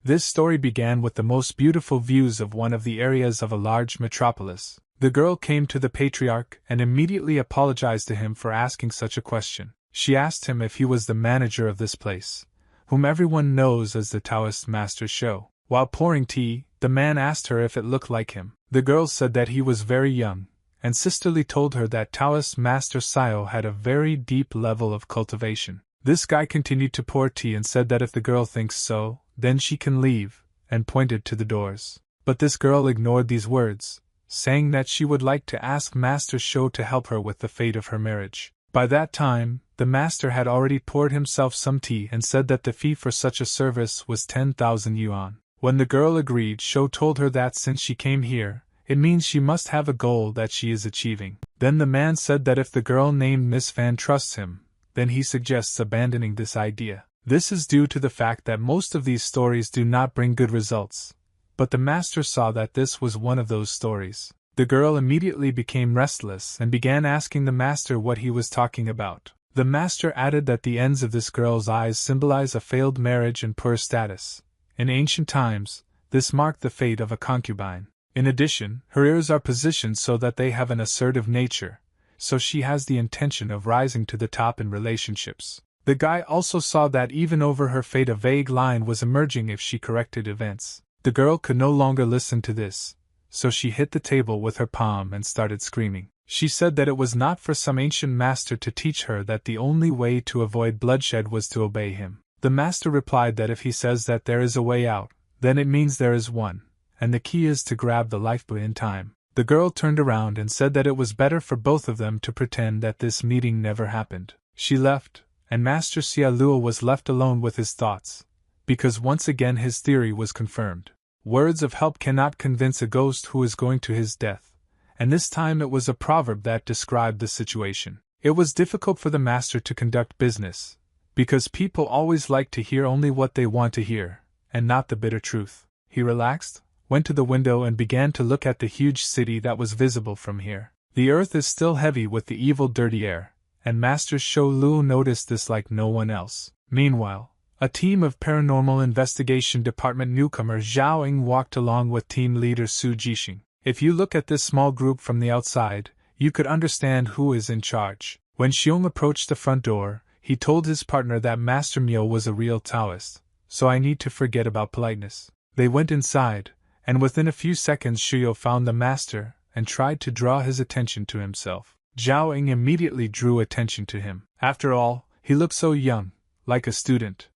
This story began with the most beautiful views of one of the areas of a large metropolis. The girl came to the patriarch and immediately apologized to him for asking such a question. She asked him if he was the manager of this place, whom everyone knows as the Taoist master Shou. While pouring tea, the man asked her if it looked like him. The girl said that he was very young, and sisterly told her that Taoist master Xiao had a very deep level of cultivation. This guy continued to pour tea and said that if the girl thinks so, then she can leave, and pointed to the doors. But this girl ignored these words, saying that she would like to ask Master Shou to help her with the fate of her marriage. By that time, the master had already poured himself some tea and said that the fee for such a service was 10,000 yuan. When the girl agreed, Shou told her that since she came here, it means she must have a goal that she is achieving. Then the man said that if the girl named Miss Fan trusts him, then he suggests abandoning this idea. This is due to the fact that most of these stories do not bring good results. But the master saw that this was one of those stories. The girl immediately became restless and began asking the master what he was talking about. The master added that the ends of this girl's eyes symbolize a failed marriage and poor status. In ancient times, this marked the fate of a concubine. In addition, her ears are positioned so that they have an assertive nature, so she has the intention of rising to the top in relationships. The guy also saw that even over her fate a vague line was emerging if she corrected events. The girl could no longer listen to this, so she hit the table with her palm and started screaming. She said that it was not for some ancient master to teach her that the only way to avoid bloodshed was to obey him. The master replied that if he says that there is a way out, then it means there is one, and the key is to grab the lifebuoy in time. The girl turned around and said that it was better for both of them to pretend that this meeting never happened. She left, and Master Xia Luo was left alone with his thoughts, because once again his theory was confirmed. Words of help cannot convince a ghost who is going to his death, and this time it was a proverb that described the situation. It was difficult for the master to conduct business, because people always like to hear only what they want to hear, and not the bitter truth. He relaxed, went to the window and began to look at the huge city that was visible from here. The earth is still heavy with the evil dirty air, and Master Shou Lu noticed this like no one else. Meanwhile, a team of Paranormal Investigation Department newcomer Zhao Ying walked along with team leader Su Jixing. If you look at this small group from the outside, you could understand who is in charge. When Xiong approached the front door, he told his partner that Master Miao was a real Taoist, so I need to forget about politeness. They went inside, and within a few seconds Shuyo found the master and tried to draw his attention to himself. Zhao Ying immediately drew attention to him. After all, he looked so young, like a student.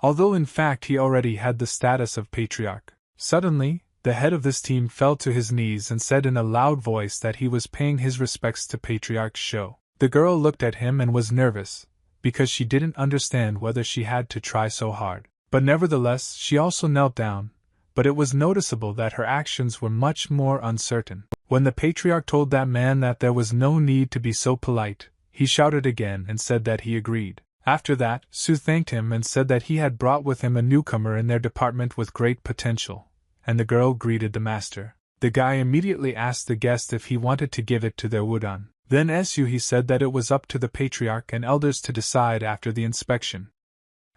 Although in fact he already had the status of patriarch. Suddenly, the head of this team fell to his knees and said in a loud voice that he was paying his respects to Patriarch Shou. The girl looked at him and was nervous, because she didn't understand whether she had to try so hard. But nevertheless, she also knelt down, but it was noticeable that her actions were much more uncertain. When the patriarch told that man that there was no need to be so polite, he shouted again and said that he agreed. After that, Su thanked him and said that he had brought with him a newcomer in their department with great potential, and the girl greeted the master. The guy immediately asked the guest if he wanted to give it to their wudan. Then he said that it was up to the patriarch and elders to decide after the inspection.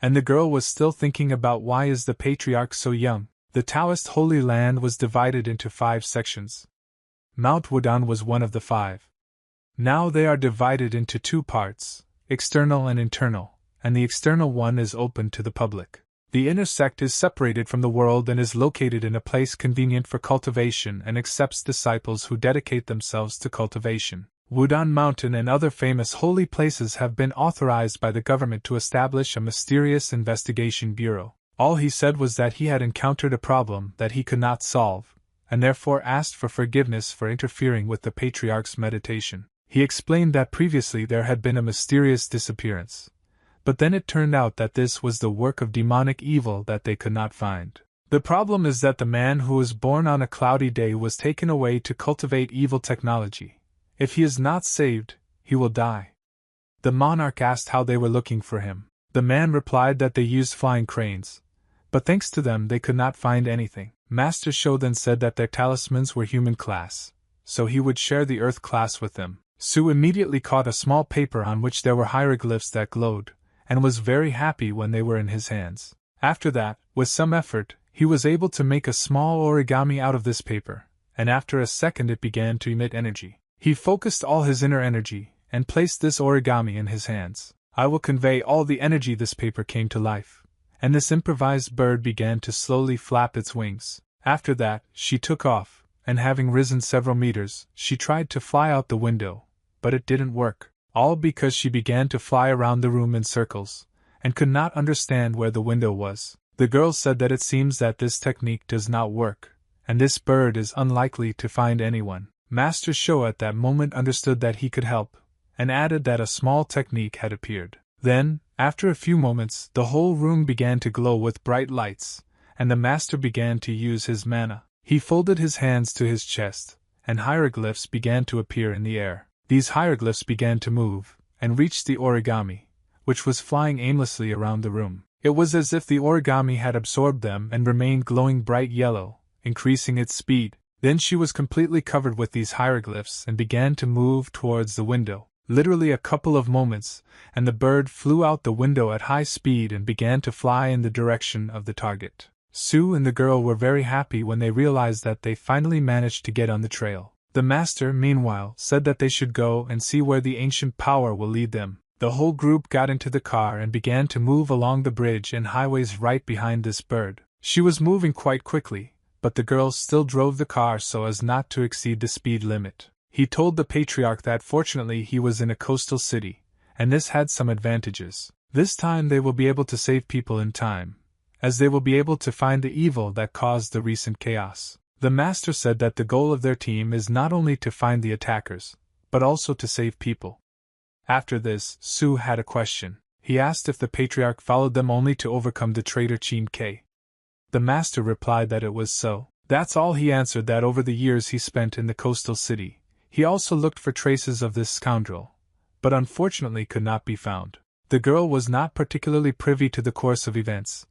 And the girl was still thinking about why is the patriarch so young. The Taoist Holy Land was divided into 5 sections. Mount Wudan was one of the 5. Now they are divided into 2 parts, external and internal, and the external one is open to the public. The inner sect is separated from the world and is located in a place convenient for cultivation and accepts disciples who dedicate themselves to cultivation. Wudan Mountain and other famous holy places have been authorized by the government to establish a mysterious investigation bureau. All he said was that he had encountered a problem that he could not solve, and therefore asked for forgiveness for interfering with the patriarch's meditation. He explained that previously there had been a mysterious disappearance, but then it turned out that this was the work of demonic evil that they could not find. The problem is that the man who was born on a cloudy day was taken away to cultivate evil technology. If he is not saved, he will die. The monarch asked how they were looking for him. The man replied that they used flying cranes, but thanks to them they could not find anything. Master Shou then said that their talismans were human class, so he would share the earth class with them. Su immediately caught a small paper on which there were hieroglyphs that glowed, and was very happy when they were in his hands. After that, with some effort, he was able to make a small origami out of this paper, and after a second it began to emit energy. He focused all his inner energy, and placed this origami in his hands. I will convey all the energy. This paper came to life, and this improvised bird began to slowly flap its wings. After that, she took off, and having risen several meters, she tried to fly out the window, but it didn't work. All because she began to fly around the room in circles, and could not understand where the window was. The girl said that it seems that this technique does not work, and this bird is unlikely to find anyone. Master Sho at that moment understood that he could help, and added that a small technique had appeared. Then, after a few moments, the whole room began to glow with bright lights, and the master began to use his mana. He folded his hands to his chest, and hieroglyphs began to appear in the air. These hieroglyphs began to move, and reached the origami, which was flying aimlessly around the room. It was as if the origami had absorbed them and remained glowing bright yellow, increasing its speed. Then she was completely covered with these hieroglyphs and began to move towards the window. Literally a couple of moments, and the bird flew out the window at high speed and began to fly in the direction of the target. Sue and the girl were very happy when they realized that they finally managed to get on the trail. The master, meanwhile, said that they should go and see where the ancient power will lead them. The whole group got into the car and began to move along the bridge and highways right behind this bird. She was moving quite quickly, but the girls still drove the car so as not to exceed the speed limit. He told the patriarch that fortunately he was in a coastal city, and this had some advantages. This time they will be able to save people in time, as they will be able to find the evil that caused the recent chaos. The master said that the goal of their team is not only to find the attackers, but also to save people. After this, Sue had a question. He asked if the patriarch followed them only to overcome the traitor Chin K. The master replied that it was so. That's all. He answered that over the years he spent in the coastal city, he also looked for traces of this scoundrel, but unfortunately could not be found. The girl was not particularly privy to the course of events,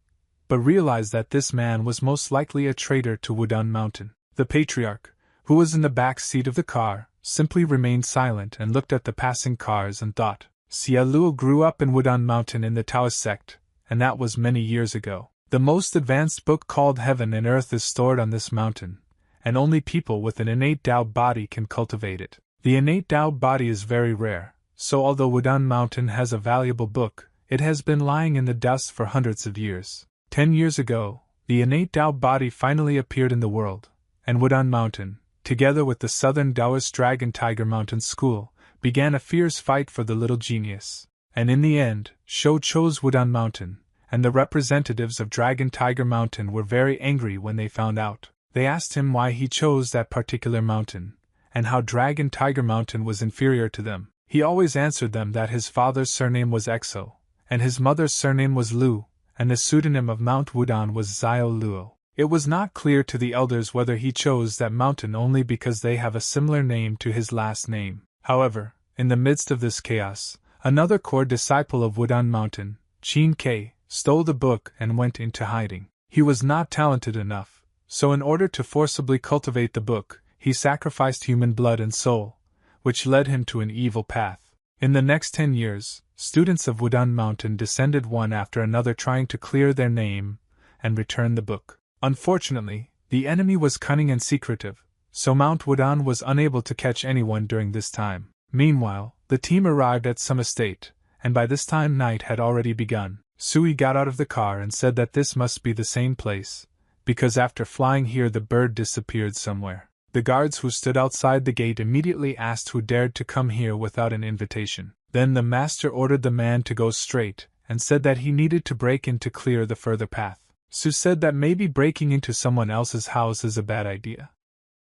but realized that this man was most likely a traitor to Wudan Mountain. The patriarch, who was in the back seat of the car, simply remained silent and looked at the passing cars and thought. Xia Luo grew up in Wudan Mountain in the Taoist sect, and that was many years ago. The most advanced book called Heaven and Earth is stored on this mountain, and only people with an innate Tao body can cultivate it. The innate Tao body is very rare, so although Wudan Mountain has a valuable book, it has been lying in the dust for hundreds of years. 10 years ago, the innate Tao body finally appeared in the world, and Wudan Mountain, together with the Southern Taoist Dragon Tiger Mountain School, began a fierce fight for the little genius. And in the end, Shou chose Wudan Mountain, and the representatives of Dragon Tiger Mountain were very angry when they found out. They asked him why he chose that particular mountain, and how Dragon Tiger Mountain was inferior to them. He always answered them that his father's surname was Exo, and his mother's surname was Lu, and the pseudonym of Mount Wudan was Xiao Luo. It was not clear to the elders whether he chose that mountain only because they have a similar name to his last name. However, in the midst of this chaos, another core disciple of Wudan Mountain, Chin K, stole the book and went into hiding. He was not talented enough, so in order to forcibly cultivate the book, he sacrificed human blood and soul, which led him to an evil path. In the next 10 years, students of Wudan Mountain descended one after another trying to clear their name and return the book. Unfortunately, the enemy was cunning and secretive, so Mount Wudan was unable to catch anyone during this time. Meanwhile, the team arrived at some estate, and by this time night had already begun. Sui got out of the car and said that this must be the same place, because after flying here the bird disappeared somewhere. The guards who stood outside the gate immediately asked who dared to come here without an invitation. Then the master ordered the man to go straight, and said that he needed to break in to clear the further path. Su said that maybe breaking into someone else's house is a bad idea.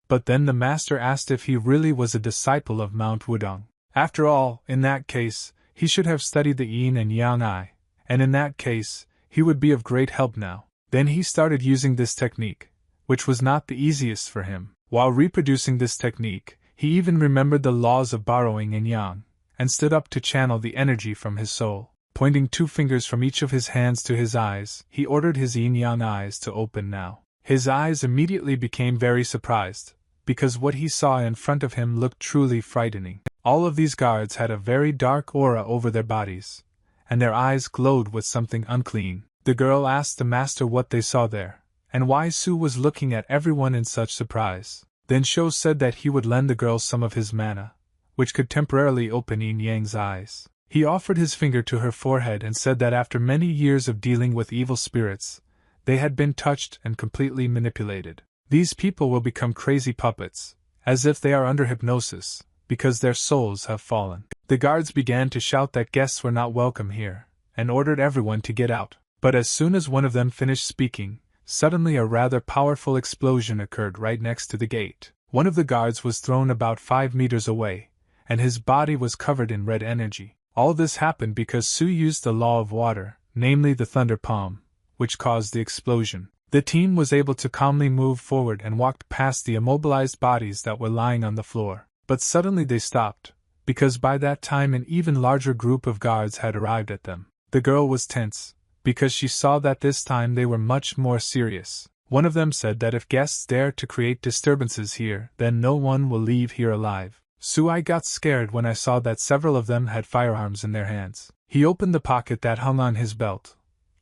But then the master asked if he really was a disciple of Mount Wudong. After all, in that case, he should have studied the yin and yang eye, and in that case, he would be of great help now. Then he started using this technique, which was not the easiest for him. While reproducing this technique, he even remembered the laws of borrowing and yang, and stood up to channel the energy from his soul. Pointing 2 fingers from each of his hands to his eyes, he ordered his yin-yang eyes to open now. His eyes immediately became very surprised, because what he saw in front of him looked truly frightening. All of these guards had a very dark aura over their bodies, and their eyes glowed with something unclean. The girl asked the master what they saw there, and why Su was looking at everyone in such surprise. Then Shou said that he would lend the girl some of his mana, which could temporarily open Yin Yang's eyes. He offered his finger to her forehead and said that after many years of dealing with evil spirits, they had been touched and completely manipulated. These people will become crazy puppets, as if they are under hypnosis, because their souls have fallen. The guards began to shout that guests were not welcome here, and ordered everyone to get out. But as soon as one of them finished speaking, suddenly a rather powerful explosion occurred right next to the gate. One of the guards was thrown about 5 meters away, and his body was covered in red energy. All this happened because Su used the law of water, namely the thunder palm, which caused the explosion. The team was able to calmly move forward and walked past the immobilized bodies that were lying on the floor. But suddenly they stopped, because by that time an even larger group of guards had arrived at them. The girl was tense, because she saw that this time they were much more serious. One of them said that if guests dare to create disturbances here, then no one will leave here alive. I got scared when I saw that several of them had firearms in their hands. He opened the pocket that hung on his belt.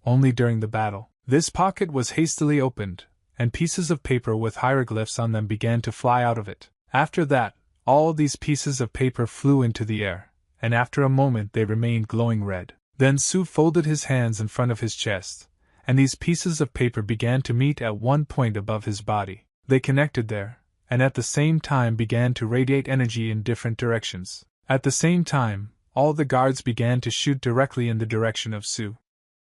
Only during the battle. This pocket was hastily opened, and pieces of paper with hieroglyphs on them began to fly out of it. After that, all these pieces of paper flew into the air, and after a moment they remained glowing red. Then Su folded his hands in front of his chest, and these pieces of paper began to meet at one point above his body. They connected there, and at the same time began to radiate energy in different directions. At the same time, all the guards began to shoot directly in the direction of Su.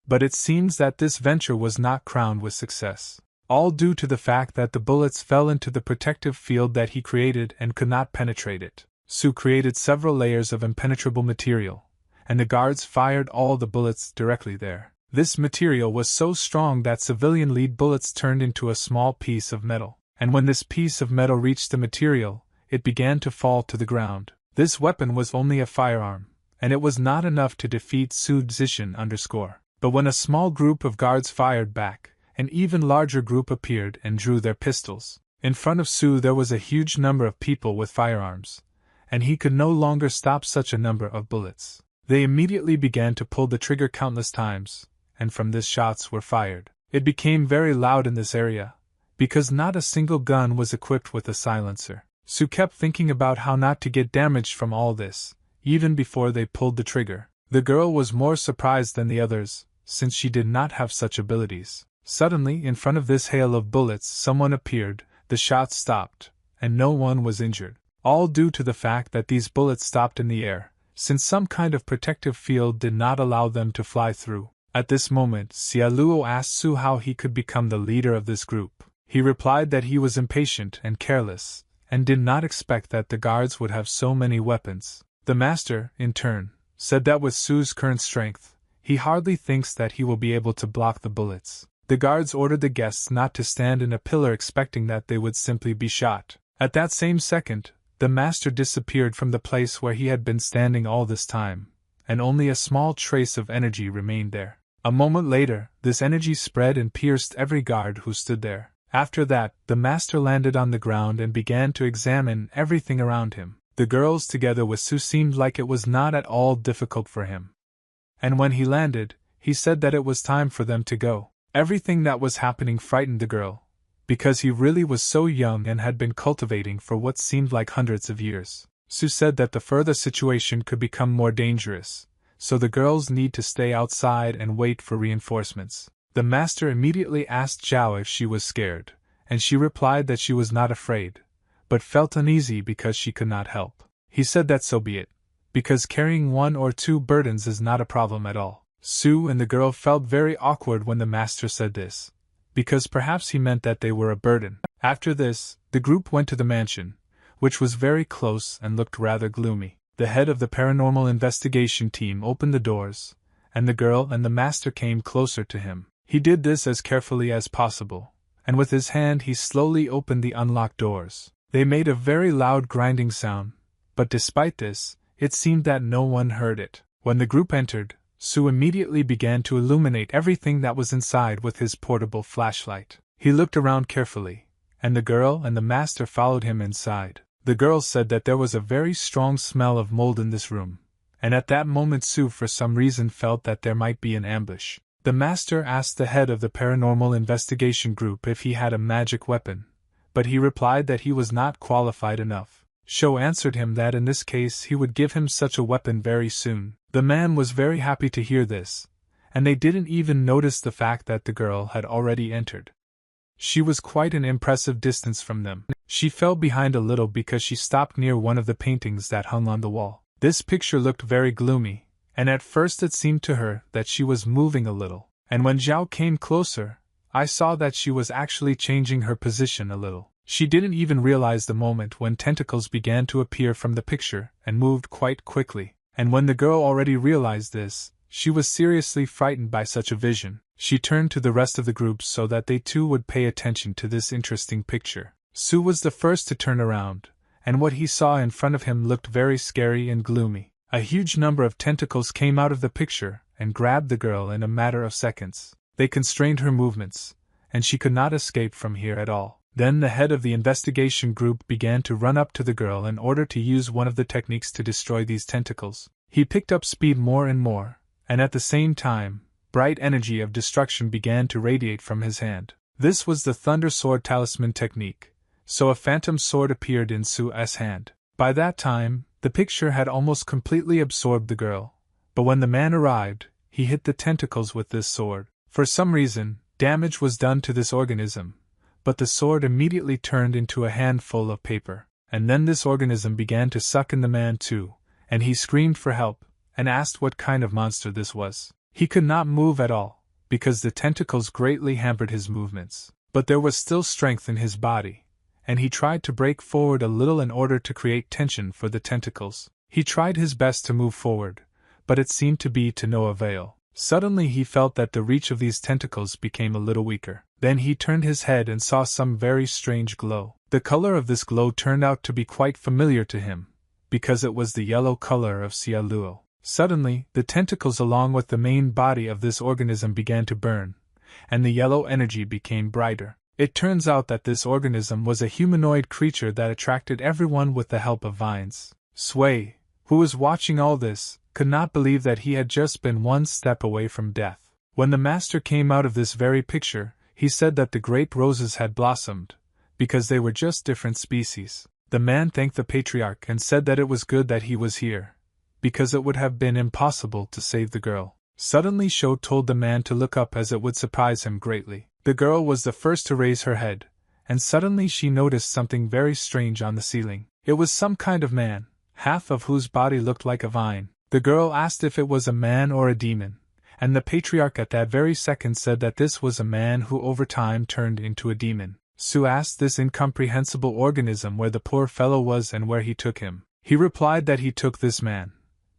But it seems that this venture was not crowned with success. All due to the fact that the bullets fell into the protective field that he created and could not penetrate it. Su created several layers of impenetrable material, and the guards fired all the bullets directly there. This material was so strong that civilian lead bullets turned into a small piece of metal, and when this piece of metal reached the material, it began to fall to the ground. This weapon was only a firearm, and it was not enough to defeat Su Zishan _. But when a small group of guards fired back, an even larger group appeared and drew their pistols. In front of Su there was a huge number of people with firearms, and he could no longer stop such a number of bullets. They immediately began to pull the trigger countless times, and from this shots were fired. It became very loud in this area, because not a single gun was equipped with a silencer. Su kept thinking about how not to get damaged from all this, even before they pulled the trigger. The girl was more surprised than the others, since she did not have such abilities. Suddenly, in front of this hail of bullets, someone appeared, the shots stopped, and no one was injured. All due to the fact that these bullets stopped in the air, since some kind of protective field did not allow them to fly through. At this moment, Xia Luo asked Su how he could become the leader of this group. He replied that he was impatient and careless, and did not expect that the guards would have so many weapons. The master, in turn, said that with Su's current strength, he hardly thinks that he will be able to block the bullets. The guards ordered the guests not to stand in a pillar expecting that they would simply be shot. At that same second, the master disappeared from the place where he had been standing all this time, and only a small trace of energy remained there. A moment later, this energy spread and pierced every guard who stood there. After that, the master landed on the ground and began to examine everything around him. The girls together with Su seemed like it was not at all difficult for him. And when he landed, he said that it was time for them to go. Everything that was happening frightened the girl, because he really was so young and had been cultivating for what seemed like hundreds of years. Su said that the further situation could become more dangerous, so the girls need to stay outside and wait for reinforcements. The master immediately asked Zhao if she was scared, and she replied that she was not afraid, but felt uneasy because she could not help. He said that so be it, because carrying 1 or 2 burdens is not a problem at all. Su and the girl felt very awkward when the master said this, because perhaps he meant that they were a burden. After this, the group went to the mansion, which was very close and looked rather gloomy. The head of the paranormal investigation team opened the doors, and the girl and the master came closer to him. He did this as carefully as possible, and with his hand he slowly opened the unlocked doors. They made a very loud grinding sound, but despite this, it seemed that no one heard it. When the group entered, Su immediately began to illuminate everything that was inside with his portable flashlight. He looked around carefully, and the girl and the master followed him inside. The girl said that there was a very strong smell of mold in this room, and at that moment Su for some reason felt that there might be an ambush. The master asked the head of the paranormal investigation group if he had a magic weapon, but he replied that he was not qualified enough. Sho answered him that in this case he would give him such a weapon very soon. The man was very happy to hear this, and they didn't even notice the fact that the girl had already entered. She was quite an impressive distance from them. She fell behind a little because she stopped near one of the paintings that hung on the wall. This picture looked very gloomy, and at first it seemed to her that she was moving a little, and when Zhao came closer, I saw that she was actually changing her position a little. She didn't even realize the moment when tentacles began to appear from the picture and moved quite quickly, and when the girl already realized this, she was seriously frightened by such a vision. She turned to the rest of the group so that they too would pay attention to this interesting picture. Su was the first to turn around, and what he saw in front of him looked very scary and gloomy. A huge number of tentacles came out of the picture and grabbed the girl in a matter of seconds. They constrained her movements, and she could not escape from here at all. Then the head of the investigation group began to run up to the girl in order to use one of the techniques to destroy these tentacles. He picked up speed more and more, and at the same time, bright energy of destruction began to radiate from his hand. This was the Thunder Sword Talisman technique, so a phantom sword appeared in Su's hand. By that time, the picture had almost completely absorbed the girl, but when the man arrived, he hit the tentacles with this sword. For some reason, damage was done to this organism, but the sword immediately turned into a handful of paper, and then this organism began to suck in the man too, and he screamed for help, and asked what kind of monster this was. He could not move at all, because the tentacles greatly hampered his movements, but there was still strength in his body, and he tried to break forward a little in order to create tension for the tentacles. He tried his best to move forward, but it seemed to be to no avail. Suddenly he felt that the reach of these tentacles became a little weaker. Then he turned his head and saw some very strange glow. The color of this glow turned out to be quite familiar to him, because it was the yellow color of Xiaoluo. Suddenly, the tentacles along with the main body of this organism began to burn, and the yellow energy became brighter. It turns out that this organism was a humanoid creature that attracted everyone with the help of vines. Sui, who was watching all this, could not believe that he had just been one step away from death. When the master came out of this very picture, he said that the grape roses had blossomed, because they were just different species. The man thanked the patriarch and said that it was good that he was here, because it would have been impossible to save the girl. Suddenly Sho told the man to look up as it would surprise him greatly. The girl was the first to raise her head, and suddenly she noticed something very strange on the ceiling. It was some kind of man, half of whose body looked like a vine. The girl asked if it was a man or a demon, and the patriarch at that very second said that this was a man who over time turned into a demon. Su asked this incomprehensible organism where the poor fellow was and where he took him. He replied that he took this man,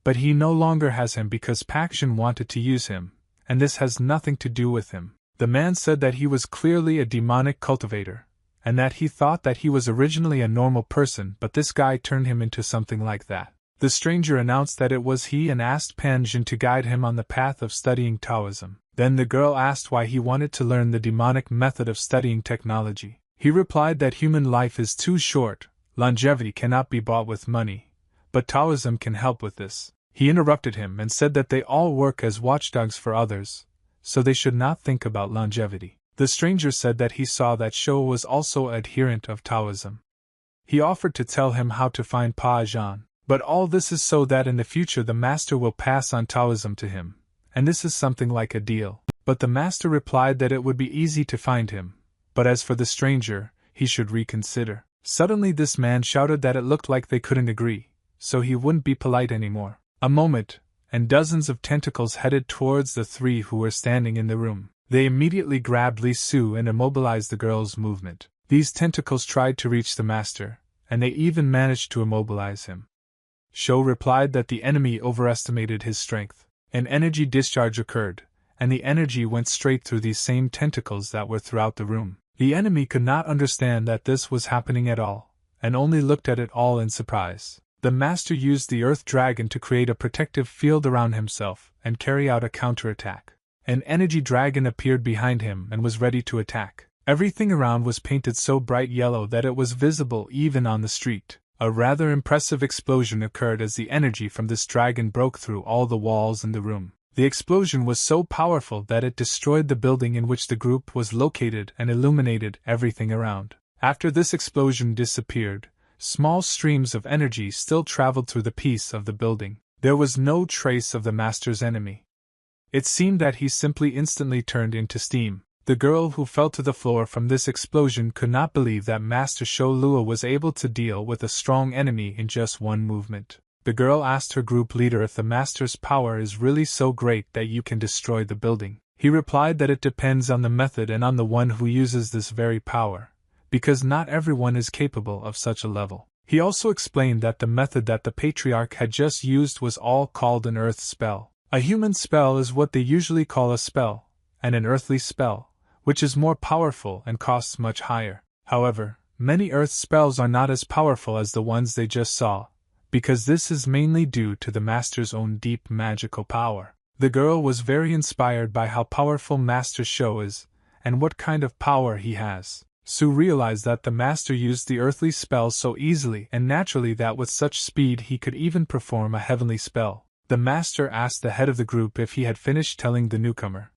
but he no longer has him because Pakshan wanted to use him, and this has nothing to do with him. The man said that he was clearly a demonic cultivator, and that he thought that he was originally a normal person, but this guy turned him into something like that. The stranger announced that it was he and asked Panjin to guide him on the path of studying Taoism. Then the girl asked why he wanted to learn the demonic method of studying technology. He replied that human life is too short, longevity cannot be bought with money, but Taoism can help with this. He interrupted him and said that they all work as watchdogs for others, so they should not think about longevity. The stranger said that he saw that Sho was also an adherent of Taoism. He offered to tell him how to find Pa Zhan, but all this is so that in the future the master will pass on Taoism to him, and this is something like a deal. But the master replied that it would be easy to find him, but as for the stranger, he should reconsider. Suddenly this man shouted that it looked like they couldn't agree, so he wouldn't be polite anymore. A moment, and dozens of tentacles headed towards the three who were standing in the room. They immediately grabbed Li Su and immobilized the girl's movement. These tentacles tried to reach the master, and they even managed to immobilize him. Sho replied that the enemy overestimated his strength. An energy discharge occurred, and the energy went straight through these same tentacles that were throughout the room. The enemy could not understand that this was happening at all, and only looked at it all in surprise. The master used the earth dragon to create a protective field around himself and carry out a counterattack. An energy dragon appeared behind him and was ready to attack. Everything around was painted so bright yellow that it was visible even on the street. A rather impressive explosion occurred as the energy from this dragon broke through all the walls in the room. The explosion was so powerful that it destroyed the building in which the group was located and illuminated everything around. After this explosion disappeared, small streams of energy still traveled through the piece of the building. There was no trace of the master's enemy. It seemed that he simply instantly turned into steam. The girl who fell to the floor from this explosion could not believe that Master Shou Lua was able to deal with a strong enemy in just one movement. The girl asked her group leader if the master's power is really so great that you can destroy the building. He replied that it depends on the method and on the one who uses this very power, because not everyone is capable of such a level. He also explained that the method that the patriarch had just used was all called an earth spell. A human spell is what they usually call a spell, and an earthly spell, which is more powerful and costs much higher. However, many earth spells are not as powerful as the ones they just saw, because this is mainly due to the master's own deep magical power. The girl was very inspired by how powerful Master Shou is, and what kind of power he has. Su realized that the master used the earthly spell so easily and naturally that with such speed he could even perform a heavenly spell. The master asked the head of the group if he had finished telling the newcomer.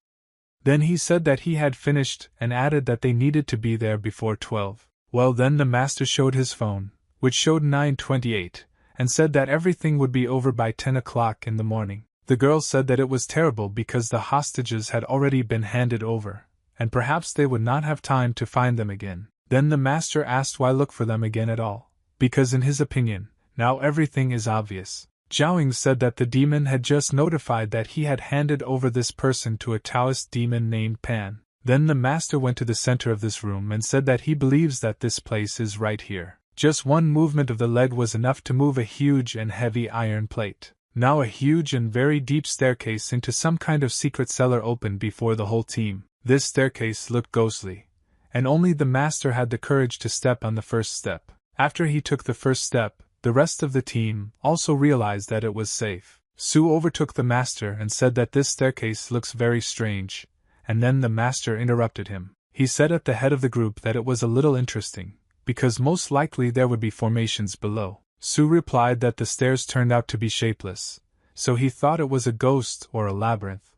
Then he said that he had finished and added that they needed to be there before 12. Well, then the master showed his phone, which showed 9:28. And said that everything would be over by 10 o'clock in the morning. The girl said that it was terrible because the hostages had already been handed over, and perhaps they would not have time to find them again. Then the master asked why look for them again at all, because in his opinion, now everything is obvious. Zhaoying said that the demon had just notified that he had handed over this person to a Taoist demon named Pan. Then the master went to the center of this room and said that he believes that this place is right here. Just one movement of the leg was enough to move a huge and heavy iron plate. Now a huge and very deep staircase into some kind of secret cellar opened before the whole team. This staircase looked ghostly, and only the master had the courage to step on the first step. After he took the first step, the rest of the team also realized that it was safe. Su overtook the master and said that this staircase looks very strange, and then the master interrupted him. He said at the head of the group that it was a little interesting, because most likely there would be formations below. Su replied that the stairs turned out to be shapeless, so he thought it was a ghost or a labyrinth.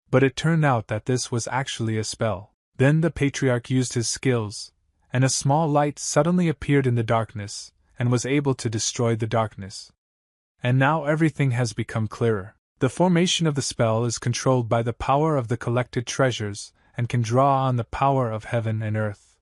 But it turned out that this was actually a spell. Then the patriarch used his skills, and a small light suddenly appeared in the darkness, and was able to destroy the darkness. And now everything has become clearer. The formation of the spell is controlled by the power of the collected treasures, and can draw on the power of heaven and earth.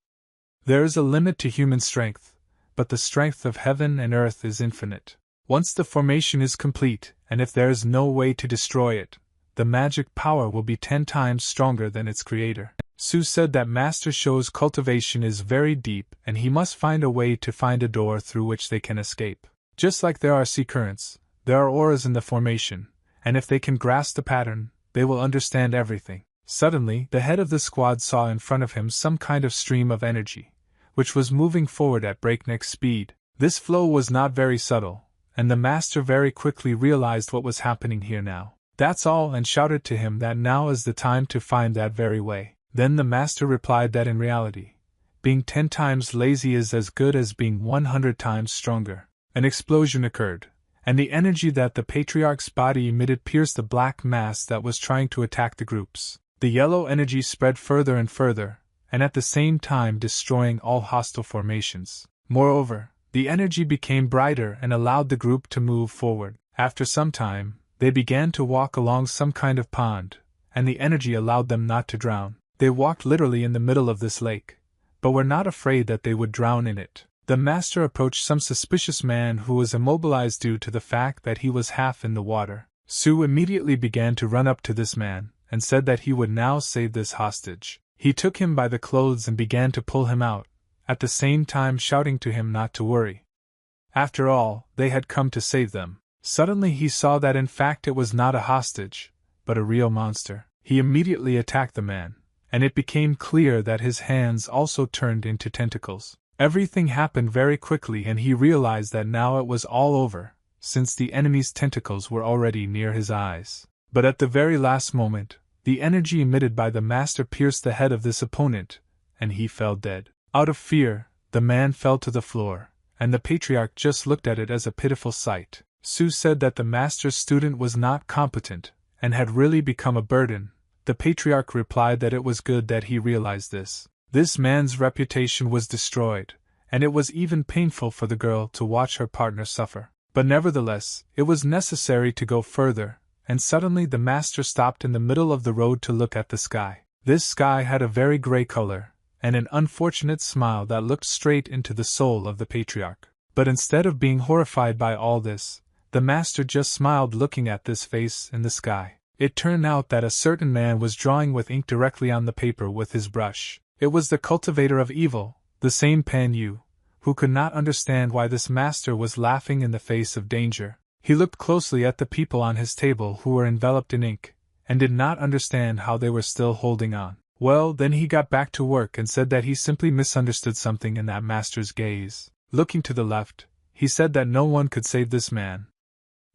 There is a limit to human strength, but the strength of heaven and earth is infinite. Once the formation is complete, and if there is no way to destroy it, the magic power will be 10 times stronger than its creator. Su said that Master Shou's cultivation is very deep and he must find a way to find a door through which they can escape. Just like there are sea currents, there are auras in the formation, and if they can grasp the pattern, they will understand everything. Suddenly, the head of the squad saw in front of him some kind of stream of energy, which was moving forward at breakneck speed. This flow was not very subtle, and the master very quickly realized what was happening here now. That's all, and shouted to him that now is the time to find that very way. Then the master replied that in reality, being 10 times lazy is as good as being 100 times stronger. An explosion occurred, and the energy that the patriarch's body emitted pierced the black mass that was trying to attack the groups. The yellow energy spread further and further, and at the same time destroying all hostile formations. Moreover, the energy became brighter and allowed the group to move forward. After some time, they began to walk along some kind of pond, and the energy allowed them not to drown. They walked literally in the middle of this lake, but were not afraid that they would drown in it. The master approached some suspicious man who was immobilized due to the fact that he was half in the water. Su immediately began to run up to this man, and said that he would now save this hostage. He took him by the clothes and began to pull him out, at the same time shouting to him not to worry. After all, they had come to save them. Suddenly he saw that in fact it was not a hostage, but a real monster. He immediately attacked the man, and it became clear that his hands also turned into tentacles. Everything happened very quickly and he realized that now it was all over, since the enemy's tentacles were already near his eyes. But at the very last moment, the energy emitted by the master pierced the head of this opponent, and he fell dead. Out of fear, the man fell to the floor, and the patriarch just looked at it as a pitiful sight. Su said that the master's student was not competent, and had really become a burden, the patriarch replied that it was good that he realized this. This man's reputation was destroyed, and it was even painful for the girl to watch her partner suffer. But nevertheless, it was necessary to go further, and suddenly the master stopped in the middle of the road to look at the sky. This sky had a very gray color, and an unfortunate smile that looked straight into the soul of the patriarch. But instead of being horrified by all this, the master just smiled looking at this face in the sky. It turned out that a certain man was drawing with ink directly on the paper with his brush. It was the cultivator of evil, the same Pan Yu, who could not understand why this master was laughing in the face of danger. He looked closely at the people on his table who were enveloped in ink, and did not understand how they were still holding on. Well, then he got back to work and said that he simply misunderstood something in that master's gaze. Looking to the left, he said that no one could save this man.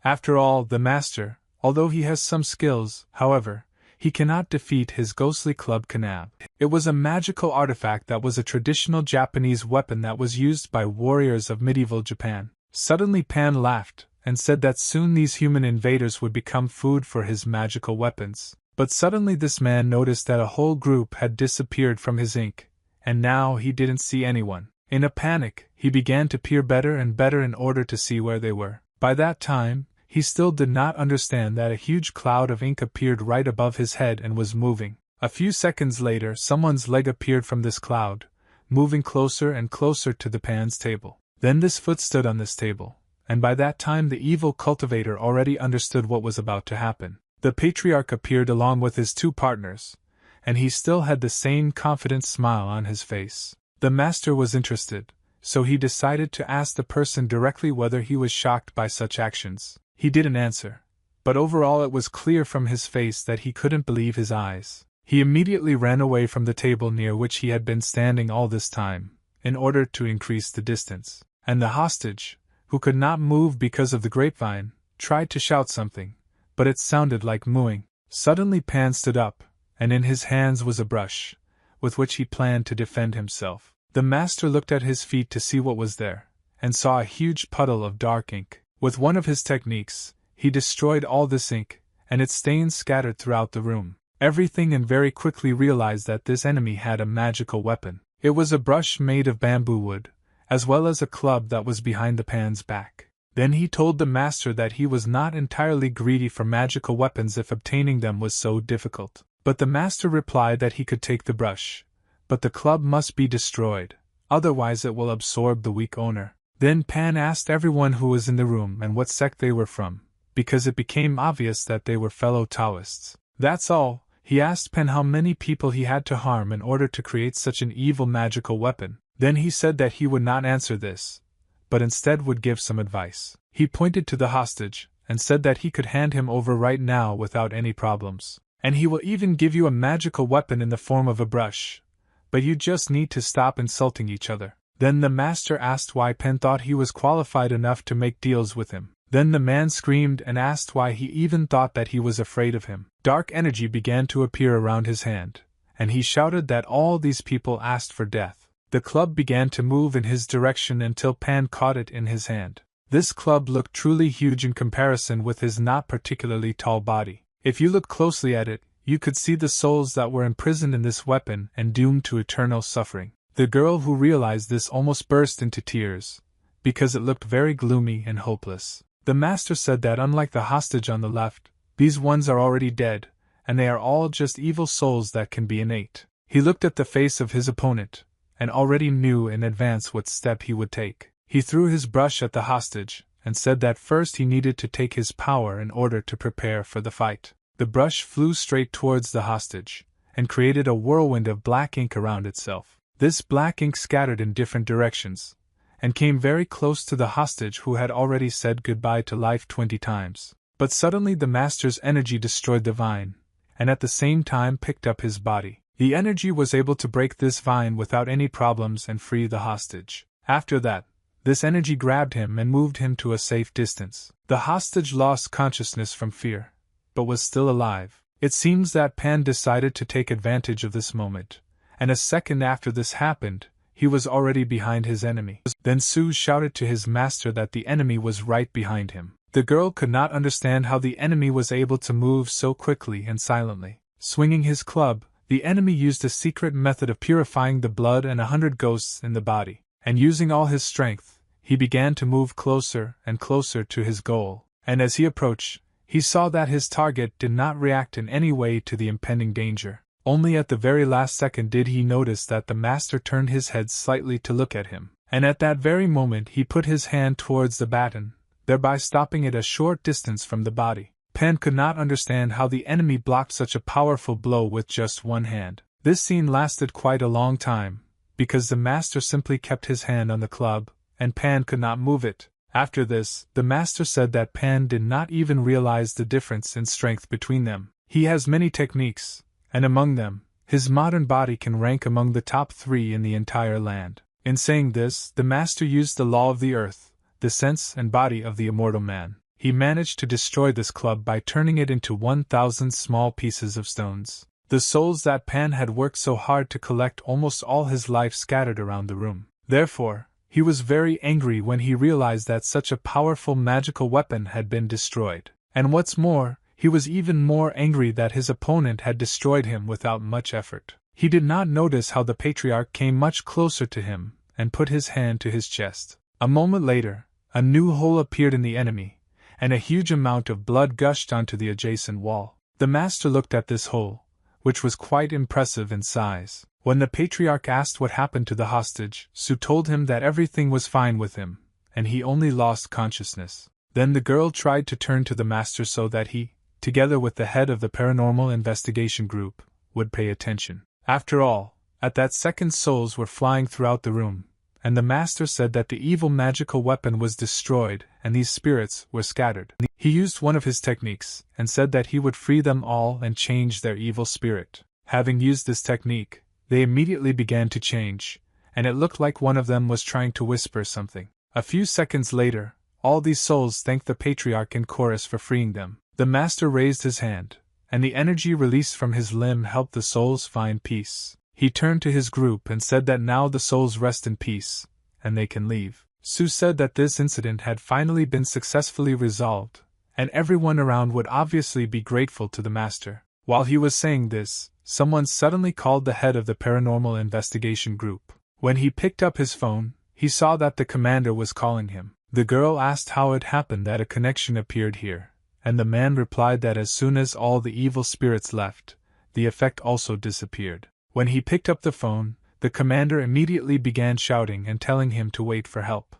After all, the master, although he has some skills, however, he cannot defeat his ghostly club kanab. It was a magical artifact that was a traditional Japanese weapon that was used by warriors of medieval Japan. Suddenly Pan laughed, and said that soon these human invaders would become food for his magical weapons. But suddenly this man noticed that a whole group had disappeared from his ink, and now he didn't see anyone. In a panic, he began to peer better and better in order to see where they were. By that time, he still did not understand that a huge cloud of ink appeared right above his head and was moving. A few seconds later, someone's leg appeared from this cloud, moving closer and closer to the Pan's table. Then this foot stood on this table, and by that time the evil cultivator already understood what was about to happen. The patriarch appeared along with his two partners, and he still had the same confident smile on his face. The master was interested, so he decided to ask the person directly whether he was shocked by such actions. He didn't answer, but overall it was clear from his face that he couldn't believe his eyes. He immediately ran away from the table near which he had been standing all this time, in order to increase the distance. And the hostage, who could not move because of the grapevine, tried to shout something, but it sounded like mooing. Suddenly Pan stood up, and in his hands was a brush, with which he planned to defend himself. The master looked at his feet to see what was there, and saw a huge puddle of dark ink. With one of his techniques, he destroyed all this ink, and its stains scattered throughout the room. Everything, and very quickly realized that this enemy had a magical weapon. It was a brush made of bamboo wood, as well as a club that was behind the Pan's back. Then he told the master that he was not entirely greedy for magical weapons if obtaining them was so difficult. But the master replied that he could take the brush, but the club must be destroyed, otherwise it will absorb the weak owner. Then Pan asked everyone who was in the room and what sect they were from, because it became obvious that they were fellow Taoists. That's all. He asked Pan how many people he had to harm in order to create such an evil magical weapon. Then he said that he would not answer this, but instead would give some advice. He pointed to the hostage, and said that he could hand him over right now without any problems. And he will even give you a magical weapon in the form of a brush, but you just need to stop insulting each other. Then the master asked why Pan thought he was qualified enough to make deals with him. Then the man screamed and asked why he even thought that he was afraid of him. Dark energy began to appear around his hand, and he shouted that all these people asked for death. The club began to move in his direction until Pan caught it in his hand. This club looked truly huge in comparison with his not particularly tall body. If you looked closely at it, you could see the souls that were imprisoned in this weapon and doomed to eternal suffering. The girl who realized this almost burst into tears, because it looked very gloomy and hopeless. The master said that unlike the hostage on the left, these ones are already dead, and they are all just evil souls that can be innate. He looked at the face of his opponent, and already knew in advance what step he would take. He threw his brush at the hostage, and said that first he needed to take his power in order to prepare for the fight. The brush flew straight towards the hostage, and created a whirlwind of black ink around itself. This black ink scattered in different directions, and came very close to the hostage who had already said goodbye to life 20 times. But suddenly the master's energy destroyed the vine, and at the same time picked up his body. The energy was able to break this vine without any problems and free the hostage. After that, this energy grabbed him and moved him to a safe distance. The hostage lost consciousness from fear, but was still alive. It seems that Pan decided to take advantage of this moment, and a second after this happened, he was already behind his enemy. Then Su shouted to his master that the enemy was right behind him. The girl could not understand how the enemy was able to move so quickly and silently. Swinging his club, the enemy used a secret method of purifying the blood and 100 ghosts in the body, and using all his strength, he began to move closer and closer to his goal, and as he approached, he saw that his target did not react in any way to the impending danger. Only at the very last second did he notice that the master turned his head slightly to look at him, and at that very moment he put his hand towards the baton, thereby stopping it a short distance from the body. Pan could not understand how the enemy blocked such a powerful blow with just one hand. This scene lasted quite a long time, because the master simply kept his hand on the club, and Pan could not move it. After this, the master said that Pan did not even realize the difference in strength between them. He has many techniques, and among them, his modern body can rank among the top 3 in the entire land. In saying this, the master used the law of the earth, the sense and body of the immortal man. He managed to destroy this club by turning it into 1,000 small pieces of stones. The souls that Pan had worked so hard to collect almost all his life scattered around the room. Therefore, he was very angry when he realized that such a powerful magical weapon had been destroyed. And what's more, he was even more angry that his opponent had destroyed him without much effort. He did not notice how the patriarch came much closer to him and put his hand to his chest. A moment later, a new hole appeared in the enemy, and a huge amount of blood gushed onto the adjacent wall. The master looked at this hole, which was quite impressive in size. When the patriarch asked what happened to the hostage, Su told him that everything was fine with him, and he only lost consciousness. Then the girl tried to turn to the master so that he, together with the head of the paranormal investigation group, would pay attention. After all, at that second souls were flying throughout the room, and the master said that the evil magical weapon was destroyed and these spirits were scattered. He used one of his techniques and said that he would free them all and change their evil spirit. Having used this technique, they immediately began to change, and it looked like one of them was trying to whisper something. A few seconds later, all these souls thanked the patriarch in chorus for freeing them. The master raised his hand, and the energy released from his limb helped the souls find peace. He turned to his group and said that now the souls rest in peace, and they can leave. Su said that this incident had finally been successfully resolved, and everyone around would obviously be grateful to the master. While he was saying this, someone suddenly called the head of the paranormal investigation group. When he picked up his phone, he saw that the commander was calling him. The girl asked how it happened that a connection appeared here, and the man replied that as soon as all the evil spirits left, the effect also disappeared. When he picked up the phone, the commander immediately began shouting and telling him to wait for help.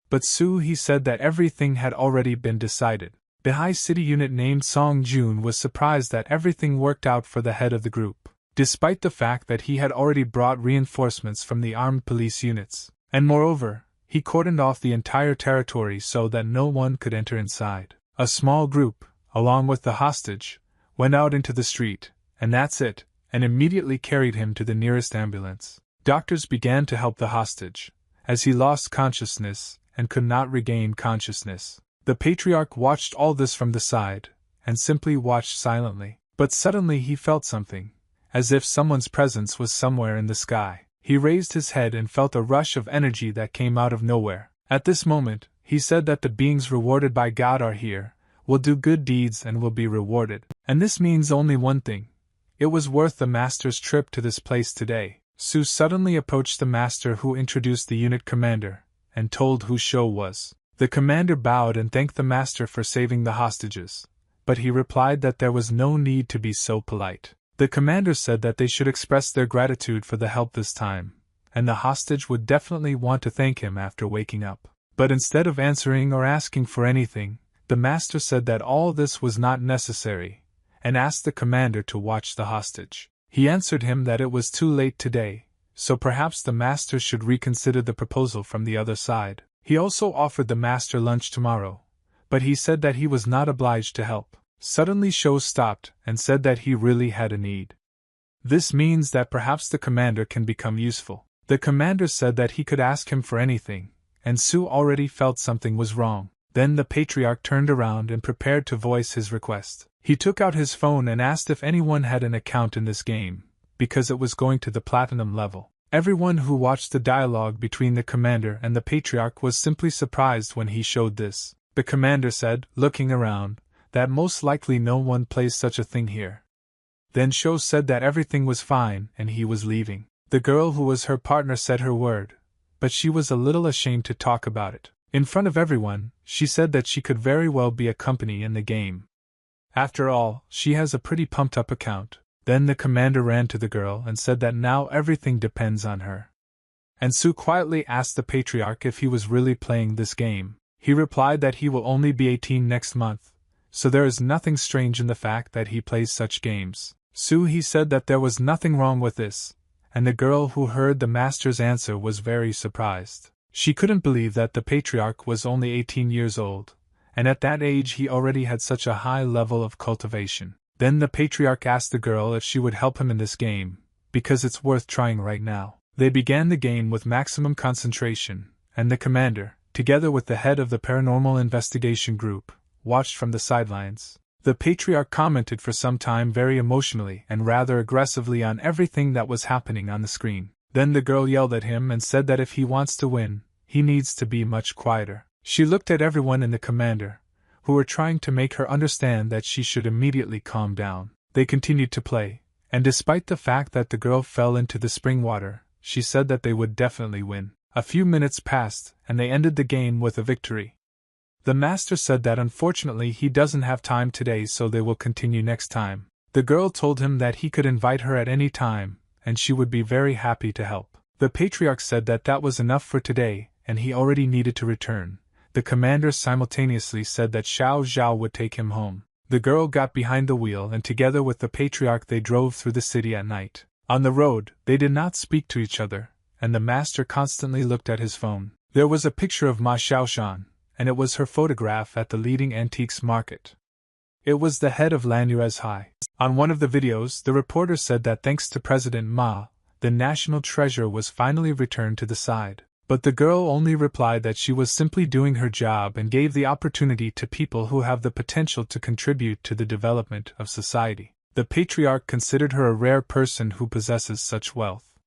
But Su, he said that everything had already been decided. The high city unit named Song Jun was surprised that everything worked out for the head of the group, despite the fact that he had already brought reinforcements from the armed police units, and moreover, he cordoned off the entire territory so that no one could enter inside. A small group, along with the hostage, went out into the street, and that's it, and immediately carried him to the nearest ambulance. Doctors began to help the hostage, as he lost consciousness and could not regain consciousness. The patriarch watched all this from the side, and simply watched silently. But suddenly he felt something, as if someone's presence was somewhere in the sky. He raised his head and felt a rush of energy that came out of nowhere. At this moment, he said that the beings rewarded by God are here, will do good deeds and will be rewarded. And this means only one thing. It was worth the master's trip to this place today. Su suddenly approached the master, who introduced the unit commander, and told who Shou was. The commander bowed and thanked the master for saving the hostages, but he replied that there was no need to be so polite. The commander said that they should express their gratitude for the help this time, and the hostage would definitely want to thank him after waking up. But instead of answering or asking for anything, the master said that all this was not necessary, and asked the commander to watch the hostage. He answered him that it was too late today, so perhaps the master should reconsider the proposal from the other side. He also offered the master lunch tomorrow, but he said that he was not obliged to help. Suddenly Shou stopped and said that he really had a need. This means that perhaps the commander can become useful. The commander said that he could ask him for anything, and Su already felt something was wrong. Then the patriarch turned around and prepared to voice his request. He took out his phone and asked if anyone had an account in this game, because it was going to the platinum level. Everyone who watched the dialogue between the commander and the patriarch was simply surprised when he showed this. the commander said, looking around, that most likely no one plays such a thing here. Then Sho said that everything was fine and he was leaving. The girl who was her partner said her word, but she was a little ashamed to talk about it. In front of everyone, she said that she could very well be a company in the game. After all, she has a pretty pumped-up account. Then the commander ran to the girl and said that now everything depends on her. And Sue quietly asked the patriarch if he was really playing this game. He replied that he will only be 18 next month, so there is nothing strange in the fact that he plays such games. Sue, he said that there was nothing wrong with this, and the girl who heard the master's answer was very surprised. She couldn't believe that the patriarch was only 18 years old, and at that age he already had such a high level of cultivation. Then the patriarch asked the girl if she would help him in this game, because it's worth trying right now. They began the game with maximum concentration, and the commander, together with the head of the paranormal investigation group, watched from the sidelines. The patriarch commented for some time very emotionally and rather aggressively on everything that was happening on the screen. Then the girl yelled at him and said that if he wants to win, he needs to be much quieter. She looked at everyone and the commander, who were trying to make her understand that she should immediately calm down. They continued to play, and despite the fact that the girl fell into the spring water, she said that they would definitely win. A few minutes passed, and they ended the game with a victory. The master said that unfortunately he doesn't have time today, so they will continue next time. The girl told him that he could invite her at any time, and she would be very happy to help. The patriarch said that that was enough for today, and he already needed to return. The commander simultaneously said that Xiao Zhao would take him home. The girl got behind the wheel, and together with the patriarch they drove through the city at night. On the road, they did not speak to each other, and the master constantly looked at his phone. There was a picture of Ma Xiaoshan, and it was her photograph at the leading antiques market. It was the head of Lanyuez High. On one of the videos, the reporter said that thanks to President Ma, the national treasure was finally returned to the side. But the girl only replied that she was simply doing her job and gave the opportunity to people who have the potential to contribute to the development of society. The patriarch considered her a rare person who possesses such wealth.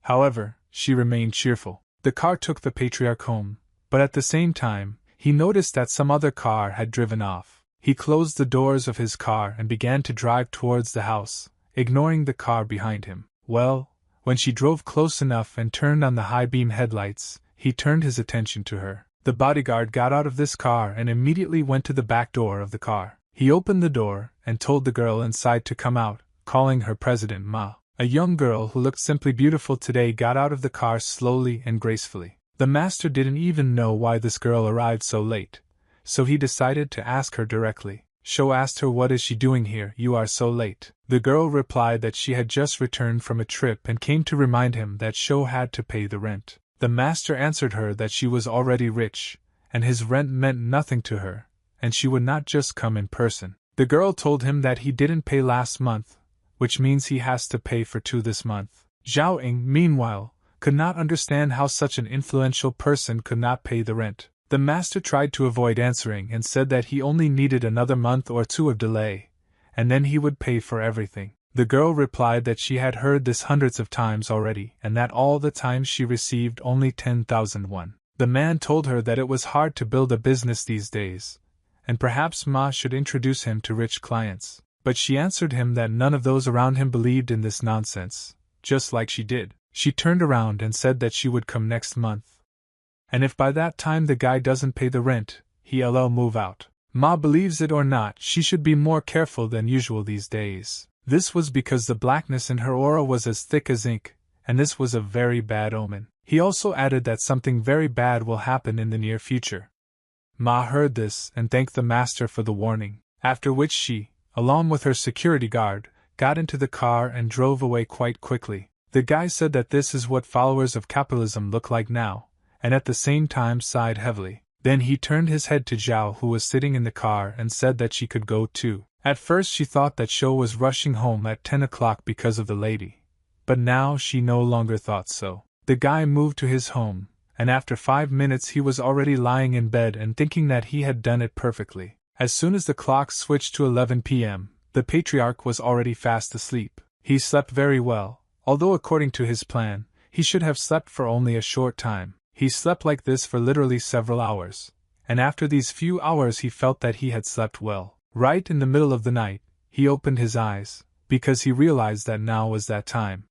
However, she remained cheerful. The car took the patriarch home, but at the same time, he noticed that some other car had driven off. He closed the doors of his car and began to drive towards the house, ignoring the car behind him. Well, when she drove close enough and turned on the high-beam headlights, he turned his attention to her. The bodyguard got out of this car and immediately went to the back door of the car. He opened the door and told the girl inside to come out, calling her President Ma. A young girl who looked simply beautiful today got out of the car slowly and gracefully. The master didn't even know why this girl arrived so late, so he decided to ask her directly. Sho asked her, "What is she doing here? You are so late." The girl replied that she had just returned from a trip and came to remind him that Sho had to pay the rent. The master answered her that she was already rich, and his rent meant nothing to her, and she would not just come in person. The girl told him that he didn't pay last month, which means he has to pay for 2 this month. Zhao Ying, meanwhile, could not understand how such an influential person could not pay the rent. The master tried to avoid answering and said that he only needed another month or 2 of delay, and then he would pay for everything. The girl replied that she had heard this hundreds of times already and that all the time she received only 10,000 won. The man told her that it was hard to build a business these days, and perhaps Ma should introduce him to rich clients. But she answered him that none of those around him believed in this nonsense, just like she did. She turned around and said that she would come next month. And if by that time the guy doesn't pay the rent, he'll move out. Ma believes it or not, she should be more careful than usual these days. This was because the blackness in her aura was as thick as ink, and this was a very bad omen. He also added that something very bad will happen in the near future. Ma heard this and thanked the master for the warning, after which she, along with her security guard, got into the car and drove away quite quickly. The guy said that this is what followers of capitalism look like now, and at the same time sighed heavily. Then he turned his head to Zhao, who was sitting in the car, and said that she could go too. At first she thought that Shou was rushing home at 10 o'clock because of the lady, but now she no longer thought so. The guy moved to his home, and after 5 minutes he was already lying in bed and thinking that he had done it perfectly. As soon as the clock switched to 11 p.m., the patriarch was already fast asleep. He slept very well, although according to his plan, he should have slept for only a short time. He slept like this for literally several hours, and after these few hours he felt that he had slept well. Right in the middle of the night, he opened his eyes, because he realized that now was that time.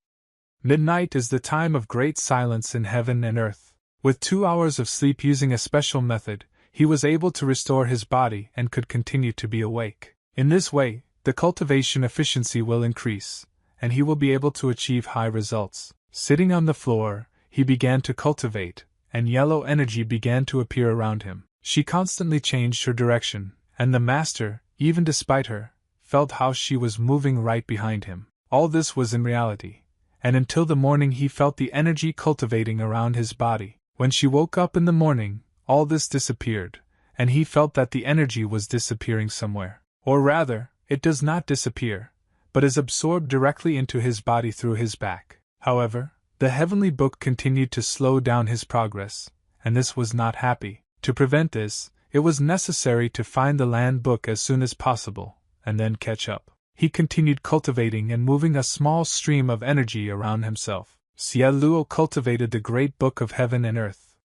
Midnight is the time of great silence in heaven and earth. With 2 hours of sleep using a special method, he was able to restore his body and could continue to be awake. In this way, the cultivation efficiency will increase, and he will be able to achieve high results. Sitting on the floor, he began to cultivate, and yellow energy began to appear around him. She constantly changed her direction, and the master, even despite her, felt how she was moving right behind him. All this was in reality, and until the morning he felt the energy cultivating around his body. When she woke up in the morning, all this disappeared, and he felt that the energy was disappearing somewhere. Or rather, it does not disappear, but is absorbed directly into his body through his back. However, the heavenly book continued to slow down his progress, and this was not happy. To prevent this, it was necessary to find the land book as soon as possible, and then catch up. He continued cultivating and moving a small stream of energy around himself. Xie Luo cultivated the great book of heaven and earth.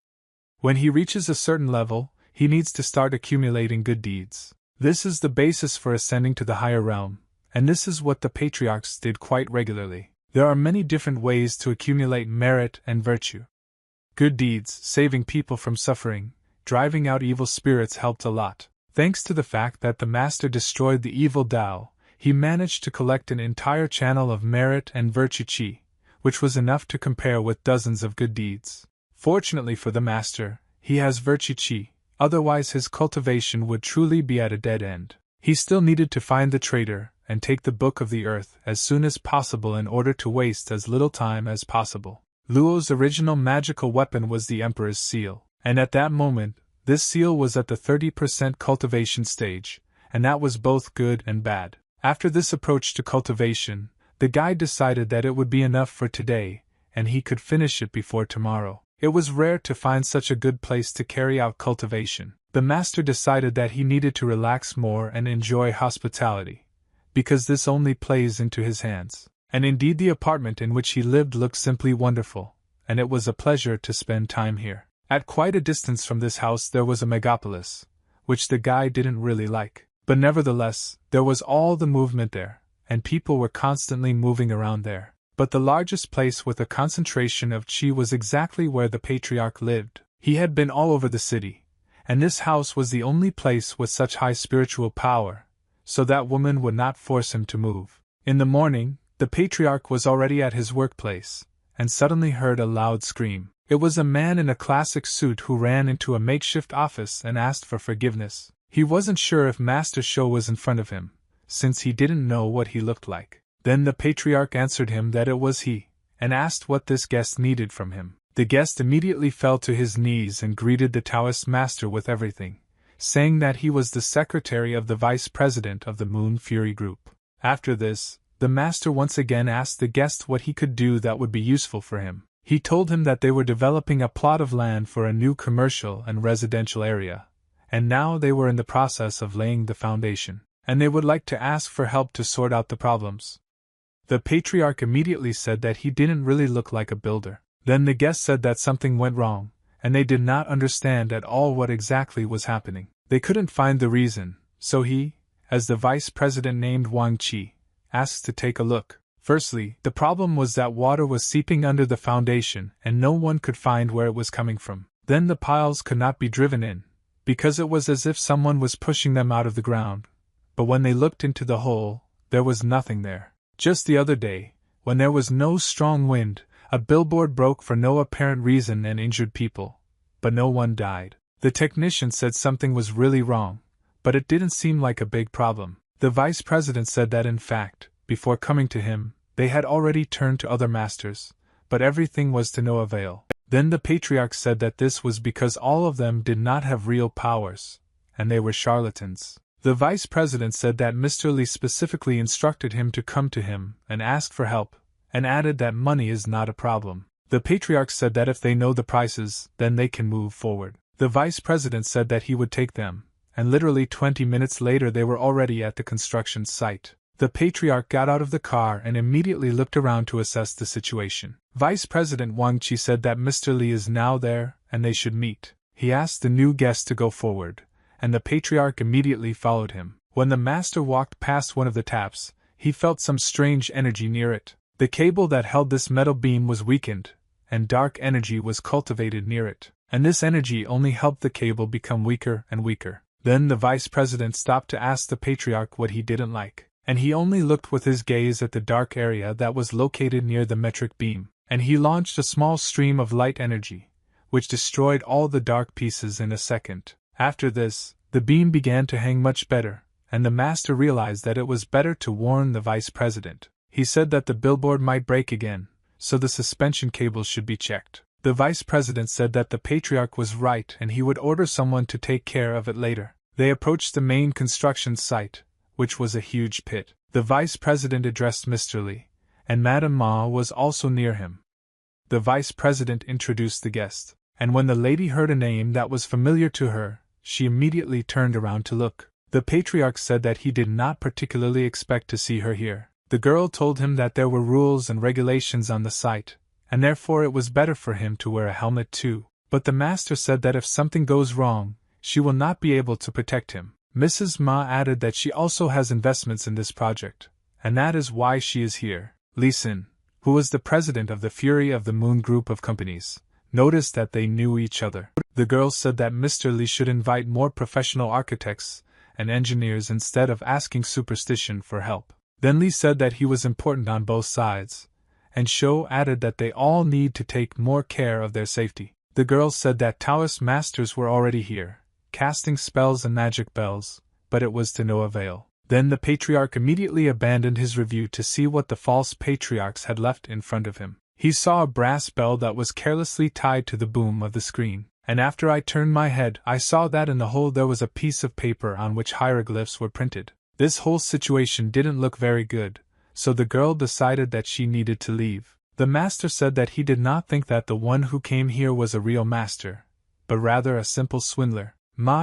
When he reaches a certain level, he needs to start accumulating good deeds. This is the basis for ascending to the higher realm, and this is what the patriarchs did quite regularly. There are many different ways to accumulate merit and virtue. Good deeds, saving people from suffering, driving out evil spirits helped a lot. Thanks to the fact that the master destroyed the evil Tao, he managed to collect an entire channel of merit and virtue chi, which was enough to compare with dozens of good deeds. Fortunately for the master, he has virtue chi, otherwise his cultivation would truly be at a dead end. He still needed to find the traitor and take the book of the earth as soon as possible in order to waste as little time as possible. Luo's original magical weapon was the Emperor's seal, and at that moment, this seal was at the 30% cultivation stage, and that was both good and bad. After this approach to cultivation, the guide decided that it would be enough for today, and he could finish it before tomorrow. It was rare to find such a good place to carry out cultivation. The master decided that he needed to relax more and enjoy hospitality, because this only plays into his hands. And indeed the apartment in which he lived looked simply wonderful, and it was a pleasure to spend time here. At quite a distance from this house there was a megapolis, which the guy didn't really like. But nevertheless, there was all the movement there, and people were constantly moving around there. But the largest place with a concentration of chi was exactly where the patriarch lived. He had been all over the city, and this house was the only place with such high spiritual power, so that woman would not force him to move. In the morning, the patriarch was already at his workplace, and suddenly heard a loud scream. It was a man in a classic suit who ran into a makeshift office and asked for forgiveness. He wasn't sure if Master Shou was in front of him, since he didn't know what he looked like. Then the patriarch answered him that it was he, and asked what this guest needed from him. The guest immediately fell to his knees and greeted the Taoist master with everything, saying that he was the secretary of the vice president of the Moon Fury Group. After this, the master once again asked the guest what he could do that would be useful for him. He told him that they were developing a plot of land for a new commercial and residential area, and now they were in the process of laying the foundation, and they would like to ask for help to sort out the problems. The patriarch immediately said that he didn't really look like a builder. Then the guest said that something went wrong, and they did not understand at all what exactly was happening. They couldn't find the reason, so he, as the vice president named Wang Qi, asked to take a look. Firstly, the problem was that water was seeping under the foundation and no one could find where it was coming from. Then the piles could not be driven in, because it was as if someone was pushing them out of the ground. But when they looked into the hole, there was nothing there. Just the other day, when there was no strong wind, a billboard broke for no apparent reason and injured people, but no one died. The technician said something was really wrong, but it didn't seem like a big problem. The vice president said that in fact, before coming to him, they had already turned to other masters, but everything was to no avail. Then the patriarch said that this was because all of them did not have real powers, and they were charlatans. The vice president said that Mr. Li specifically instructed him to come to him and ask for help, and added that money is not a problem. The patriarch said that if they know the prices, then they can move forward. The vice president said that he would take them, and literally 20 minutes later they were already at the construction site. The patriarch got out of the car and immediately looked around to assess the situation. Vice President Wang Qi said that Mr. Li is now there, and they should meet. He asked the new guest to go forward, and the patriarch immediately followed him. When the master walked past one of the taps, he felt some strange energy near it. The cable that held this metal beam was weakened, and dark energy was cultivated near it, and this energy only helped the cable become weaker and weaker. Then the vice president stopped to ask the patriarch what he didn't like, and he only looked with his gaze at the dark area that was located near the metric beam, and he launched a small stream of light energy, which destroyed all the dark pieces in a second. After this, the beam began to hang much better, and the master realized that it was better to warn the vice president. He said that the billboard might break again, so the suspension cables should be checked. The vice president said that the patriarch was right and he would order someone to take care of it later. They approached the main construction site, which was a huge pit. The vice president addressed Mr. Lee, and Madame Ma was also near him. The vice president introduced the guest, and when the lady heard a name that was familiar to her, she immediately turned around to look. The patriarch said that he did not particularly expect to see her here. The girl told him that there were rules and regulations on the site, and therefore it was better for him to wear a helmet too. But the master said that if something goes wrong, she will not be able to protect him. Mrs. Ma added that she also has investments in this project, and that is why she is here. Lee Sin, who was the president of the Fury of the Moon group of companies, noticed that they knew each other. The girl said that Mr. Lee should invite more professional architects and engineers instead of asking superstition for help. Then Lee said that he was important on both sides, and Shou added that they all need to take more care of their safety. The girl said that Taoist masters were already here, casting spells and magic bells, but it was to no avail. Then the patriarch immediately abandoned his review to see what the false patriarchs had left in front of him. He saw a brass bell that was carelessly tied to the boom of the screen, and after I turned my head I saw that in the hole there was a piece of paper on which hieroglyphs were printed. This whole situation didn't look very good, so the girl decided that she needed to leave. The master said that he did not think that the one who came here was a real master, but rather a simple swindler.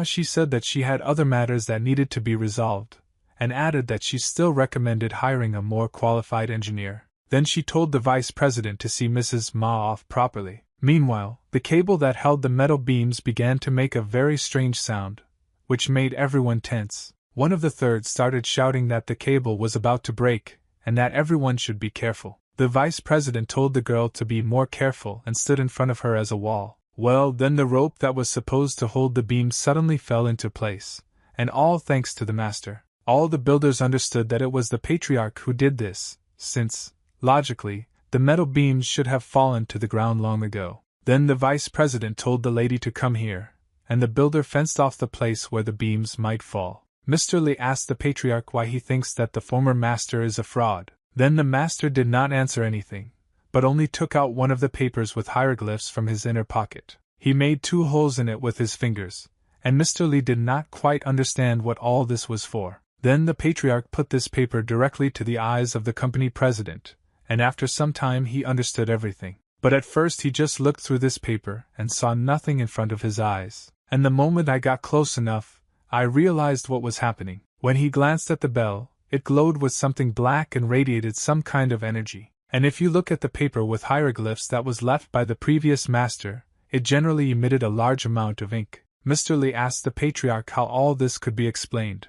She said that she had other matters that needed to be resolved, and added that she still recommended hiring a more qualified engineer. Then she told the vice president to see Mrs. Ma off properly. Meanwhile, the cable that held the metal beams began to make a very strange sound, which made everyone tense. One of the thirds started shouting that the cable was about to break, and that everyone should be careful. The vice president told the girl to be more careful and stood in front of her as a wall. Well, then the rope that was supposed to hold the beam suddenly fell into place, and all thanks to the master. All the builders understood that it was the patriarch who did this, since, logically, the metal beams should have fallen to the ground long ago. Then the vice president told the lady to come here, and the builder fenced off the place where the beams might fall. Mr. Lee asked the patriarch why he thinks that the former master is a fraud. Then the master did not answer anything, but only took out one of the papers with hieroglyphs from his inner pocket. He made 2 holes in it with his fingers, and Mr. Lee did not quite understand what all this was for. Then the patriarch put this paper directly to the eyes of the company president, and after some time he understood everything. But at first he just looked through this paper and saw nothing in front of his eyes, and the moment I got close enough, I realized what was happening. When he glanced at the bell, it glowed with something black and radiated some kind of energy. And if you look at the paper with hieroglyphs that was left by the previous master, it generally emitted a large amount of ink. Mr. Lee asked the patriarch how all this could be explained.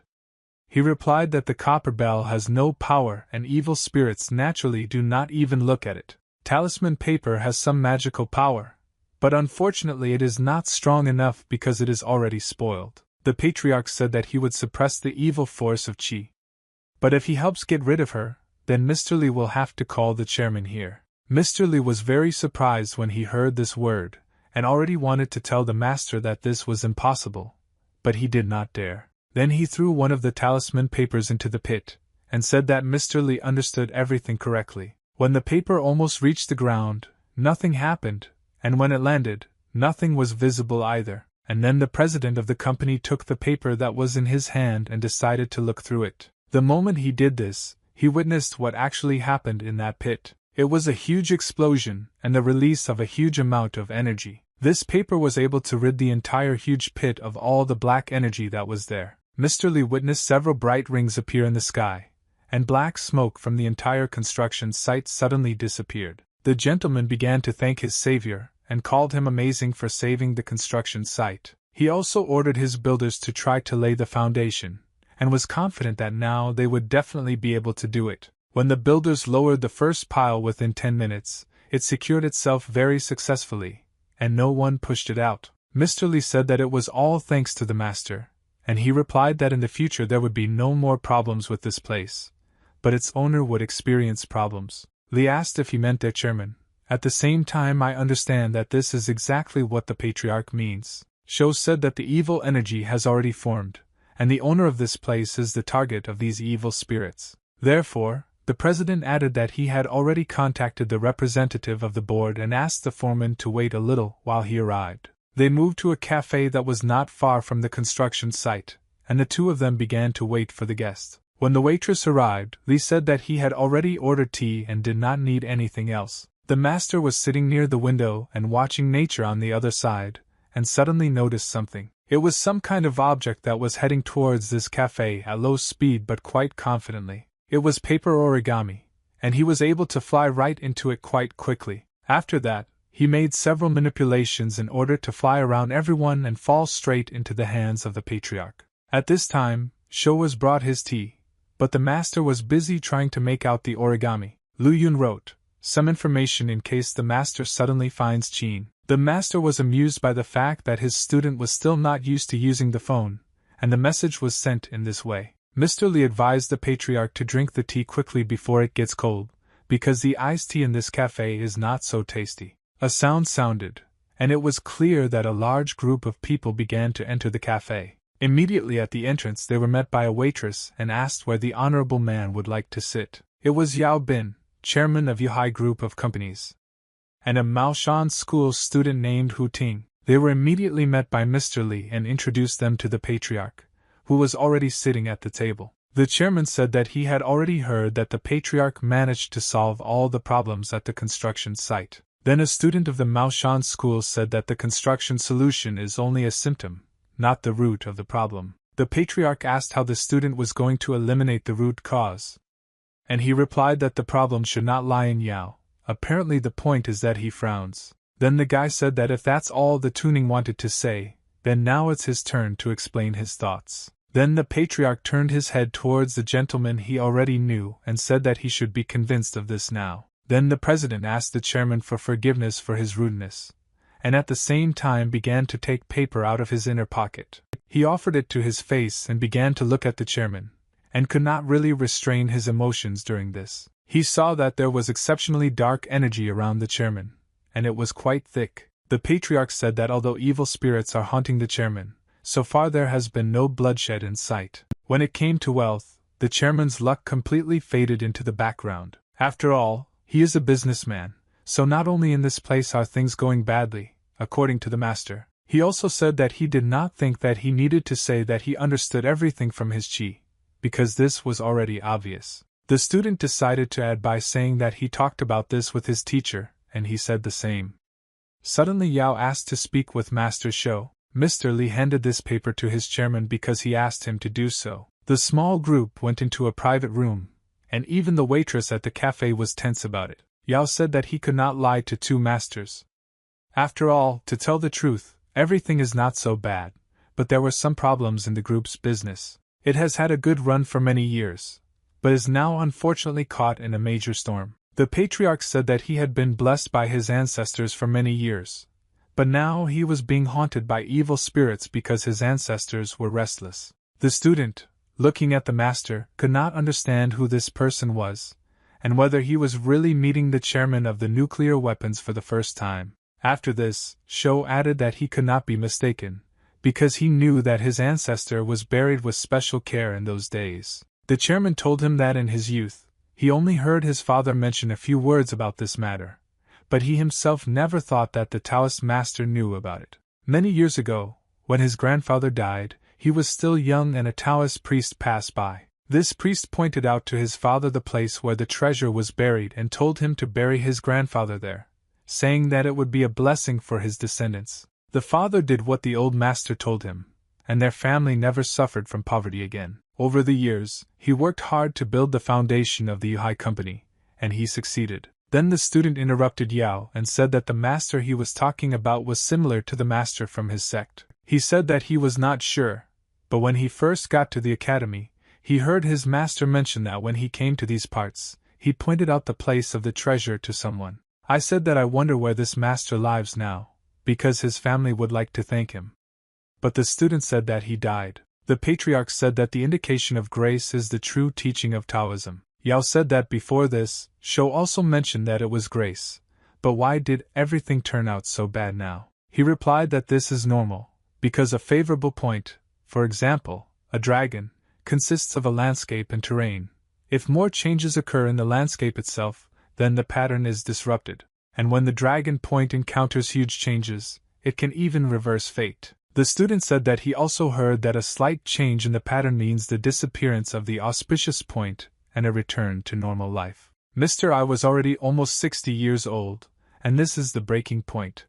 He replied that the copper bell has no power and evil spirits naturally do not even look at it. Talisman paper has some magical power, but unfortunately it is not strong enough because it is already spoiled. The patriarch said that he would suppress the evil force of Qi. But if he helps get rid of her, then Mr. Lee will have to call the chairman here. Mr. Lee was very surprised when he heard this word, and already wanted to tell the master that this was impossible, but he did not dare. Then he threw one of the talisman papers into the pit, and said that Mr. Lee understood everything correctly. When the paper almost reached the ground, nothing happened, and when it landed, nothing was visible either. And then the president of the company took the paper that was in his hand and decided to look through it. The moment he did this, he witnessed what actually happened in that pit. It was a huge explosion and the release of a huge amount of energy. This paper was able to rid the entire huge pit of all the black energy that was there. Mr. Lee witnessed several bright rings appear in the sky, and black smoke from the entire construction site suddenly disappeared. The gentleman began to thank his savior, and called him amazing for saving the construction site. He also ordered his builders to try to lay the foundation, and was confident that now they would definitely be able to do it. When the builders lowered the first pile within 10 minutes, it secured itself very successfully, and no one pushed it out. Mr. Lee said that it was all thanks to the master, and he replied that in the future there would be no more problems with this place, but its owner would experience problems. Lee asked if he meant their chairman. At the same time, I understand that this is exactly what the patriarch means. Sho said that the evil energy has already formed, and the owner of this place is the target of these evil spirits. Therefore, the president added that he had already contacted the representative of the board and asked the foreman to wait a little while he arrived. They moved to a cafe that was not far from the construction site, and the two of them began to wait for the guest. When the waitress arrived, Lee said that he had already ordered tea and did not need anything else. The master was sitting near the window and watching nature on the other side, and suddenly noticed something. It was some kind of object that was heading towards this cafe at low speed but quite confidently. It was paper origami, and he was able to fly right into it quite quickly. After that, he made several manipulations in order to fly around everyone and fall straight into the hands of the patriarch. At this time, Sho was brought his tea, but the master was busy trying to make out the origami. Lu Yun wrote some information in case the master suddenly finds Qin. The master was amused by the fact that his student was still not used to using the phone, and the message was sent in this way. Mr. Lee advised the patriarch to drink the tea quickly before it gets cold, because the iced tea in this cafe is not so tasty. A sound sounded, and it was clear that a large group of people began to enter the cafe. Immediately at the entrance they were met by a waitress and asked where the honorable man would like to sit. It was Yao Bin, chairman of Yuhai Group of Companies, and a Maoshan school student named Hu Ting. They were immediately met by Mr. Lee and introduced them to the patriarch, who was already sitting at the table. The chairman said that he had already heard that the patriarch managed to solve all the problems at the construction site. Then a student of the Maoshan school said that the construction solution is only a symptom, not the root of the problem. The patriarch asked how the student was going to eliminate the root cause, and he replied that the problem should not lie in Yao. Apparently the point is that he frowns. Then the guy said that if that's all the tuning wanted to say, then now it's his turn to explain his thoughts. Then the patriarch turned his head towards the gentleman he already knew and said that he should be convinced of this now. Then the president asked the chairman for forgiveness for his rudeness, and at the same time began to take paper out of his inner pocket. He offered it to his face and began to look at the chairman, and could not really restrain his emotions during this. He saw that there was exceptionally dark energy around the chairman, and it was quite thick. The patriarch said that although evil spirits are haunting the chairman, so far there has been no bloodshed in sight. When it came to wealth, the chairman's luck completely faded into the background. After all, he is a businessman, so not only in this place are things going badly, according to the master. He also said that he did not think that he needed to say that he understood everything from his chi, because this was already obvious. The student decided to add by saying that he talked about this with his teacher, and he said the same. Suddenly Yao asked to speak with Master Shou. Mr. Lee handed this paper to his chairman because he asked him to do so. The small group went into a private room, and even the waitress at the cafe was tense about it. Yao said that he could not lie to two masters. After all, to tell the truth, everything is not so bad, but there were some problems in the group's business. It has had a good run for many years, but is now unfortunately caught in a major storm. The patriarch said that he had been blessed by his ancestors for many years, but now he was being haunted by evil spirits because his ancestors were restless. The student, looking at the master, could not understand who this person was, and whether he was really meeting the chairman of the nuclear weapons for the first time. After this, Shou added that he could not be mistaken, because he knew that his ancestor was buried with special care in those days. The chairman told him that in his youth, he only heard his father mention a few words about this matter, but he himself never thought that the Taoist master knew about it. Many years ago, when his grandfather died, he was still young and a Taoist priest passed by. This priest pointed out to his father the place where the treasure was buried and told him to bury his grandfather there, saying that it would be a blessing for his descendants. The father did what the old master told him, and their family never suffered from poverty again. Over the years, he worked hard to build the foundation of the Yuhai company, and he succeeded. Then the student interrupted Yao and said that the master he was talking about was similar to the master from his sect. He said that he was not sure, but when he first got to the academy, he heard his master mention that when he came to these parts, he pointed out the place of the treasure to someone. I said that I wonder where this master lives now, because his family would like to thank him. But the student said that he died. The patriarch said that the indication of grace is the true teaching of Taoism. Yao said that before this, Shou also mentioned that it was grace, but why did everything turn out so bad now? He replied that this is normal, because a favorable point, for example, a dragon, consists of a landscape and terrain. If more changes occur in the landscape itself, then the pattern is disrupted, and when the dragon point encounters huge changes, it can even reverse fate. The student said that he also heard that a slight change in the pattern means the disappearance of the auspicious point and a return to normal life. Mr. I was already almost 60 years old, and this is the breaking point.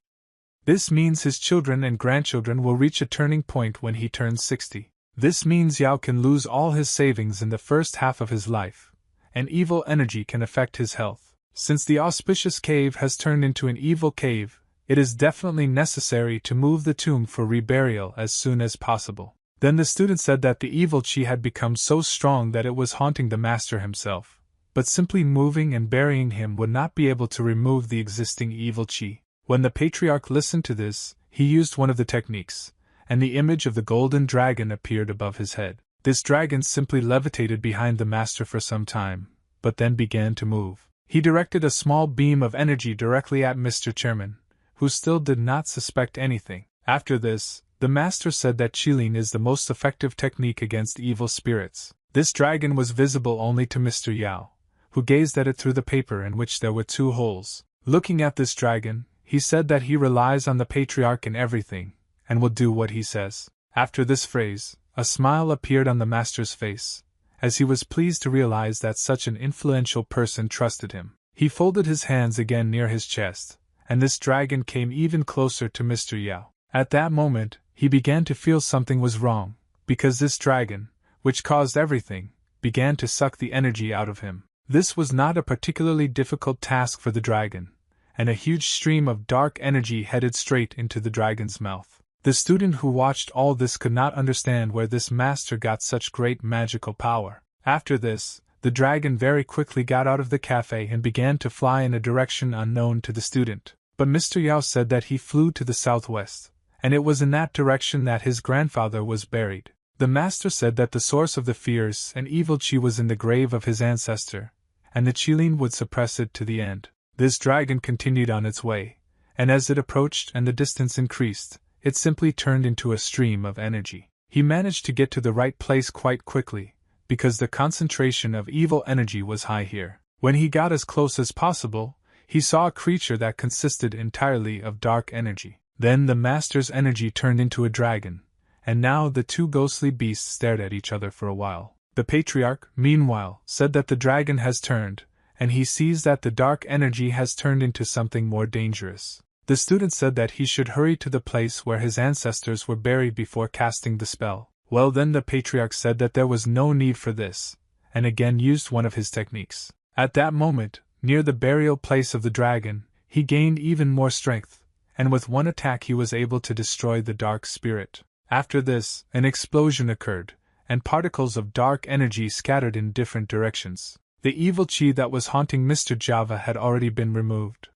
This means his children and grandchildren will reach a turning point when he turns 60. This means Yao can lose all his savings in the first half of his life, and evil energy can affect his health. Since the auspicious cave has turned into an evil cave, it is definitely necessary to move the tomb for reburial as soon as possible. Then the student said that the evil qi had become so strong that it was haunting the master himself, but simply moving and burying him would not be able to remove the existing evil qi. When the patriarch listened to this, he used one of the techniques, and the image of the golden dragon appeared above his head. This dragon simply levitated behind the master for some time, but then began to move. He directed a small beam of energy directly at Mr. Chairman, who still did not suspect anything. After this, the master said that Qilin is the most effective technique against evil spirits. This dragon was visible only to Mr. Yao, who gazed at it through the paper in which there were 2 holes. Looking at this dragon, he said that he relies on the patriarch in everything, and will do what he says. After this phrase, a smile appeared on the master's face, as he was pleased to realize that such an influential person trusted him. He folded his hands again near his chest, and this dragon came even closer to Mr. Yao. At that moment, he began to feel something was wrong, because this dragon, which caused everything, began to suck the energy out of him. This was not a particularly difficult task for the dragon, and a huge stream of dark energy headed straight into the dragon's mouth. The student who watched all this could not understand where this master got such great magical power. After this, the dragon very quickly got out of the cafe and began to fly in a direction unknown to the student. But Mr. Yao said that he flew to the southwest, and it was in that direction that his grandfather was buried. The master said that the source of the fierce and evil qi was in the grave of his ancestor, and the qilin would suppress it to the end. This dragon continued on its way, and as it approached and the distance increased, it simply turned into a stream of energy. He managed to get to the right place quite quickly, because the concentration of evil energy was high here. When he got as close as possible, he saw a creature that consisted entirely of dark energy. Then the master's energy turned into a dragon, and now the 2 ghostly beasts stared at each other for a while. The patriarch, meanwhile, said that the dragon has turned, and he sees that the dark energy has turned into something more dangerous. The student said that he should hurry to the place where his ancestors were buried before casting the spell. Well, then the patriarch said that there was no need for this, and again used one of his techniques. At that moment, near the burial place of the dragon, he gained even more strength, and with one attack he was able to destroy the dark spirit. After this, an explosion occurred, and particles of dark energy scattered in different directions. The evil qi that was haunting Mr. Java had already been removed,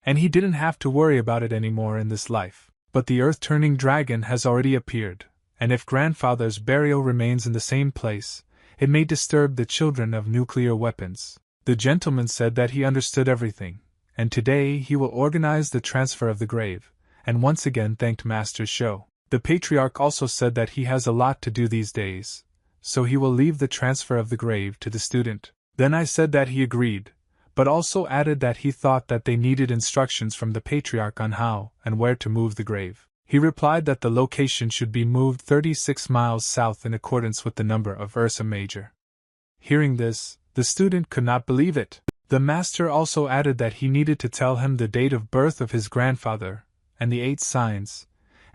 and he didn't have to worry about it anymore in this life. But the earth-turning dragon has already appeared, and if grandfather's burial remains in the same place, it may disturb the children of nuclear weapons. The gentleman said that he understood everything, and today he will organize the transfer of the grave, and once again thanked Master Shou. The patriarch also said that he has a lot to do these days, so he will leave the transfer of the grave to the student. Then I said that he agreed, but also added that he thought that they needed instructions from the patriarch on how and where to move the grave. He replied that the location should be moved 36 miles south in accordance with the number of Ursa Major. Hearing this, the student could not believe it. The master also added that he needed to tell him the date of birth of his grandfather, and the 8 signs,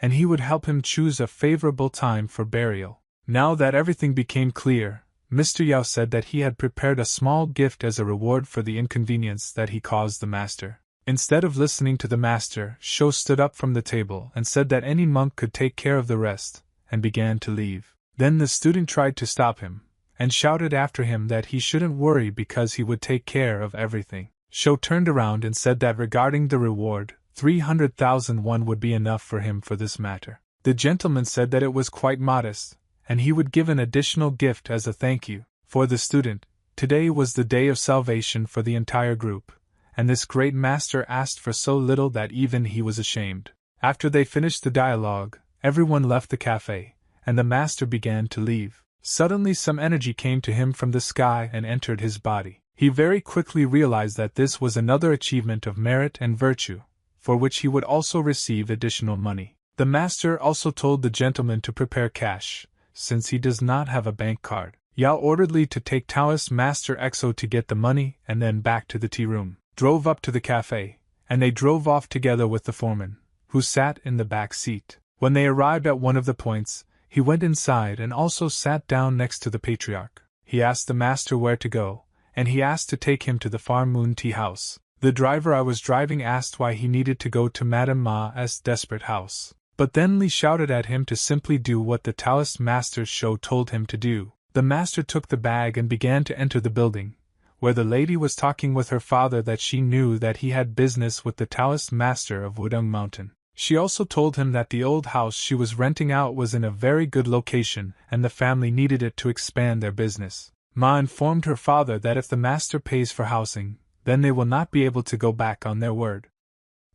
and he would help him choose a favorable time for burial. Now that everything became clear, Mr. Yao said that he had prepared a small gift as a reward for the inconvenience that he caused the master. Instead of listening to the master, Shou stood up from the table and said that any monk could take care of the rest, and began to leave. Then the student tried to stop him, and shouted after him that he shouldn't worry because he would take care of everything. Shou turned around and said that regarding the reward, 300,000 won would be enough for him for this matter. The gentleman said that it was quite modest, and he would give an additional gift as a thank you. For the student, today was the day of salvation for the entire group, and this great master asked for so little that even he was ashamed. After they finished the dialogue, everyone left the cafe, and the master began to leave. Suddenly some energy came to him from the sky and entered his body. He very quickly realized that this was another achievement of merit and virtue, for which he would also receive additional money. The master also told the gentleman to prepare cash, since he does not have a bank card. Yao ordered Li to take Taoist Master Exo to get the money and then back to the tea room, drove up to the cafe, and they drove off together with the foreman, who sat in the back seat. When they arrived at one of the points, he went inside and also sat down next to the patriarch. He asked the master where to go, and he asked to take him to the Farm Moon Tea House. The driver I was driving asked why he needed to go to Madame Ma's desperate house. But then Li shouted at him to simply do what the Taoist Master's show told him to do. The master took the bag and began to enter the building, where the lady was talking with her father that she knew that he had business with the Taoist Master of Wudang Mountain. She also told him that the old house she was renting out was in a very good location and the family needed it to expand their business. Ma informed her father that if the master pays for housing, then they will not be able to go back on their word.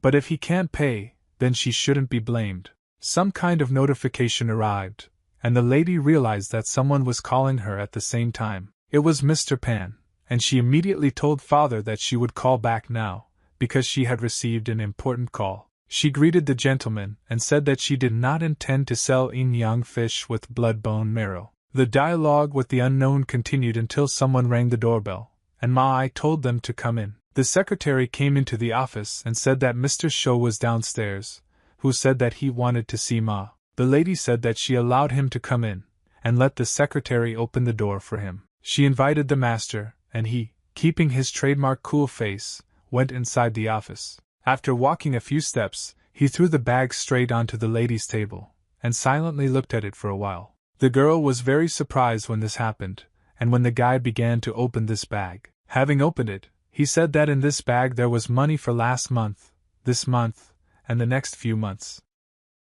But if he can't pay, then she shouldn't be blamed. Some kind of notification arrived, and the lady realized that someone was calling her at the same time. It was Mr. Pan, and she immediately told father that she would call back now, because she had received an important call. She greeted the gentleman and said that she did not intend to sell yin-yang fish with blood bone marrow. The dialogue with the unknown continued until someone rang the doorbell, and Ma told them to come in. The secretary came into the office and said that Mr. Shou was downstairs, who said that he wanted to see Ma. The lady said that she allowed him to come in, and let the secretary open the door for him. She invited the master, and he, keeping his trademark cool face, went inside the office. After walking a few steps, he threw the bag straight onto the lady's table, and silently looked at it for a while. The girl was very surprised when this happened, and when the guy began to open this bag. Having opened it, he said that in this bag there was money for last month, this month, and the next few months.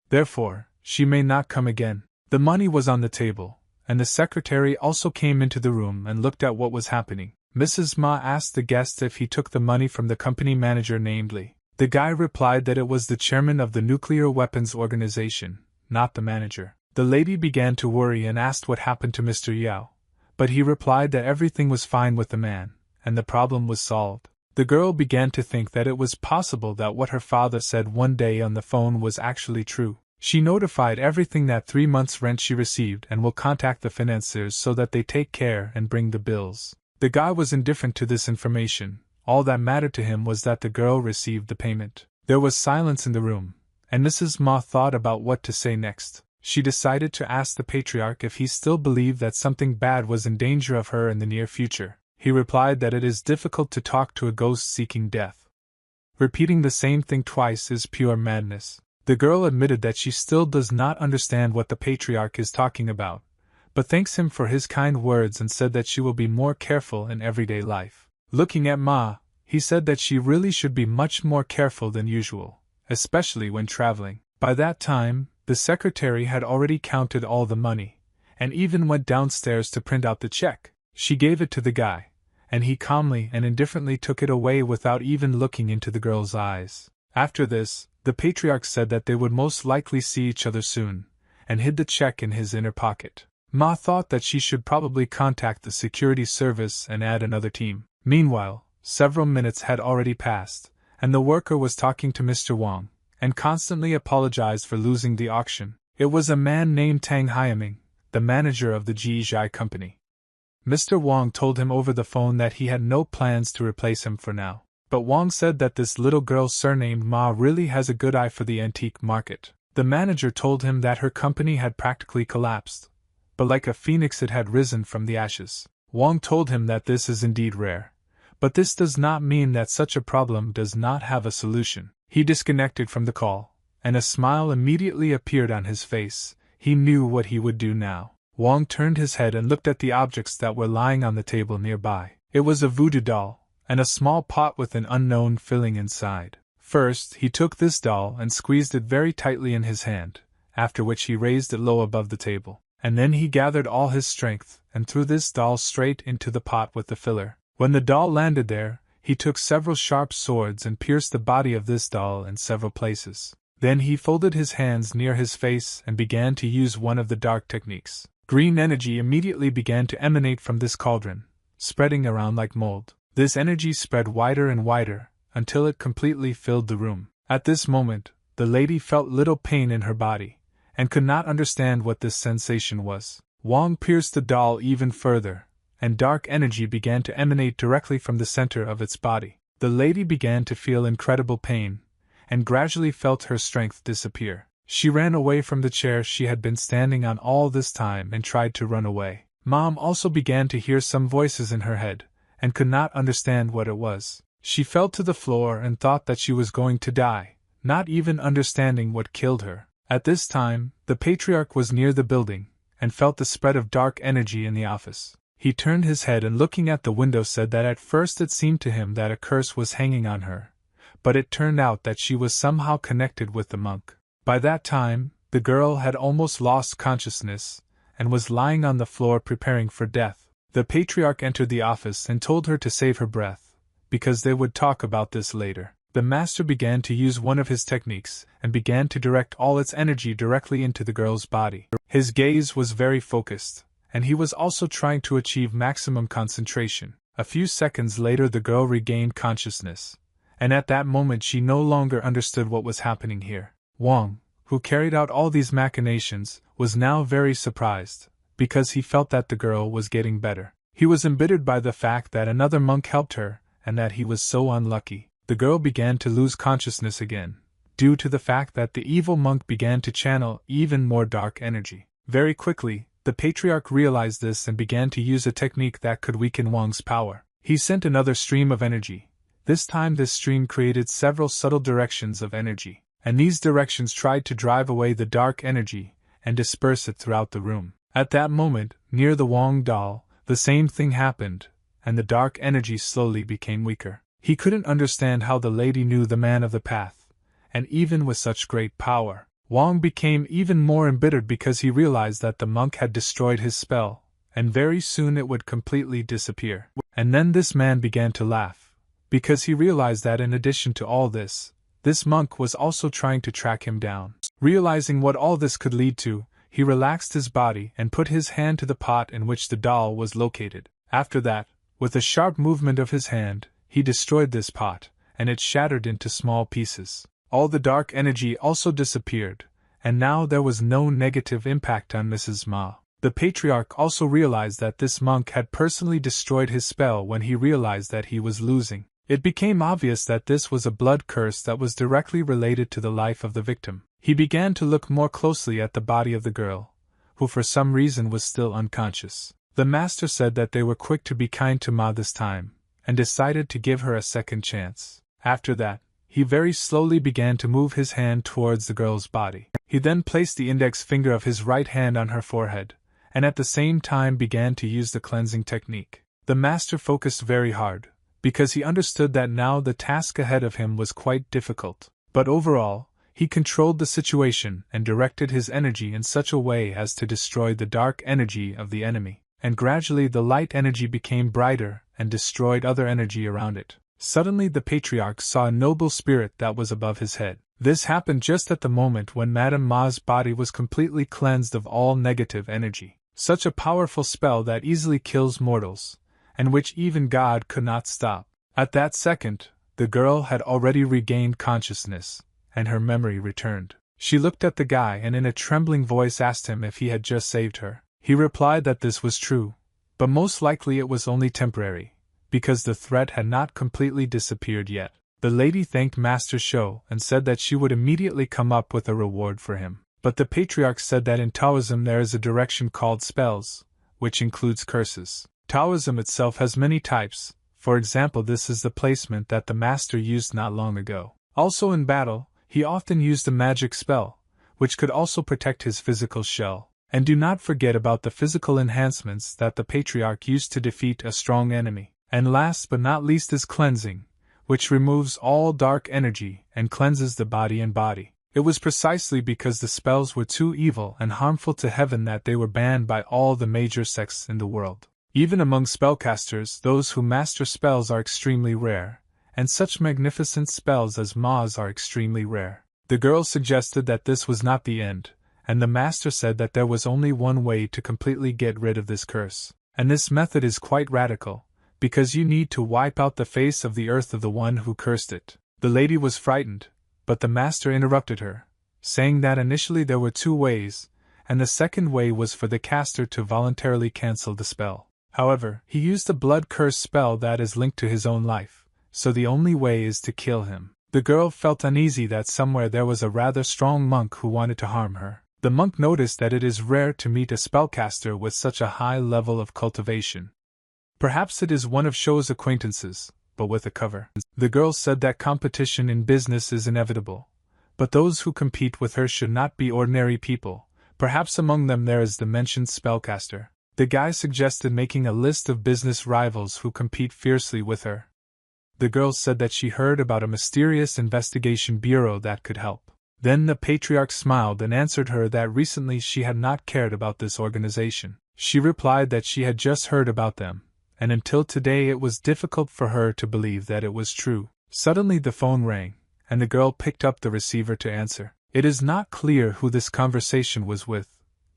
Therefore, she may not come again. The money was on the table, and the secretary also came into the room and looked at what was happening. Mrs. Ma asked the guest if he took the money from the company manager named Li. The guy replied that it was the chairman of the nuclear weapons organization, not the manager. The lady began to worry and asked what happened to Mr. Yao, but he replied that everything was fine with the man, and the problem was solved. The girl began to think that it was possible that what her father said one day on the phone was actually true. She notified everything that 3 months' rent she received and will contact the financiers so that they take care and bring the bills. The guy was indifferent to this information. All that mattered to him was that the girl received the payment. There was silence in the room, and Mrs. Ma thought about what to say next. She decided to ask the patriarch if he still believed that something bad was in danger of her in the near future. He replied that it is difficult to talk to a ghost seeking death. Repeating the same thing twice is pure madness. The girl admitted that she still does not understand what the patriarch is talking about, but thanks him for his kind words and said that she will be more careful in everyday life. Looking at Ma, he said that she really should be much more careful than usual, especially when traveling. By that time, the secretary had already counted all the money, and even went downstairs to print out the check. She gave it to the guy, and he calmly and indifferently took it away without even looking into the girl's eyes. After this, the patriarch said that they would most likely see each other soon, and hid the check in his inner pocket. Ma thought that she should probably contact the security service and add another team. Meanwhile, several minutes had already passed, and the worker was talking to Mr. Wang, and constantly apologized for losing the auction. It was a man named Tang Hyaming, the manager of the Jizhai company. Mr. Wang told him over the phone that he had no plans to replace him for now. But Wang said that this little girl surnamed Ma really has a good eye for the antique market. The manager told him that her company had practically collapsed, but like a phoenix it had risen from the ashes. Wang told him that this is indeed rare, but this does not mean that such a problem does not have a solution. He disconnected from the call, and a smile immediately appeared on his face. He knew what he would do now. Wang turned his head and looked at the objects that were lying on the table nearby. It was a voodoo doll, and a small pot with an unknown filling inside. First, he took this doll and squeezed it very tightly in his hand, after which he raised it low above the table, and then he gathered all his strength and threw this doll straight into the pot with the filler. When the doll landed there, he took several sharp swords and pierced the body of this doll in several places. Then he folded his hands near his face and began to use one of the dark techniques. Green energy immediately began to emanate from this cauldron, spreading around like mold. This energy spread wider and wider, until it completely filled the room. At this moment, the lady felt little pain in her body, and could not understand what this sensation was. Wang pierced the doll even further, and dark energy began to emanate directly from the center of its body. The lady began to feel incredible pain, and gradually felt her strength disappear. She ran away from the chair she had been standing on all this time and tried to run away. Mom also began to hear some voices in her head, and could not understand what it was. She fell to the floor and thought that she was going to die, not even understanding what killed her. At this time, the patriarch was near the building, and felt the spread of dark energy in the office. He turned his head and looking at the window said that at first it seemed to him that a curse was hanging on her, but it turned out that she was somehow connected with the monk. By that time, the girl had almost lost consciousness, and was lying on the floor preparing for death. The patriarch entered the office and told her to save her breath, because they would talk about this later. The master began to use one of his techniques, and began to direct all its energy directly into the girl's body. His gaze was very focused, and he was also trying to achieve maximum concentration. A few seconds later the girl regained consciousness, and at that moment she no longer understood what was happening here. Wang, who carried out all these machinations, was now very surprised, because he felt that the girl was getting better. He was embittered by the fact that another monk helped her, and that he was so unlucky. The girl began to lose consciousness again, due to the fact that the evil monk began to channel even more dark energy. Very quickly, the patriarch realized this and began to use a technique that could weaken Wang's power. He sent another stream of energy. This time this stream created several subtle directions of energy, and these directions tried to drive away the dark energy and disperse it throughout the room. At that moment, near the Wang doll, the same thing happened, and the dark energy slowly became weaker. He couldn't understand how the lady knew the man of the path, and even with such great power. Wang became even more embittered because he realized that the monk had destroyed his spell, and very soon it would completely disappear. And then this man began to laugh, because he realized that in addition to all this monk was also trying to track him down. Realizing what all this could lead to, he relaxed his body and put his hand to the pot in which the doll was located. After that, with a sharp movement of his hand, he destroyed this pot, and it shattered into small pieces. All the dark energy also disappeared, and now there was no negative impact on Mrs. Ma. The patriarch also realized that this monk had personally destroyed his spell when he realized that he was losing. It became obvious that this was a blood curse that was directly related to the life of the victim. He began to look more closely at the body of the girl, who for some reason was still unconscious. The master said that they were quick to be kind to Ma this time, and decided to give her a second chance. After that, he very slowly began to move his hand towards the girl's body. He then placed the index finger of his right hand on her forehead, and at the same time began to use the cleansing technique. The master focused very hard, because he understood that now the task ahead of him was quite difficult. But overall, he controlled the situation and directed his energy in such a way as to destroy the dark energy of the enemy, and gradually the light energy became brighter and destroyed other energy around it. Suddenly the patriarch saw a noble spirit that was above his head. This happened just at the moment when Madame Ma's body was completely cleansed of all negative energy. Such a powerful spell that easily kills mortals, and which even God could not stop. At that second, the girl had already regained consciousness, and her memory returned. She looked at the guy and in a trembling voice asked him if he had just saved her. He replied that this was true, but most likely it was only temporary, because the threat had not completely disappeared yet. The lady thanked Master Shou and said that she would immediately come up with a reward for him. But the patriarch said that in Taoism there is a direction called spells, which includes curses. Taoism itself has many types. For example, this is the placement that the master used not long ago. Also in battle, he often used a magic spell, which could also protect his physical shell. And do not forget about the physical enhancements that the patriarch used to defeat a strong enemy. And last but not least is cleansing, which removes all dark energy and cleanses the body and body. It was precisely because the spells were too evil and harmful to heaven that they were banned by all the major sects in the world. Even among spellcasters, those who master spells are extremely rare, and such magnificent spells as Ma's are extremely rare. The girl suggested that this was not the end, and the master said that there was only one way to completely get rid of this curse. And this method is quite radical, because you need to wipe out the face of the earth of the one who cursed it. The lady was frightened, but the master interrupted her, saying that initially there were two ways, and the second way was for the caster to voluntarily cancel the spell. However, he used a blood curse spell that is linked to his own life, so the only way is to kill him. The girl felt uneasy that somewhere there was a rather strong monk who wanted to harm her. The monk noticed that it is rare to meet a spellcaster with such a high level of cultivation. Perhaps it is one of Shou's acquaintances, but with a cover. The girl said that competition in business is inevitable, but those who compete with her should not be ordinary people. Perhaps among them there is the mentioned spellcaster. The guy suggested making a list of business rivals who compete fiercely with her. The girl said that she heard about a mysterious investigation bureau that could help. Then the patriarch smiled and answered her that recently she had not cared about this organization. She replied that she had just heard about them, and until today it was difficult for her to believe that it was true. Suddenly the phone rang, and the girl picked up the receiver to answer. It is not clear who this conversation was with,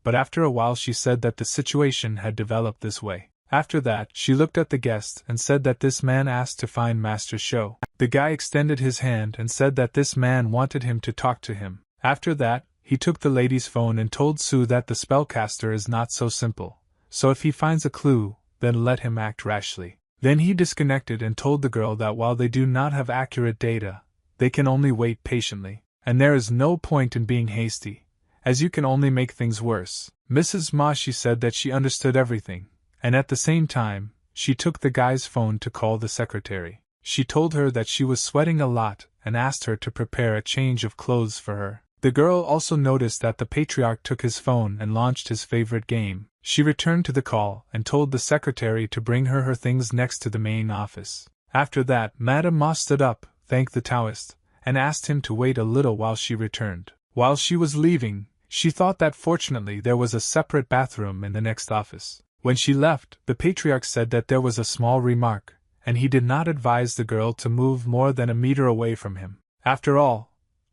but after a while she said that the situation had developed this way. After that, she looked at the guest and said that this man asked to find Master Shou. The guy extended his hand and said that this man wanted him to talk to him. After that, he took the lady's phone and told Sue that the spellcaster is not so simple, so if he finds a clue, then let him act rashly. Then he disconnected and told the girl that while they do not have accurate data, they can only wait patiently, and there is no point in being hasty, as you can only make things worse. Mrs. Ma, she said that she understood everything, and at the same time, she took the guy's phone to call the secretary. She told her that she was sweating a lot and asked her to prepare a change of clothes for her. The girl also noticed that the patriarch took his phone and launched his favorite game. She returned to the call and told the secretary to bring her things next to the main office. After that, Madame Ma stood up, thanked the Taoist, and asked him to wait a little while she returned. While she was leaving, she thought that fortunately there was a separate bathroom in the next office. When she left, the patriarch said that there was a small remark, and he did not advise the girl to move more than a meter away from him. After all,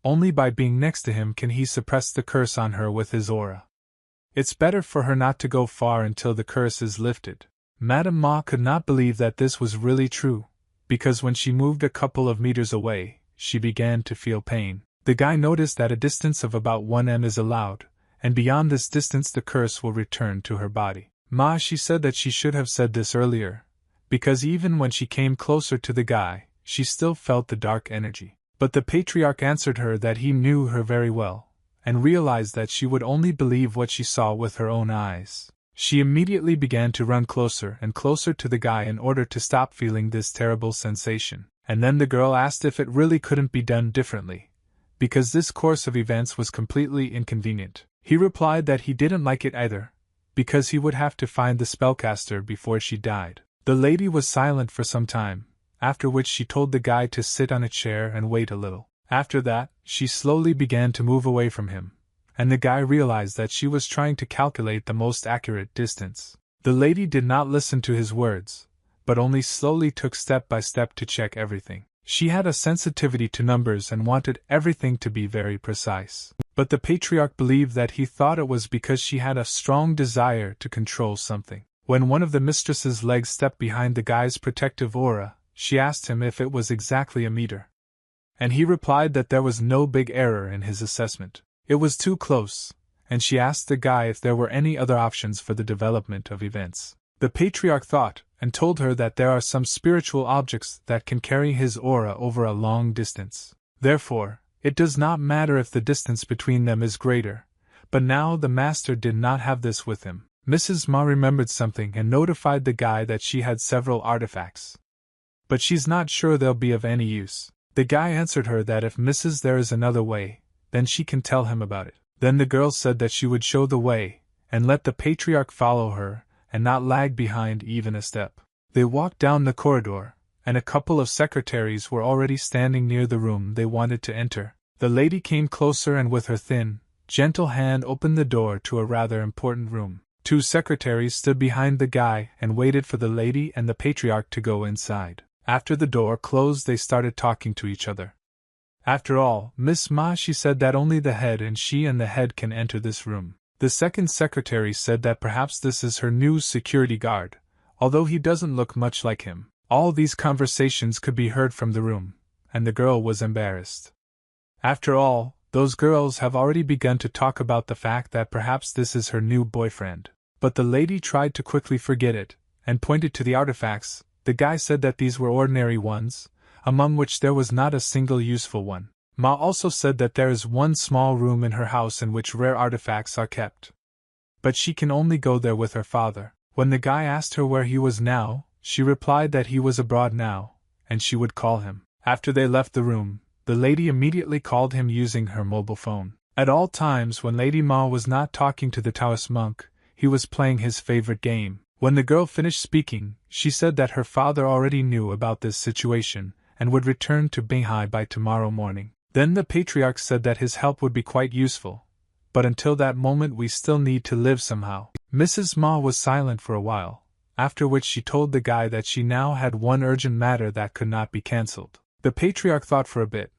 only by being next to him can he suppress the curse on her with his aura. It's better for her not to go far until the curse is lifted. Madame Ma could not believe that this was really true, because when she moved a couple of meters away, she began to feel pain. The guy noticed that a distance of about 1 m is allowed, and beyond this distance the curse will return to her body. Ma, she said that she should have said this earlier, because even when she came closer to the guy, she still felt the dark energy. But the patriarch answered her that he knew her very well, and realized that she would only believe what she saw with her own eyes. She immediately began to run closer and closer to the guy in order to stop feeling this terrible sensation. And then the girl asked if it really couldn't be done differently, because this course of events was completely inconvenient. He replied that he didn't like it either, because he would have to find the spellcaster before she died. The lady was silent for some time, after which she told the guy to sit on a chair and wait a little. After that, she slowly began to move away from him, and the guy realized that she was trying to calculate the most accurate distance. The lady did not listen to his words, but only slowly took step by step to check everything. She had a sensitivity to numbers and wanted everything to be very precise. But the patriarch believed that he thought it was because she had a strong desire to control something. When one of the mistress's legs stepped behind the guy's protective aura, she asked him if it was exactly a meter. And he replied that there was no big error in his assessment. It was too close, and she asked the guy if there were any other options for the development of events. The patriarch thought, and told her that there are some spiritual objects that can carry his aura over a long distance. Therefore, it does not matter if the distance between them is greater, But now the master did not have this with him. Mrs. Ma remembered something and notified the guy that she had several artifacts. But she's not sure they'll be of any use. The guy answered her that if Mrs. there is another way, then she can tell him about it. Then the girl said that she would show the way, and let the patriarch follow her, and not lag behind even a step. They walked down the corridor, and a couple of secretaries were already standing near the room they wanted to enter. The lady came closer and with her thin, gentle hand opened the door to a rather important room. 2 secretaries stood behind the guy and waited for the lady and the patriarch to go inside. After the door closed, they started talking to each other. After all, Miss Ma, she said that only the head and she and the head can enter this room. The second secretary said that perhaps this is her new security guard, although he doesn't look much like him. All these conversations could be heard from the room, and the girl was embarrassed. After all, those girls have already begun to talk about the fact that perhaps this is her new boyfriend. But the lady tried to quickly forget it, and pointed to the artifacts. The guy said that these were ordinary ones, among which there was not a single useful one. Ma also said that there is one small room in her house in which rare artifacts are kept. But she can only go there with her father. When the guy asked her where he was now, she replied that he was abroad now, and she would call him. After they left the room, the lady immediately called him using her mobile phone. At all times when Lady Ma was not talking to the Taoist monk, he was playing his favorite game. When the girl finished speaking, she said that her father already knew about this situation, and would return to Binghai by tomorrow morning. Then the patriarch said that his help would be quite useful, but until that moment we still need to live somehow. Mrs. Ma was silent for a while, after which she told the guy that she now had one urgent matter that could not be cancelled. The patriarch thought for a bit,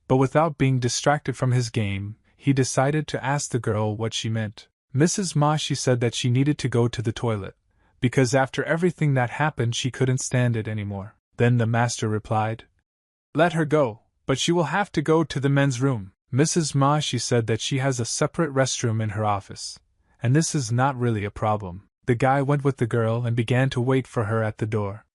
but without being distracted from his game, he decided to ask the girl what she meant. Mrs. Ma, she said that she needed to go to the toilet, because after everything that happened she couldn't stand it anymore. Then the master replied, "Let her go, but she will have to go to the men's room." Mrs. Ma, she said that she has a separate restroom in her office, and this is not really a problem. The guy went with the girl and began to wait for her at the door,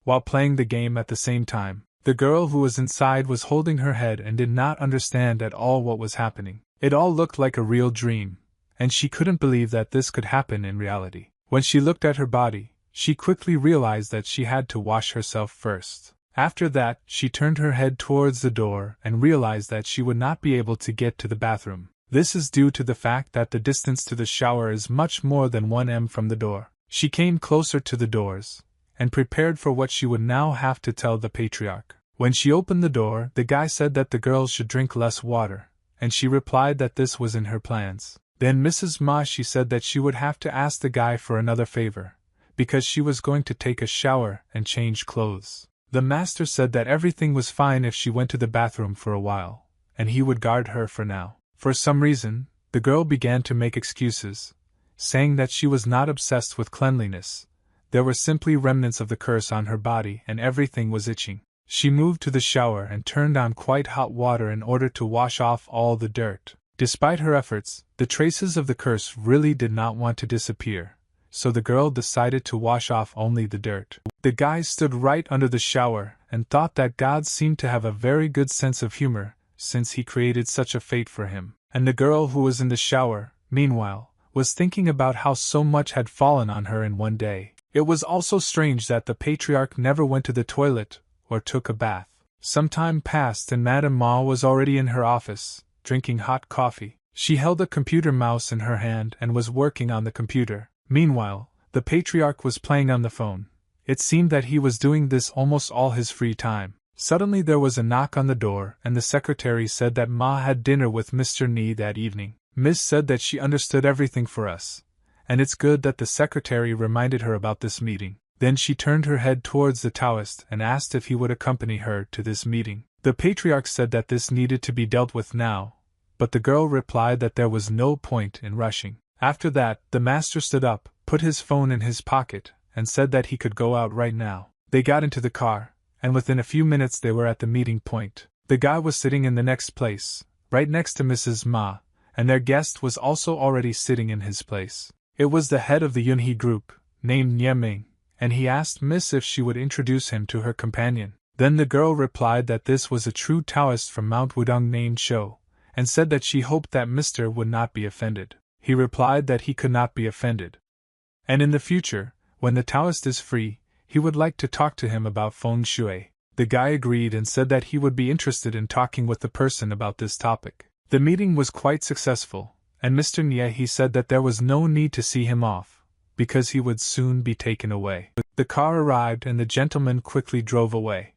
while playing the game at the same time. The girl who was inside was holding her head and did not understand at all what was happening. It all looked like a real dream, and she couldn't believe that this could happen in reality. When she looked at her body, she quickly realized that she had to wash herself first. After that, she turned her head towards the door and realized that she would not be able to get to the bathroom. This is due to the fact that the distance to the shower is much more than 1 m from the door. She came closer to the doors, and prepared for what she would now have to tell the patriarch. When she opened the door, the guy said that the girls should drink less water, and she replied that this was in her plans. Then Mrs. Ma, she said that she would have to ask the guy for another favor, because she was going to take a shower and change clothes. The master said that everything was fine if she went to the bathroom for a while, and he would guard her for now. For some reason, the girl began to make excuses, saying that she was not obsessed with cleanliness. There were simply remnants of the curse on her body and everything was itching. She moved to the shower and turned on quite hot water in order to wash off all the dirt. Despite her efforts, the traces of the curse really did not want to disappear, so the girl decided to wash off only the dirt. The guy stood right under the shower and thought that God seemed to have a very good sense of humor, since he created such a fate for him. And the girl who was in the shower, meanwhile, was thinking about how so much had fallen on her in one day. It was also strange that the patriarch never went to the toilet or took a bath. Some time passed and Madame Ma was already in her office, drinking hot coffee. She held a computer mouse in her hand and was working on the computer. Meanwhile, the patriarch was playing on the phone. It seemed that he was doing this almost all his free time. Suddenly there was a knock on the door and the secretary said that Ma had dinner with Mr. Ni that evening. Miss said that she understood everything for us, and it's good that the secretary reminded her about this meeting. Then she turned her head towards the Taoist and asked if he would accompany her to this meeting. The patriarch said that this needed to be dealt with now, but the girl replied that there was no point in rushing. After that, the master stood up, put his phone in his pocket, and said that he could go out right now. They got into the car, and within a few minutes they were at the meeting point. The guy was sitting in the next place, right next to Mrs. Ma, and their guest was also already sitting in his place. It was the head of the Yunhee group, named Nieming, and he asked Miss if she would introduce him to her companion. Then the girl replied that this was a true Taoist from Mount Wudang named Shou, and said that she hoped that Mr. would not be offended. He replied that he could not be offended. And in the future, when the Taoist is free, he would like to talk to him about feng shui. The guy agreed and said that he would be interested in talking with the person about this topic. The meeting was quite successful, and Mr. Nye said that there was no need to see him off, because he would soon be taken away. The car arrived and the gentleman quickly drove away.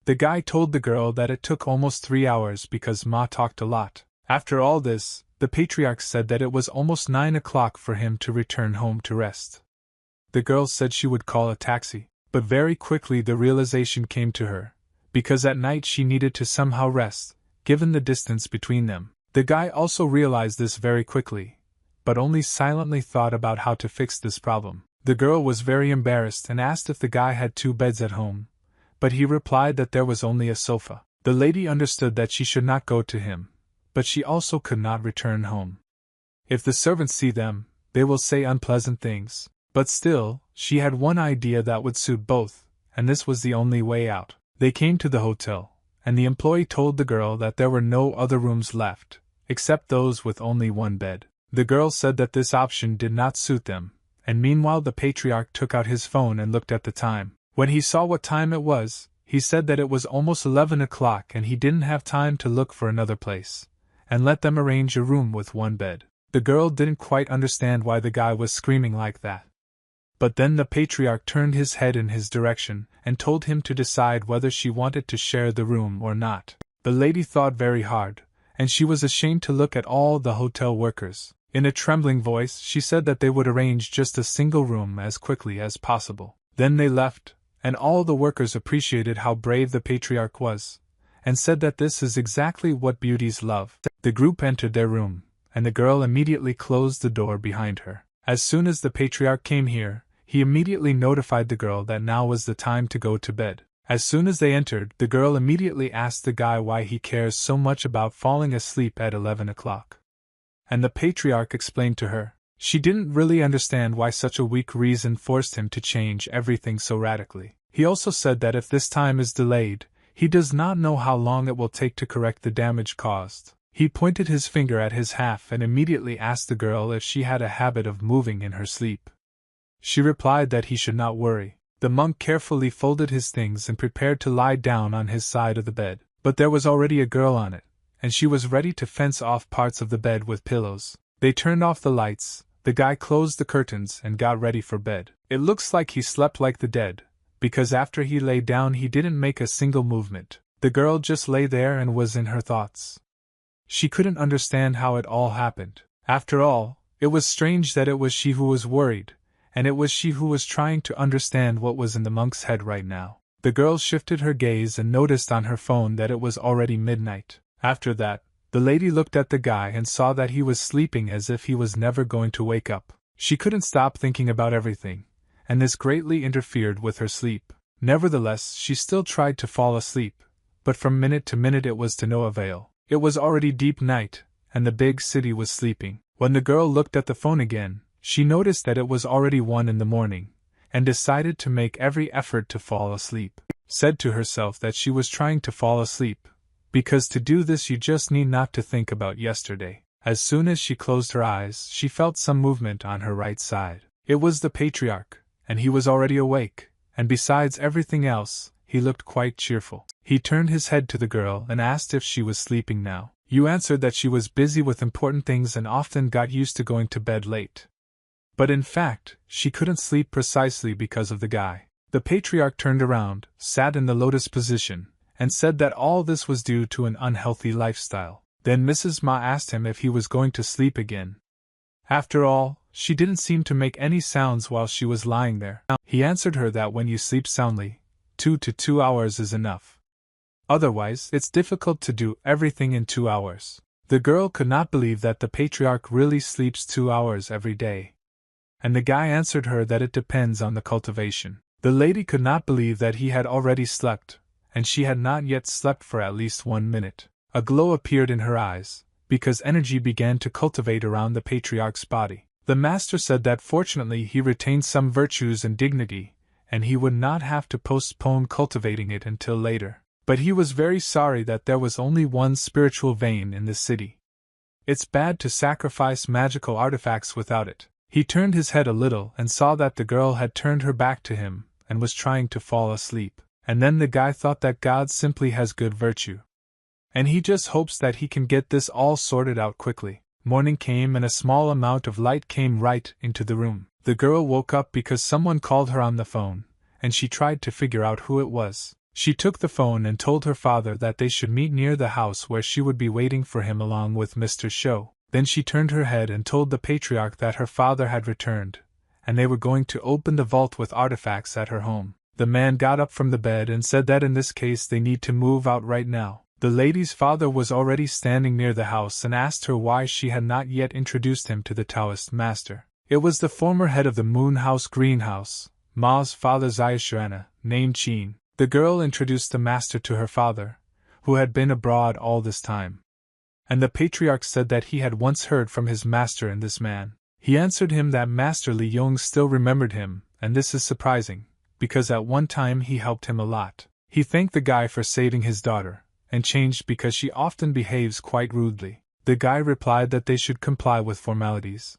The guy told the girl that it took almost 3 hours because Ma talked a lot. After all this, the patriarch said that it was almost 9 o'clock for him to return home to rest. The girl said she would call a taxi, but very quickly the realization came to her, because at night she needed to somehow rest, given the distance between them. The guy also realized this very quickly, but only silently thought about how to fix this problem. The girl was very embarrassed and asked if the guy had 2 beds at home, but he replied that there was only a sofa. The lady understood that she should not go to him, but she also could not return home. If the servants see them, they will say unpleasant things. But still, she had one idea that would suit both, and this was the only way out. They came to the hotel, and the employee told the girl that there were no other rooms left, except those with only 1 bed. The girl said that this option did not suit them, and meanwhile the patriarch took out his phone and looked at the time. When he saw what time it was, he said that it was almost 11 o'clock and he didn't have time to look for another place, and let them arrange a room with 1 bed. The girl didn't quite understand why the guy was screaming like that. But then the patriarch turned his head in his direction and told him to decide whether she wanted to share the room or not. The lady thought very hard, and she was ashamed to look at all the hotel workers. In a trembling voice, she said that they would arrange just a single room as quickly as possible. Then they left, and all the workers appreciated how brave the patriarch was, and said that this is exactly what beauties love. The group entered their room, and the girl immediately closed the door behind her. As soon as the patriarch came here, he immediately notified the girl that now was the time to go to bed. As soon as they entered, the girl immediately asked the guy why he cares so much about falling asleep at 11 o'clock. And the patriarch explained to her. She didn't really understand why such a weak reason forced him to change everything so radically. He also said that if this time is delayed, he does not know how long it will take to correct the damage caused. He pointed his finger at his half and immediately asked the girl if she had a habit of moving in her sleep. She replied that he should not worry. The monk carefully folded his things and prepared to lie down on his side of the bed. But there was already a girl on it, and she was ready to fence off parts of the bed with pillows. They turned off the lights, the guy closed the curtains and got ready for bed. It looks like he slept like the dead, because after he lay down he didn't make a single movement. The girl just lay there and was in her thoughts. She couldn't understand how it all happened. After all, it was strange that it was she who was worried, and it was she who was trying to understand what was in the monk's head right now. The girl shifted her gaze and noticed on her phone that it was already midnight. After that, the lady looked at the guy and saw that he was sleeping as if he was never going to wake up. She couldn't stop thinking about everything, and this greatly interfered with her sleep. Nevertheless, she still tried to fall asleep, but from minute to minute it was to no avail. It was already deep night, and the big city was sleeping. When the girl looked at the phone again, she noticed that it was already 1 in the morning, and decided to make every effort to fall asleep. Said to herself that she was trying to fall asleep, because to do this you just need not to think about yesterday. As soon as she closed her eyes, she felt some movement on her right side. It was the patriarch, and he was already awake, and besides everything else, he looked quite cheerful. He turned his head to the girl and asked if she was sleeping now. You answered that she was busy with important things and often got used to going to bed late. But in fact, she couldn't sleep precisely because of the guy. The patriarch turned around, sat in the lotus position, and said that all this was due to an unhealthy lifestyle. Then Mrs. Ma asked him if he was going to sleep again. After all, she didn't seem to make any sounds while she was lying there. He answered her that when you sleep soundly, 2 to 2 hours is enough. Otherwise, it's difficult to do everything in 2 hours. The girl could not believe that the patriarch really sleeps 2 hours every day. And the guy answered her that it depends on the cultivation. The lady could not believe that he had already slept, and she had not yet slept for at least 1 minute. A glow appeared in her eyes, because energy began to cultivate around the patriarch's body. The master said that fortunately he retained some virtues and dignity, and he would not have to postpone cultivating it until later. But he was very sorry that there was only one spiritual vein in this city. It's bad to sacrifice magical artifacts without it. He turned his head a little and saw that the girl had turned her back to him and was trying to fall asleep. And then the guy thought that God simply has good virtue. And he just hopes that he can get this all sorted out quickly. Morning came and a small amount of light came right into the room. The girl woke up because someone called her on the phone, and she tried to figure out who it was. She took the phone and told her father that they should meet near the house where she would be waiting for him along with Mr. Show. Then she turned her head and told the patriarch that her father had returned, and they were going to open the vault with artifacts at her home. The man got up from the bed and said that in this case they need to move out right now. The lady's father was already standing near the house and asked her why she had not yet introduced him to the Taoist master. It was the former head of the Moon House Greenhouse, Ma's father Zayashirana, named Chin. The girl introduced the master to her father, who had been abroad all this time. And the patriarch said that he had once heard from his master in this man. He answered him that Master Li Yong still remembered him, and this is surprising, because at one time he helped him a lot. He thanked the guy for saving his daughter, and changed because she often behaves quite rudely. The guy replied that they should comply with formalities.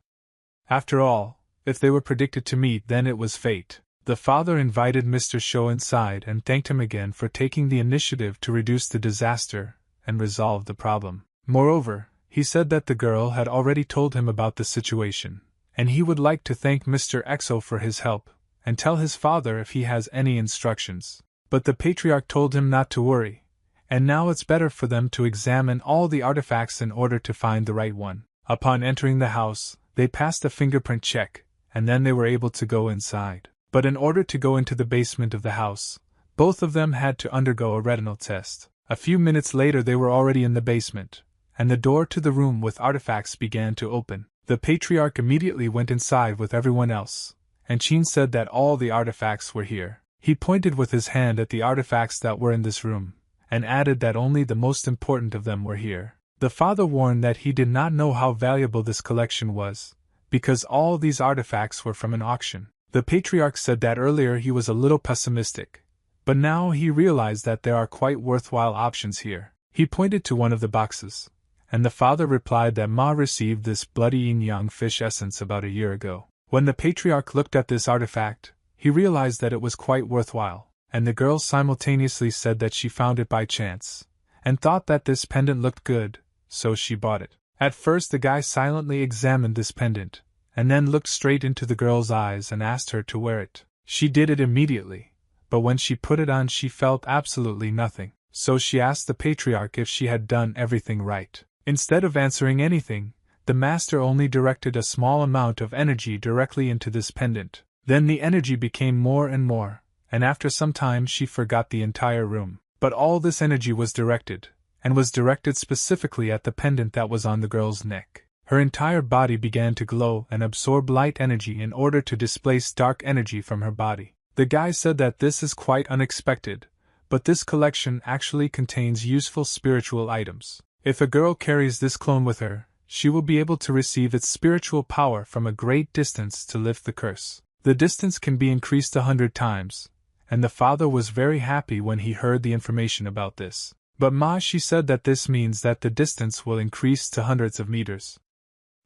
After all, if they were predicted to meet, then it was fate. The father invited Mr. Shou inside and thanked him again for taking the initiative to reduce the disaster and resolve the problem. Moreover, he said that the girl had already told him about the situation, and he would like to thank Mr. Exo for his help, and tell his father if he has any instructions. But the patriarch told him not to worry, and now it's better for them to examine all the artifacts in order to find the right one. Upon entering the house, they passed a fingerprint check, and then they were able to go inside. But in order to go into the basement of the house, both of them had to undergo a retinal test. A few minutes later they were already in the basement, and the door to the room with artifacts began to open. The patriarch immediately went inside with everyone else, and Chin said that all the artifacts were here. He pointed with his hand at the artifacts that were in this room, and added that only the most important of them were here. The father warned that he did not know how valuable this collection was, because all these artifacts were from an auction. The patriarch said that earlier he was a little pessimistic, but now he realized that there are quite worthwhile options here. He pointed to one of the boxes, and the father replied that Ma received this bloody yin-yang fish essence about a year ago. When the patriarch looked at this artifact, he realized that it was quite worthwhile, and the girl simultaneously said that she found it by chance, and thought that this pendant looked good, so she bought it. At first the guy silently examined this pendant, and then looked straight into the girl's eyes and asked her to wear it. She did it immediately, but when she put it on she felt absolutely nothing, so she asked the patriarch if she had done everything right. Instead of answering anything, the master only directed a small amount of energy directly into this pendant. Then the energy became more and more, and after some time she forgot the entire room. But all this energy was directed, and was directed specifically at the pendant that was on the girl's neck. Her entire body began to glow and absorb light energy in order to displace dark energy from her body. The guy said that this is quite unexpected, but this collection actually contains useful spiritual items. If a girl carries this clone with her, she will be able to receive its spiritual power from a great distance to lift the curse. The distance can be increased 100 times, and the father was very happy when he heard the information about this. But Ma, she said that this means that the distance will increase to hundreds of meters.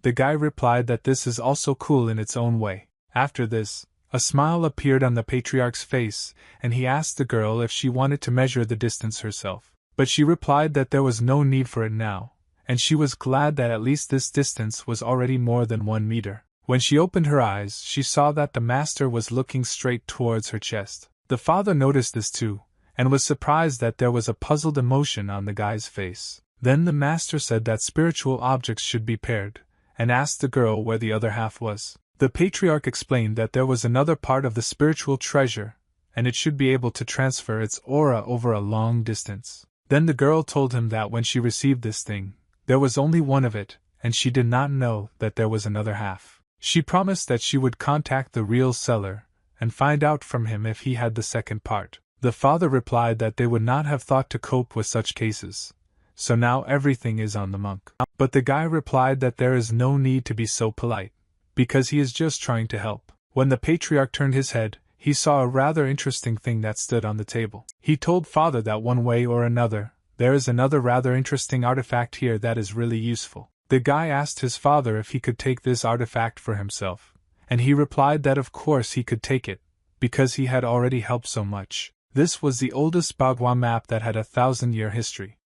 The guy replied that this is also cool in its own way. After this, a smile appeared on the patriarch's face, and he asked the girl if she wanted to measure the distance herself. But she replied that there was no need for it now, and she was glad that at least this distance was already more than 1 meter. When she opened her eyes, she saw that the master was looking straight towards her chest. The father noticed this too, and was surprised that there was a puzzled emotion on the guy's face. Then the master said that spiritual objects should be paired, and asked the girl where the other half was. The patriarch explained that there was another part of the spiritual treasure, and it should be able to transfer its aura over a long distance. Then the girl told him that when she received this thing, there was only one of it, and she did not know that there was another half. She promised that she would contact the real seller, and find out from him if he had the second part. The father replied that they would not have thought to cope with such cases, so now everything is on the monk. But the guy replied that there is no need to be so polite, because he is just trying to help. When the patriarch turned his head, he saw a rather interesting thing that stood on the table. He told father that one way or another, there is another rather interesting artifact here that is really useful. The guy asked his father if he could take this artifact for himself, and he replied that of course he could take it, because he had already helped so much. This was the oldest Bagua map that had a 1,000-year history.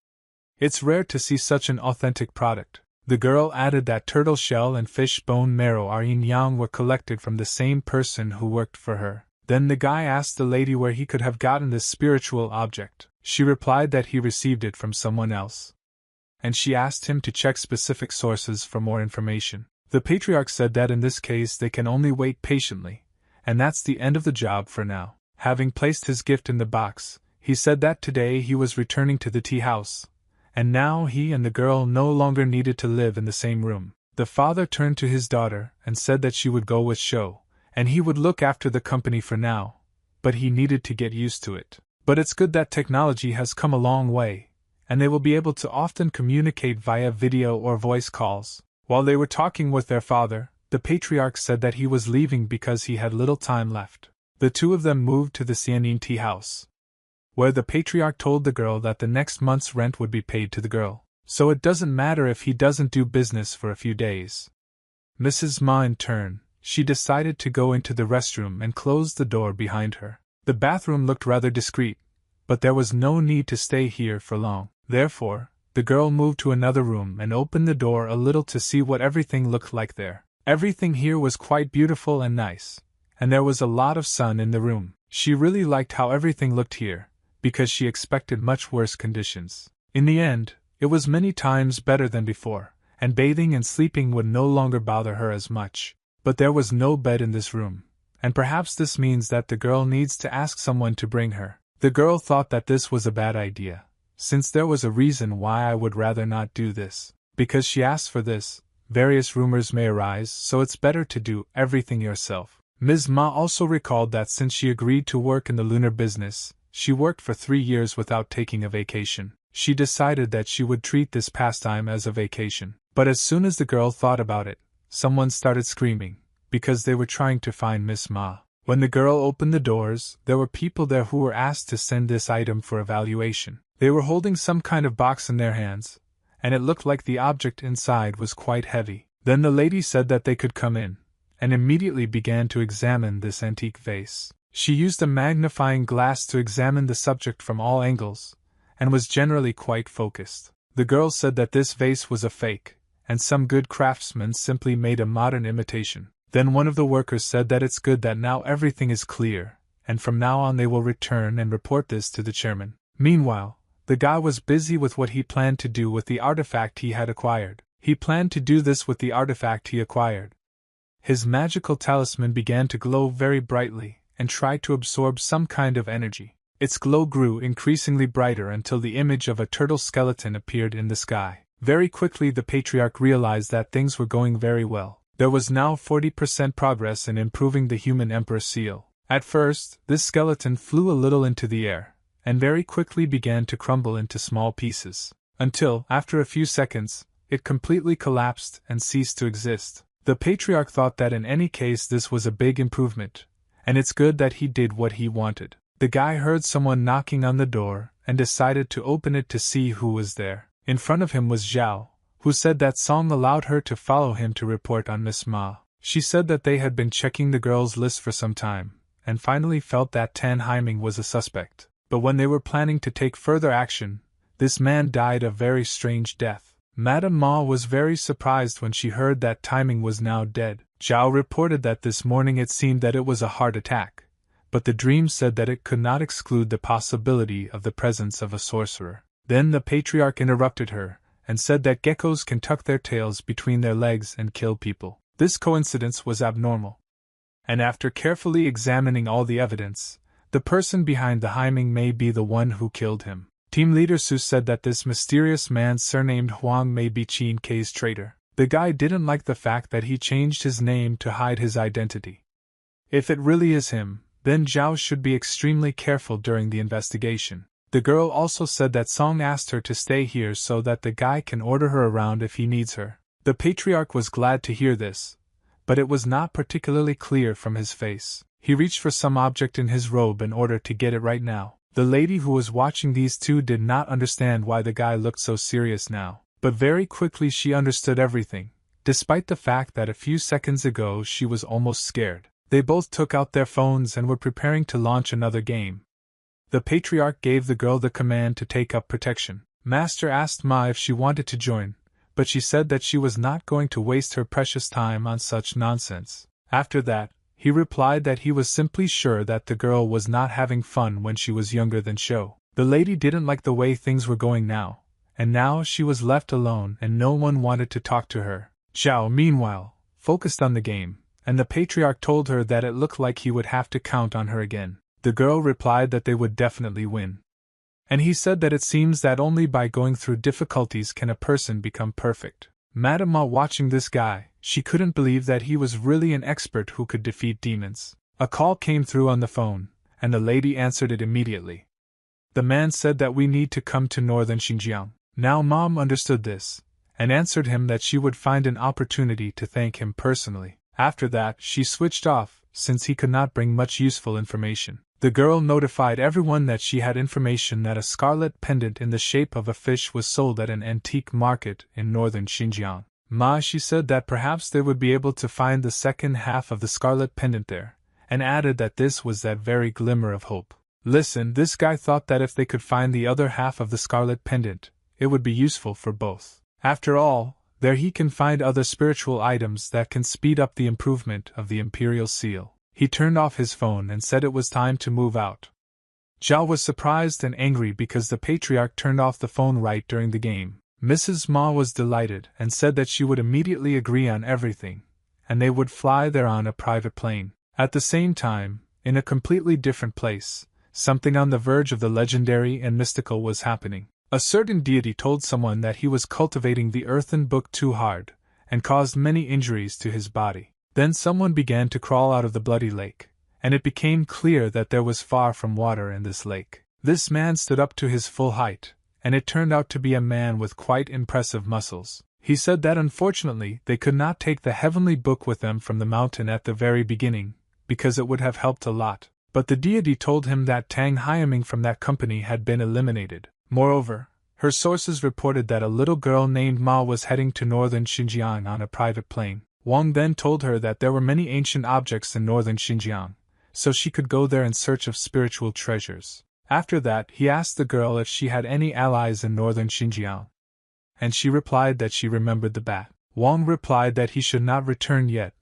It's rare to see such an authentic product. The girl added that turtle shell and fish bone marrow are yin-yang were collected from the same person who worked for her. Then the guy asked the lady where he could have gotten this spiritual object. She replied that he received it from someone else. And she asked him to check specific sources for more information. The patriarch said that in this case they can only wait patiently, and that's the end of the job for now. Having placed his gift in the box, he said that today he was returning to the tea house, and now he and the girl no longer needed to live in the same room. The father turned to his daughter and said that she would go with Sho, and he would look after the company for now, but he needed to get used to it. But it's good that technology has come a long way, and they will be able to often communicate via video or voice calls. While they were talking with their father, the patriarch said that he was leaving because he had little time left. The two of them moved to the Xianin tea house, where the patriarch told the girl that the next month's rent would be paid to the girl, so it doesn't matter if he doesn't do business for a few days. Mrs. Ma in turn, she decided to go into the restroom and closed the door behind her. The bathroom looked rather discreet, but there was no need to stay here for long. Therefore, the girl moved to another room and opened the door a little to see what everything looked like there. Everything here was quite beautiful and nice, and there was a lot of sun in the room. She really liked how everything looked here, because she expected much worse conditions. In the end, it was many times better than before, and bathing and sleeping would no longer bother her as much. But there was no bed in this room, and perhaps this means that the girl needs to ask someone to bring her. The girl thought that this was a bad idea, since there was a reason why I would rather not do this. Because she asked for this, various rumors may arise, so it's better to do everything yourself. Ms. Ma also recalled that since she agreed to work in the lunar business, she worked for 3 years without taking a vacation. She decided that she would treat this pastime as a vacation. But as soon as the girl thought about it, someone started screaming, because they were trying to find Miss Ma. When the girl opened the doors, there were people there who were asked to send this item for evaluation. They were holding some kind of box in their hands, and it looked like the object inside was quite heavy. Then the lady said that they could come in, and immediately began to examine this antique vase. She used a magnifying glass to examine the subject from all angles, and was generally quite focused. The girl said that this vase was a fake, and some good craftsmen simply made a modern imitation. Then one of the workers said that it's good that now everything is clear, and from now on they will return and report this to the chairman. Meanwhile, the guy was busy with what he planned to do with the artifact he had acquired. He planned to do this with the artifact he acquired. His magical talisman began to glow very brightly, and tried to absorb some kind of energy. Its glow grew increasingly brighter until the image of a turtle skeleton appeared in the sky. Very quickly the patriarch realized that things were going very well. There was now 40% progress in improving the human emperor seal. At first, this skeleton flew a little into the air, and very quickly began to crumble into small pieces, until, after a few seconds, it completely collapsed and ceased to exist. The patriarch thought that in any case this was a big improvement, and it's good that he did what he wanted. The guy heard someone knocking on the door, and decided to open it to see who was there. In front of him was Zhao, who said that Song allowed her to follow him to report on Miss Ma. She said that they had been checking the girls' list for some time, and finally felt that Tan Haiming was a suspect. But when they were planning to take further action, this man died a very strange death. Madame Ma was very surprised when she heard that Timing was now dead. Zhao reported that this morning it seemed that it was a heart attack, but the dream said that it could not exclude the possibility of the presence of a sorcerer. Then the patriarch interrupted her, and said that geckos can tuck their tails between their legs and kill people. This coincidence was abnormal. And after carefully examining all the evidence, the person behind the Haiming may be the one who killed him. Team leader Su said that this mysterious man surnamed Huang may be Qin Kei's traitor. The guy didn't like the fact that he changed his name to hide his identity. If it really is him, then Zhao should be extremely careful during the investigation. The girl also said that Song asked her to stay here so that the guy can order her around if he needs her. The patriarch was glad to hear this, but it was not particularly clear from his face. He reached for some object in his robe in order to get it right now. The lady who was watching these two did not understand why the guy looked so serious now, but very quickly she understood everything, despite the fact that a few seconds ago she was almost scared. They both took out their phones and were preparing to launch another game. The patriarch gave the girl the command to take up protection. Master asked Ma if she wanted to join, but she said that she was not going to waste her precious time on such nonsense. After that, he replied that he was simply sure that the girl was not having fun when she was younger than Shou. The lady didn't like the way things were going now, and now she was left alone and no one wanted to talk to her. Zhao, meanwhile, focused on the game, and the patriarch told her that it looked like he would have to count on her again. The girl replied that they would definitely win. And he said that it seems that only by going through difficulties can a person become perfect. Madame Ma watching this guy, she couldn't believe that he was really an expert who could defeat demons. A call came through on the phone, and the lady answered it immediately. The man said that we need to come to northern Xinjiang. Now Mom understood this, and answered him that she would find an opportunity to thank him personally. After that, she switched off, since he could not bring much useful information. The girl notified everyone that she had information that a scarlet pendant in the shape of a fish was sold at an antique market in northern Xinjiang. She said that perhaps they would be able to find the second half of the scarlet pendant there, and added that this was that very glimmer of hope. Listen, this guy thought that if they could find the other half of the scarlet pendant, it would be useful for both. After all, there he can find other spiritual items that can speed up the improvement of the imperial seal. He turned off his phone and said it was time to move out. Zhao was surprised and angry because the patriarch turned off the phone right during the game. Mrs. Ma was delighted and said that she would immediately agree on everything, and they would fly there on a private plane. At the same time, in a completely different place, something on the verge of the legendary and mystical was happening. A certain deity told someone that he was cultivating the earthen book too hard, and caused many injuries to his body. Then someone began to crawl out of the bloody lake, and it became clear that there was far from water in this lake. This man stood up to his full height, and it turned out to be a man with quite impressive muscles. He said that unfortunately they could not take the heavenly book with them from the mountain at the very beginning, because it would have helped a lot, but the deity told him that Tang Hyaming from that company had been eliminated. Moreover, her sources reported that a little girl named Ma was heading to northern Xinjiang on a private plane. Wang then told her that there were many ancient objects in northern Xinjiang, so she could go there in search of spiritual treasures. After that, he asked the girl if she had any allies in northern Xinjiang, and she replied that she remembered the bat. Wang replied that he should not return yet,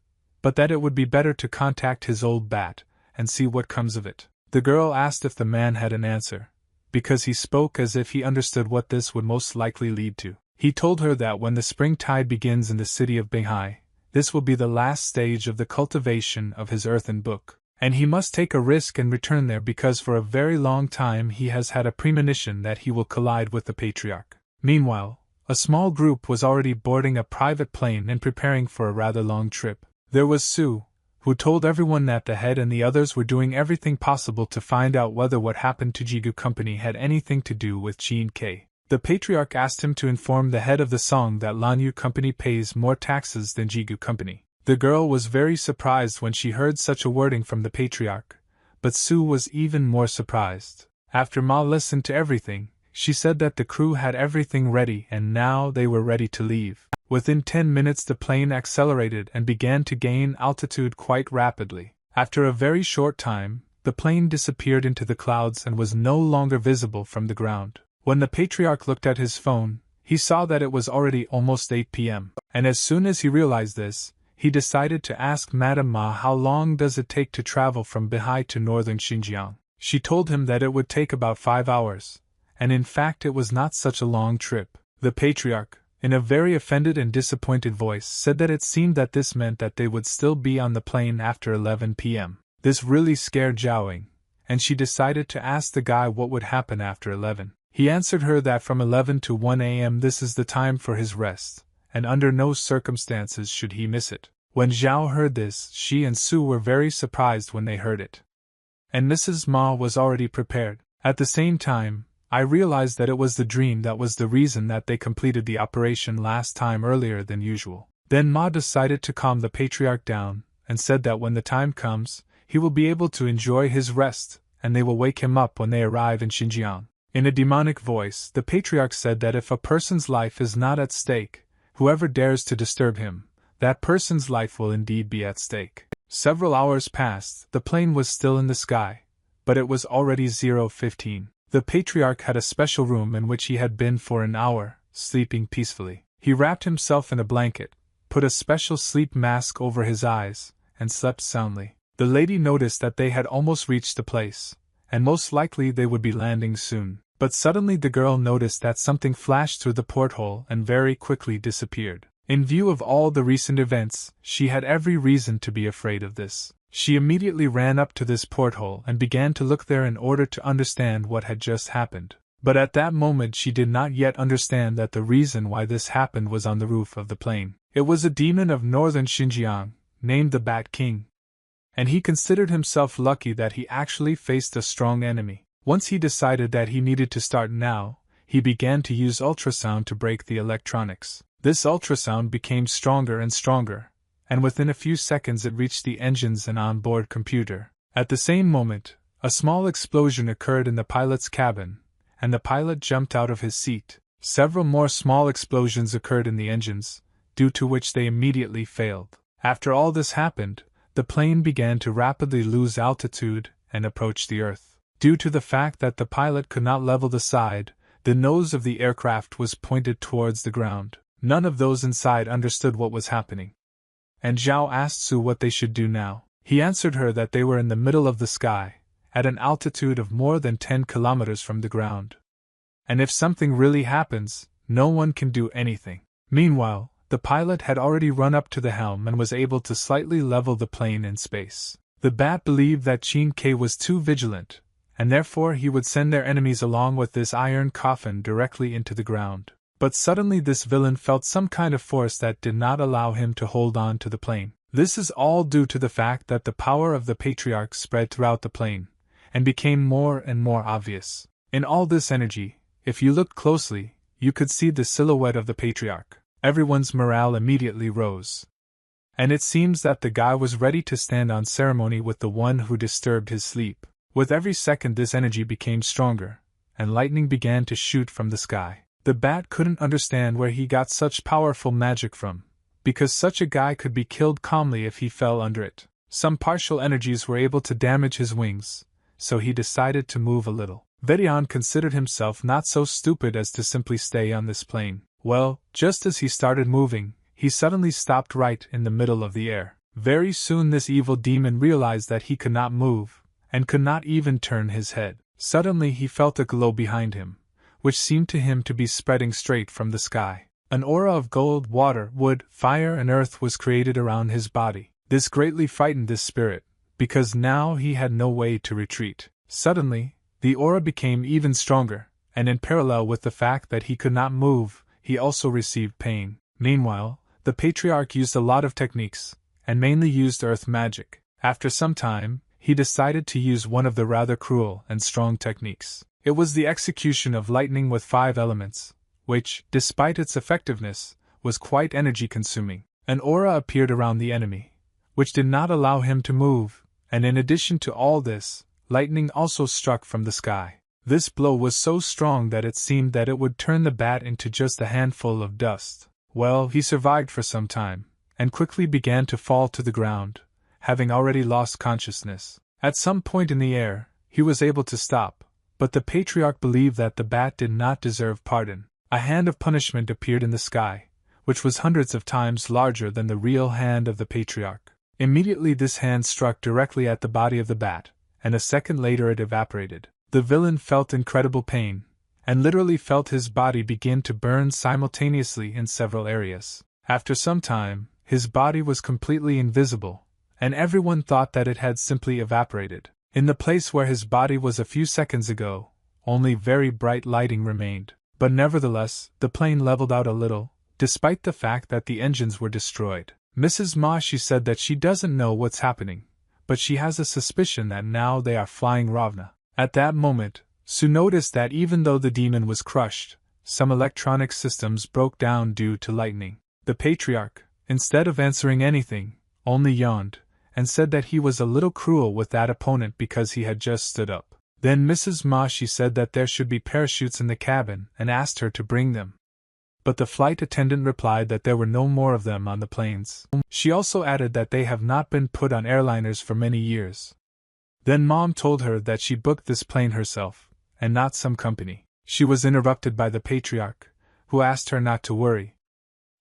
but that it would be better to contact his old bat and see what comes of it. The girl asked if the man had an answer, because he spoke as if he understood what this would most likely lead to. He told her that when the spring tide begins in the city of Beihai, this will be the last stage of the cultivation of his earthen book, and he must take a risk and return there because for a very long time he has had a premonition that he will collide with the patriarch. Meanwhile, a small group was already boarding a private plane and preparing for a rather long trip. There was Su, who told everyone that the head and the others were doing everything possible to find out whether what happened to Jigu Company had anything to do with Jin K. The patriarch asked him to inform the head of the Song that Lanyu Company pays more taxes than Jigu Company. The girl was very surprised when she heard such a wording from the patriarch, but Su was even more surprised. After Ma listened to everything, she said that the crew had everything ready and now they were ready to leave. Within 10 minutes the plane accelerated and began to gain altitude quite rapidly. After a very short time, the plane disappeared into the clouds and was no longer visible from the ground. When the patriarch looked at his phone, he saw that it was already almost 8 p.m., and as soon as he realized this, he decided to ask Madame Ma how long does it take to travel from Beihai to northern Xinjiang. She told him that it would take about 5 hours, and in fact it was not such a long trip. The patriarch, in a very offended and disappointed voice, said that it seemed that this meant that they would still be on the plane after 11 p.m. This really scared Zhaoing, and she decided to ask the guy what would happen after 11. He answered her that from 11 to 1 a.m. this is the time for his rest, and under no circumstances should he miss it. When Zhao heard this, she and Su were very surprised when they heard it. And Mrs. Ma was already prepared. At the same time, I realized that it was the dream that was the reason that they completed the operation last time earlier than usual. Then Ma decided to calm the patriarch down, and said that when the time comes, he will be able to enjoy his rest, and they will wake him up when they arrive in Xinjiang. In a demonic voice, the patriarch said that if a person's life is not at stake, whoever dares to disturb him, that person's life will indeed be at stake. Several hours passed, the plane was still in the sky, but it was already 0:15. The patriarch had a special room in which he had been for an hour, sleeping peacefully. He wrapped himself in a blanket, put a special sleep mask over his eyes, and slept soundly. The lady noticed that they had almost reached the place, and most likely they would be landing soon. But suddenly the girl noticed that something flashed through the porthole and very quickly disappeared. In view of all the recent events, she had every reason to be afraid of this. She immediately ran up to this porthole and began to look there in order to understand what had just happened. But at that moment she did not yet understand that the reason why this happened was on the roof of the plane. It was a demon of northern Xinjiang, named the Bat King. And he considered himself lucky that he actually faced a strong enemy. Once he decided that he needed to start now, he began to use ultrasound to break the electronics. This ultrasound became stronger and stronger, and within a few seconds it reached the engines and onboard computer. At the same moment, a small explosion occurred in the pilot's cabin, and the pilot jumped out of his seat. Several more small explosions occurred in the engines, due to which they immediately failed. After all this happened, the plane began to rapidly lose altitude and approach the Earth. Due to the fact that the pilot could not level the side, the nose of the aircraft was pointed towards the ground. None of those inside understood what was happening. And Zhao asked Su what they should do now. He answered her that they were in the middle of the sky, at an altitude of more than 10 kilometers from the ground. And if something really happens, no one can do anything. Meanwhile, the pilot had already run up to the helm and was able to slightly level the plane in space. The Bat believed that Qin Ke was too vigilant, and therefore he would send their enemies along with this iron coffin directly into the ground. But suddenly this villain felt some kind of force that did not allow him to hold on to the plane. This is all due to the fact that the power of the patriarch spread throughout the plane, and became more and more obvious. In all this energy, if you looked closely, you could see the silhouette of the patriarch. Everyone's morale immediately rose. And it seems that the guy was ready to stand on ceremony with the one who disturbed his sleep. With every second this energy became stronger, and lightning began to shoot from the sky. The Bat couldn't understand where he got such powerful magic from, because such a guy could be killed calmly if he fell under it. Some partial energies were able to damage his wings, so he decided to move a little. Vedian considered himself not so stupid as to simply stay on this plane. Well, just as he started moving, he suddenly stopped right in the middle of the air. Very soon this evil demon realized that he could not move, and could not even turn his head. Suddenly he felt a glow behind him, which seemed to him to be spreading straight from the sky. An aura of gold, water, wood, fire and earth was created around his body. This greatly frightened this spirit, because now he had no way to retreat. Suddenly, the aura became even stronger, and in parallel with the fact that he could not move, he also received pain. Meanwhile, the patriarch used a lot of techniques, and mainly used earth magic. After some time, he decided to use one of the rather cruel and strong techniques. It was the execution of lightning with 5 elements, which, despite its effectiveness, was quite energy-consuming. An aura appeared around the enemy, which did not allow him to move, and in addition to all this, lightning also struck from the sky. This blow was so strong that it seemed that it would turn the Bat into just a handful of dust. Well, he survived for some time, and quickly began to fall to the ground, having already lost consciousness. At some point in the air, he was able to stop, but the patriarch believed that the Bat did not deserve pardon. A hand of punishment appeared in the sky, which was hundreds of times larger than the real hand of the patriarch. Immediately this hand struck directly at the body of the Bat, and a second later it evaporated. The villain felt incredible pain, and literally felt his body begin to burn simultaneously in several areas. After some time, his body was completely invisible, and everyone thought that it had simply evaporated. In the place where his body was a few seconds ago, only very bright lighting remained. But nevertheless, the plane leveled out a little, despite the fact that the engines were destroyed. Mrs. Ma, she said that she doesn't know what's happening, but she has a suspicion that now they are flying Ravna. At that moment, Su noticed that even though the demon was crushed, some electronic systems broke down due to lightning. The patriarch, instead of answering anything, only yawned, and said that he was a little cruel with that opponent because he had just stood up. Then Mrs. Ma she said that there should be parachutes in the cabin and asked her to bring them. But the flight attendant replied that there were no more of them on the planes. She also added that they have not been put on airliners for many years. Then Mom told her that she booked this plane herself, and not some company. She was interrupted by the patriarch, who asked her not to worry.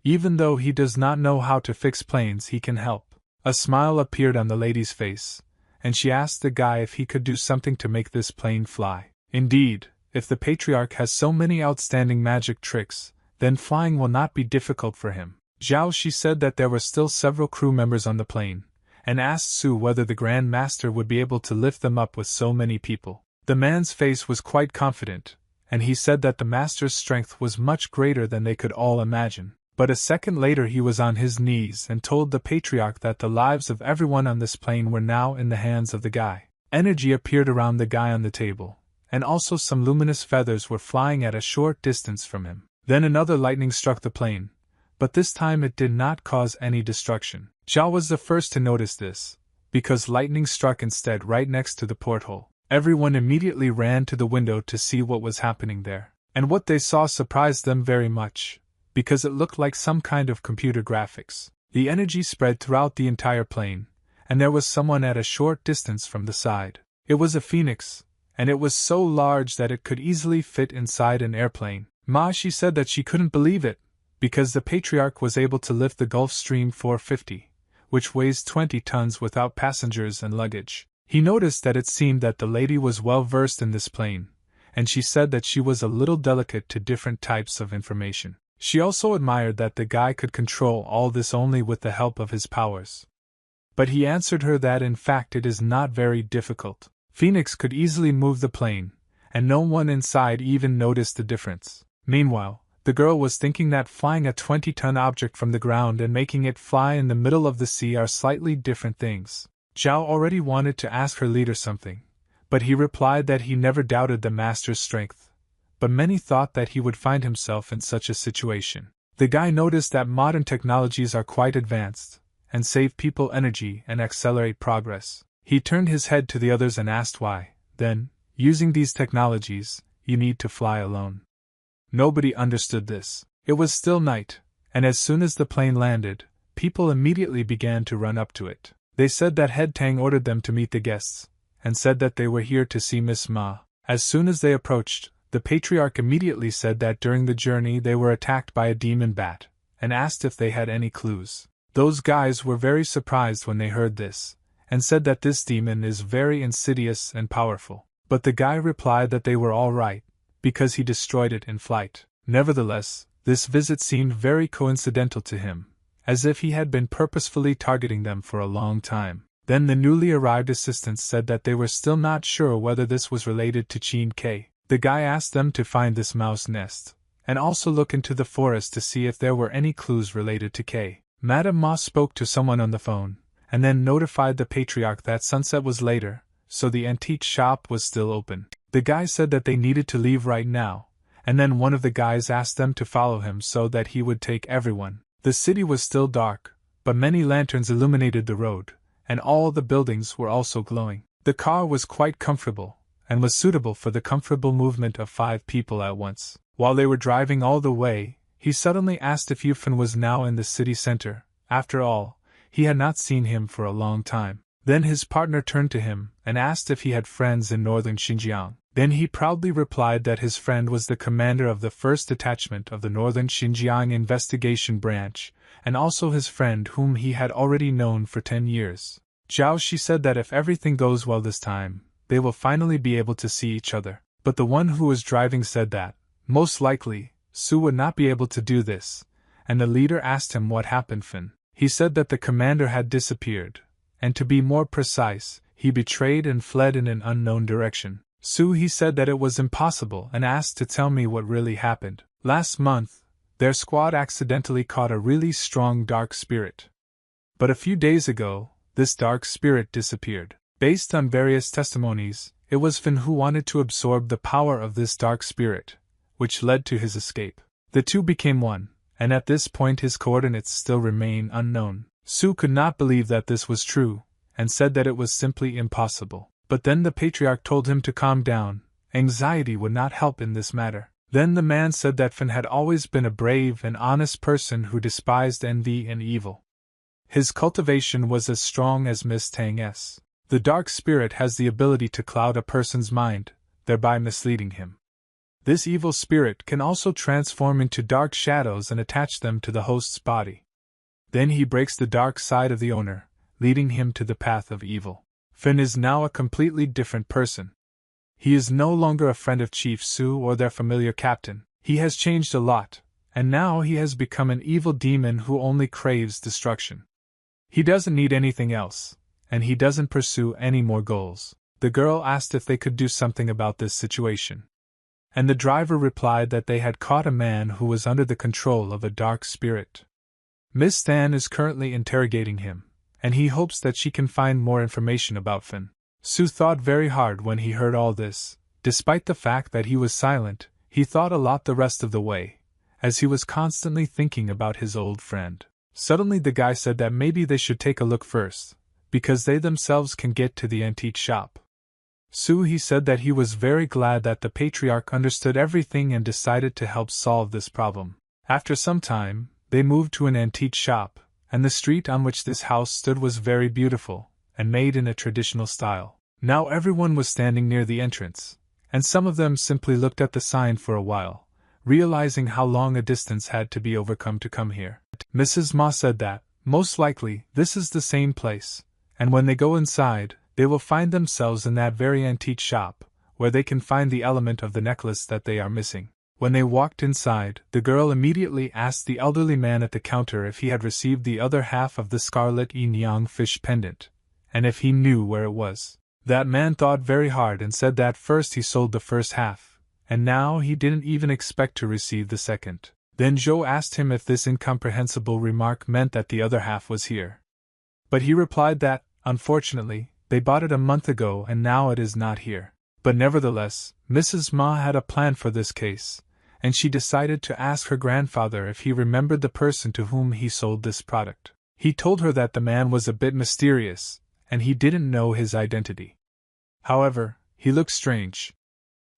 Even though he does not know how to fix planes, he can help. A smile appeared on the lady's face, and she asked the guy if he could do something to make this plane fly. Indeed, if the patriarch has so many outstanding magic tricks, then flying will not be difficult for him. Zhao she said that there were still several crew members on the plane, and asked Su whether the Grand Master would be able to lift them up with so many people. The man's face was quite confident, and he said that the Master's strength was much greater than they could all imagine. But a second later he was on his knees and told the patriarch that the lives of everyone on this plane were now in the hands of the guy. Energy appeared around the guy on the table, and also some luminous feathers were flying at a short distance from him. Then another lightning struck the plane, but this time it did not cause any destruction. Zhao was the first to notice this, because lightning struck instead right next to the porthole. Everyone immediately ran to the window to see what was happening there, and what they saw surprised them very much, because it looked like some kind of computer graphics. The energy spread throughout the entire plane, and there was someone at a short distance from the side. It was a phoenix, and it was so large that it could easily fit inside an airplane. Ma she said that she couldn't believe it, because the patriarch was able to lift the Gulfstream 450, which weighs 20 tons without passengers and luggage. He noticed that it seemed that the lady was well versed in this plane, and she said that she was a little delicate to different types of information. She also admired that the guy could control all this only with the help of his powers. But he answered her that in fact it is not very difficult. Phoenix could easily move the plane, and no one inside even noticed the difference. Meanwhile, the girl was thinking that flying a 20-ton object from the ground and making it fly in the middle of the sea are slightly different things. Zhao already wanted to ask her leader something, but he replied that he never doubted the master's strength. But many thought that he would find himself in such a situation. The guy noticed that modern technologies are quite advanced, and save people energy and accelerate progress. He turned his head to the others and asked why, then, using these technologies, you need to fly alone. Nobody understood this. It was still night, and as soon as the plane landed, people immediately began to run up to it. They said that Head Tang ordered them to meet the guests, and said that they were here to see Miss Ma. As soon as they approached, the patriarch immediately said that during the journey they were attacked by a demon bat, and asked if they had any clues. Those guys were very surprised when they heard this, and said that this demon is very insidious and powerful. But the guy replied that they were all right, because he destroyed it in flight. Nevertheless, this visit seemed very coincidental to him, as if he had been purposefully targeting them for a long time. Then the newly arrived assistants said that they were still not sure whether this was related to Chin K. The guy asked them to find this mouse nest, and also look into the forest to see if there were any clues related to K. Madame Ma spoke to someone on the phone, and then notified the patriarch that sunset was later, so the antique shop was still open. The guy said that they needed to leave right now, and then one of the guys asked them to follow him so that he would take everyone. The city was still dark, but many lanterns illuminated the road, and all the buildings were also glowing. The car was quite comfortable, and was suitable for the comfortable movement of 5 people at once. While they were driving all the way, he suddenly asked if Yufan was now in the city center. After all, he had not seen him for a long time. Then his partner turned to him and asked if he had friends in northern Xinjiang. Then he proudly replied that his friend was the commander of the 1st Detachment of the Northern Xinjiang Investigation Branch, and also his friend whom he had already known for 10 years. Zhao she said that if everything goes well this time, they will finally be able to see each other. But the one who was driving said that, most likely, Su would not be able to do this, and the leader asked him what happened. Fin. He said that the commander had disappeared, and to be more precise, he betrayed and fled in an unknown direction. Su he said that it was impossible and asked to tell me what really happened. Last month, their squad accidentally caught a really strong dark spirit. But a few days ago, this dark spirit disappeared. Based on various testimonies, it was Fin who wanted to absorb the power of this dark spirit, which led to his escape. The two became one, and at this point his coordinates still remain unknown. Su could not believe that this was true, and said that it was simply impossible. But then the patriarch told him to calm down, anxiety would not help in this matter. Then the man said that Finn had always been a brave and honest person who despised envy and evil. His cultivation was as strong as Miss Tang's. The dark spirit has the ability to cloud a person's mind, thereby misleading him. This evil spirit can also transform into dark shadows and attach them to the host's body. Then he breaks the dark side of the owner, leading him to the path of evil. Finn is now a completely different person. He is no longer a friend of Chief Su or their familiar captain. He has changed a lot, and now he has become an evil demon who only craves destruction. He doesn't need anything else, and he doesn't pursue any more goals. The girl asked if they could do something about this situation. And the driver replied that they had caught a man who was under the control of a dark spirit. Miss Stan is currently interrogating him, and he hopes that she can find more information about Finn. Su thought very hard when he heard all this. Despite the fact that he was silent, he thought a lot the rest of the way, as he was constantly thinking about his old friend. Suddenly the guy said that maybe they should take a look first, because they themselves can get to the antique shop. He said that he was very glad that the patriarch understood everything and decided to help solve this problem. After some time, they moved to an antique shop, and the street on which this house stood was very beautiful, and made in a traditional style. Now everyone was standing near the entrance, and some of them simply looked at the sign for a while, realizing how long a distance had to be overcome to come here. Mrs. Ma said that, most likely, this is the same place, and when they go inside, they will find themselves in that very antique shop, where they can find the element of the necklace that they are missing. When they walked inside, the girl immediately asked the elderly man at the counter if he had received the other half of the scarlet yin-yang fish pendant, and if he knew where it was. That man thought very hard and said that first he sold the first half, and now he didn't even expect to receive the second. Then Zhou asked him if this incomprehensible remark meant that the other half was here. But he replied that, unfortunately, they bought it a month ago and now it is not here. But nevertheless, Mrs. Ma had a plan for this case, and she decided to ask her grandfather if he remembered the person to whom he sold this product. He told her that the man was a bit mysterious, and he didn't know his identity. However, he looked strange.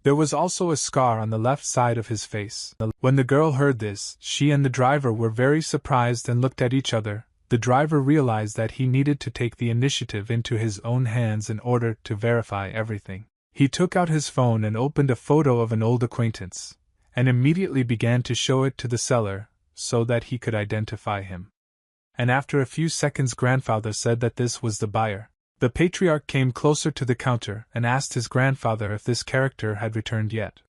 There was also a scar on the left side of his face. When the girl heard this, she and the driver were very surprised and looked at each other. The driver realized that he needed to take the initiative into his own hands in order to verify everything. He took out his phone and opened a photo of an old acquaintance, and immediately began to show it to the seller, so that he could identify him. And after a few seconds grandfather said that this was the buyer. The patriarch came closer to the counter and asked his grandfather if this character had returned yet.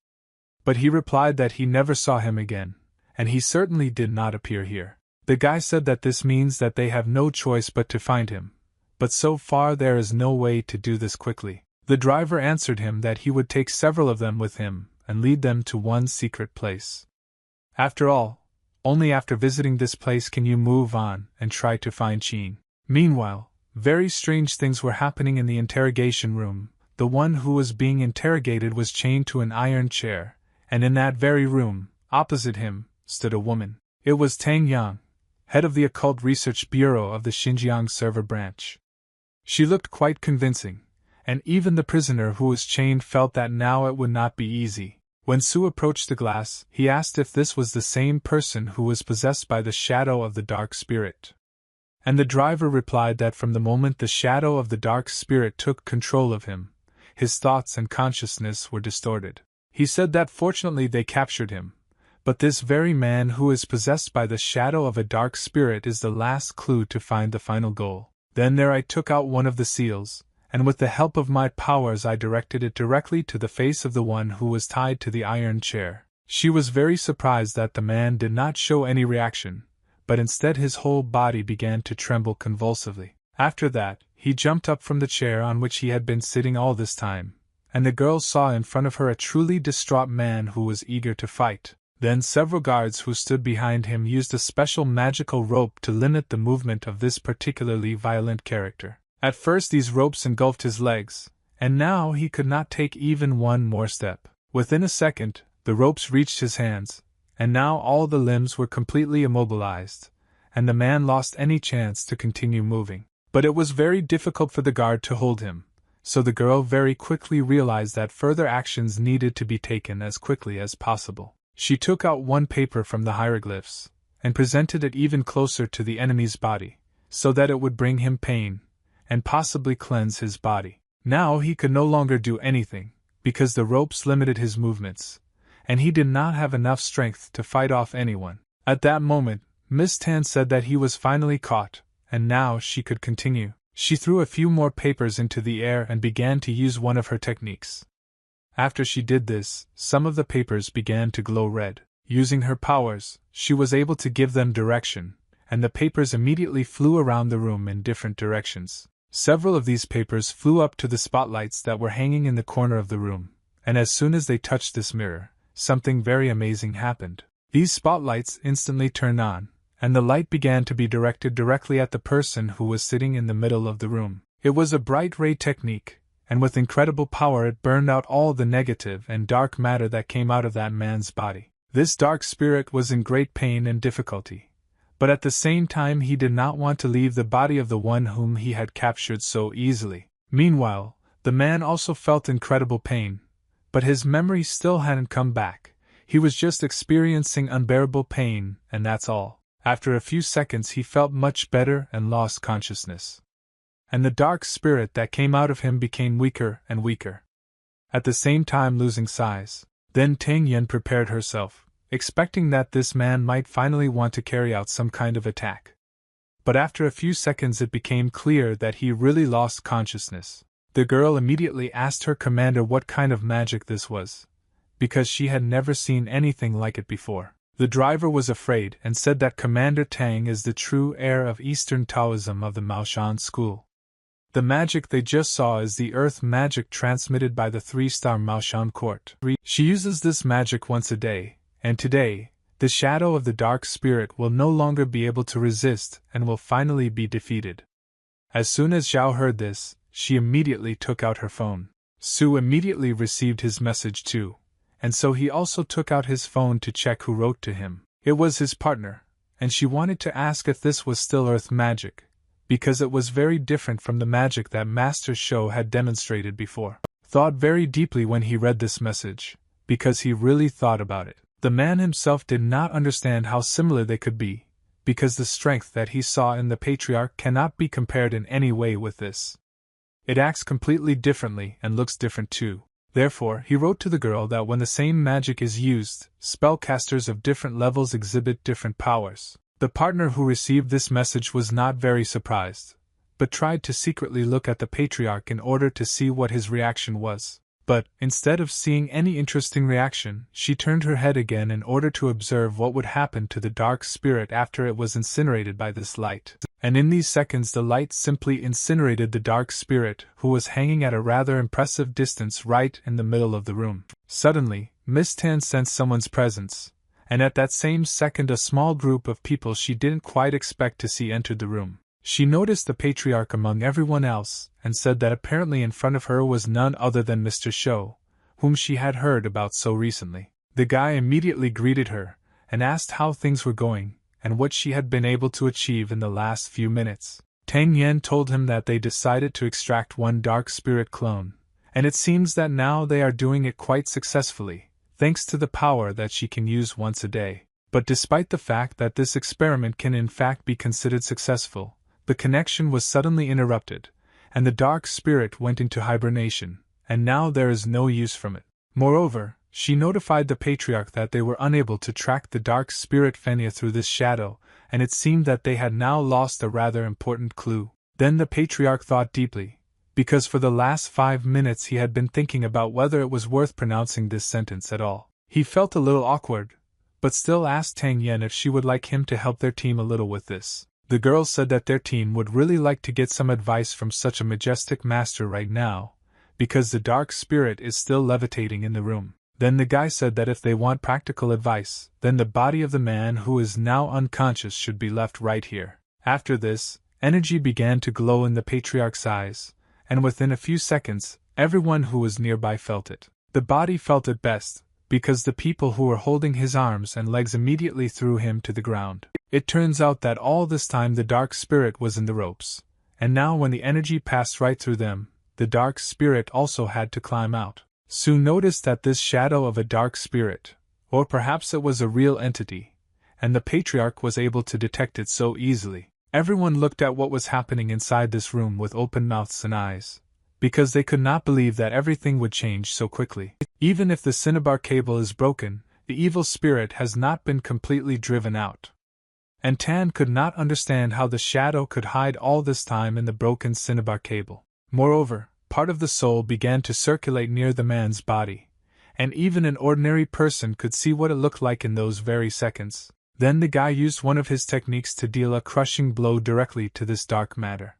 But he replied that he never saw him again, and he certainly did not appear here. The guy said that this means that they have no choice but to find him, but so far there is no way to do this quickly. The driver answered him that he would take several of them with him and lead them to one secret place. After all, only after visiting this place can you move on and try to find Qin. Meanwhile, very strange things were happening in the interrogation room. The one who was being interrogated was chained to an iron chair, and in that very room, opposite him, stood a woman. It was Tang Yang, head of the Occult Research Bureau of the Xinjiang Server Branch. She looked quite convincing, and even the prisoner who was chained felt that now it would not be easy. When Su approached the glass, he asked if this was the same person who was possessed by the shadow of the dark spirit. And the driver replied that from the moment the shadow of the dark spirit took control of him, his thoughts and consciousness were distorted. He said that fortunately they captured him, but this very man who is possessed by the shadow of a dark spirit is the last clue to find the final goal. Then I took out one of the seals, and with the help of my powers I directed it directly to the face of the one who was tied to the iron chair. She was very surprised that the man did not show any reaction, but instead his whole body began to tremble convulsively. After that, he jumped up from the chair on which he had been sitting all this time, and the girl saw in front of her a truly distraught man who was eager to fight. Then several guards who stood behind him used a special magical rope to limit the movement of this particularly violent character. At first these ropes engulfed his legs, and now he could not take even one more step. Within a second, the ropes reached his hands, and now all the limbs were completely immobilized, and the man lost any chance to continue moving. But it was very difficult for the guard to hold him, so the girl very quickly realized that further actions needed to be taken as quickly as possible. She took out one paper from the hieroglyphs, and presented it even closer to the enemy's body, so that it would bring him pain, and possibly cleanse his body. Now he could no longer do anything, because the ropes limited his movements, and he did not have enough strength to fight off anyone. At that moment, Miss Tan said that he was finally caught, and now she could continue. She threw a few more papers into the air and began to use one of her techniques. After she did this, some of the papers began to glow red. Using her powers, she was able to give them direction, and the papers immediately flew around the room in different directions. Several of these papers flew up to the spotlights that were hanging in the corner of the room, and as soon as they touched this mirror, something very amazing happened. These spotlights instantly turned on, and the light began to be directed directly at the person who was sitting in the middle of the room. It was a bright ray technique, and with incredible power it burned out all the negative and dark matter that came out of that man's body. This dark spirit was in great pain and difficulty, but at the same time he did not want to leave the body of the one whom he had captured so easily. Meanwhile, the man also felt incredible pain, but his memory still hadn't come back. He was just experiencing unbearable pain, and that's all. After a few seconds he felt much better and lost consciousness. And the dark spirit that came out of him became weaker and weaker, at the same time losing size. Then Tang Yen prepared herself, expecting that this man might finally want to carry out some kind of attack. But after a few seconds it became clear that he really lost consciousness. The girl immediately asked her commander what kind of magic this was, because she had never seen anything like it before. The driver was afraid and said that Commander Tang is the true heir of Eastern Taoism of the Maoshan school. The magic they just saw is the earth magic transmitted by the 3-star Maoshan court. She uses this magic once a day, and today, the shadow of the dark spirit will no longer be able to resist and will finally be defeated. As soon as Zhao heard this, she immediately took out her phone. Su immediately received his message too, and so he also took out his phone to check who wrote to him. It was his partner, and she wanted to ask if this was still earth magic, because it was very different from the magic that Master Shou had demonstrated before. Thought very deeply when he read this message, because he really thought about it. The man himself did not understand how similar they could be, because the strength that he saw in the patriarch cannot be compared in any way with this. It acts completely differently and looks different too. Therefore, he wrote to the girl that when the same magic is used, spellcasters of different levels exhibit different powers. The partner who received this message was not very surprised, but tried to secretly look at the patriarch in order to see what his reaction was. But, instead of seeing any interesting reaction, she turned her head again in order to observe what would happen to the dark spirit after it was incinerated by this light. And in these seconds the light simply incinerated the dark spirit, who was hanging at a rather impressive distance right in the middle of the room. Suddenly, Miss Tan sensed someone's presence, and at that same second a small group of people she didn't quite expect to see entered the room. She noticed the patriarch among everyone else, and said that apparently in front of her was none other than Mr. Shou, whom she had heard about so recently. The guy immediately greeted her, and asked how things were going, and what she had been able to achieve in the last few minutes. Tang Yen told him that they decided to extract one dark spirit clone, and it seems that now they are doing it quite successfully, thanks to the power that she can use once a day. But despite the fact that this experiment can in fact be considered successful, the connection was suddenly interrupted, and the dark spirit went into hibernation, and now there is no use from it. Moreover, she notified the patriarch that they were unable to track the dark spirit Fenya through this shadow, and it seemed that they had now lost a rather important clue. Then the patriarch thought deeply, because for the last 5 minutes he had been thinking about whether it was worth pronouncing this sentence at all. He felt a little awkward, but still asked Tang Yen if she would like him to help their team a little with this. The girl said that their team would really like to get some advice from such a majestic master right now, because the dark spirit is still levitating in the room. Then the guy said that if they want practical advice, then the body of the man who is now unconscious should be left right here. After this, energy began to glow in the patriarch's eyes, and within a few seconds, everyone who was nearby felt it. The body felt it best, because the people who were holding his arms and legs immediately threw him to the ground. It turns out that all this time the dark spirit was in the ropes, and now when the energy passed right through them, the dark spirit also had to climb out. Sue noticed that this shadow of a dark spirit, or perhaps it was a real entity, and the patriarch was able to detect it so easily. Everyone looked at what was happening inside this room with open mouths and eyes, because they could not believe that everything would change so quickly. Even if the cinnabar cable is broken, the evil spirit has not been completely driven out. And Tan could not understand how the shadow could hide all this time in the broken cinnabar cable. Moreover, part of the soul began to circulate near the man's body, and even an ordinary person could see what it looked like in those very seconds. Then the guy used one of his techniques to deal a crushing blow directly to this dark matter.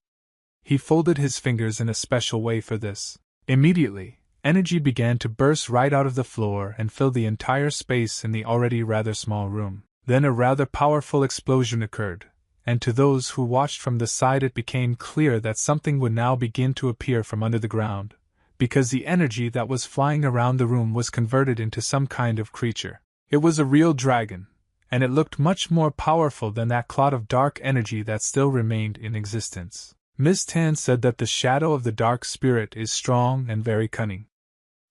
He folded his fingers in a special way for this. Immediately, energy began to burst right out of the floor and fill the entire space in the already rather small room. Then a rather powerful explosion occurred, and to those who watched from the side it became clear that something would now begin to appear from under the ground, because the energy that was flying around the room was converted into some kind of creature. It was a real dragon, and it looked much more powerful than that clot of dark energy that still remained in existence. Miss Tan said that the shadow of the dark spirit is strong and very cunning.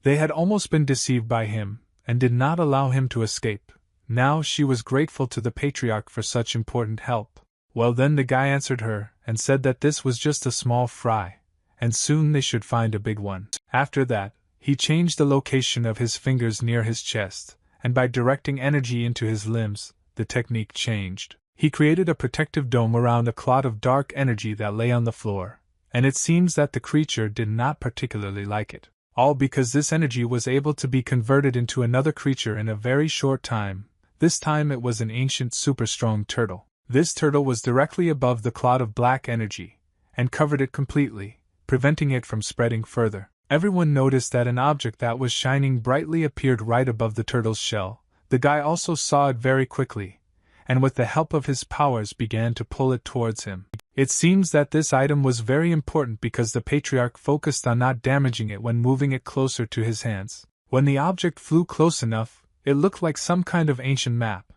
They had almost been deceived by him, and did not allow him to escape. Now she was grateful to the patriarch for such important help. Well, then the guy answered her, and said that this was just a small fry, and soon they should find a big one. After that, he changed the location of his fingers near his chest, and by directing energy into his limbs, the technique changed. He created a protective dome around a clot of dark energy that lay on the floor, and it seems that the creature did not particularly like it. All because this energy was able to be converted into another creature in a very short time. This time it was an ancient super-strong turtle. This turtle was directly above the clot of black energy, and covered it completely, preventing it from spreading further. Everyone noticed that an object that was shining brightly appeared right above the turtle's shell. The guy also saw it very quickly, and with the help of his powers began to pull it towards him. It seems that this item was very important because the patriarch focused on not damaging it when moving it closer to his hands. When the object flew close enough, it looked like some kind of ancient map,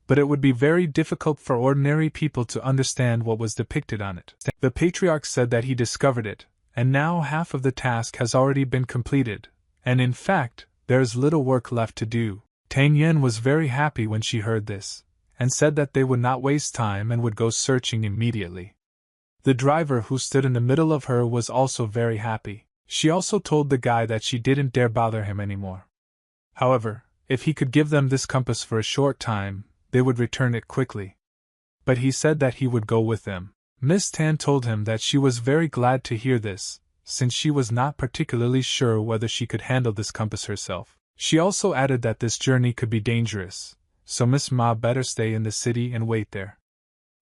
but it would be very difficult for ordinary people to understand what was depicted on it. The patriarch said that he discovered it, and now half of the task has already been completed, and in fact, there is little work left to do. Tang Yen was very happy when she heard this, and said that they would not waste time and would go searching immediately. The driver who stood in the middle of her was also very happy. She also told the guy that she didn't dare bother him anymore. However, if he could give them this compass for a short time, they would return it quickly. But he said that he would go with them. Miss Tan told him that she was very glad to hear this, since she was not particularly sure whether she could handle this compass herself. She also added that this journey could be dangerous, so Miss Ma better stay in the city and wait there.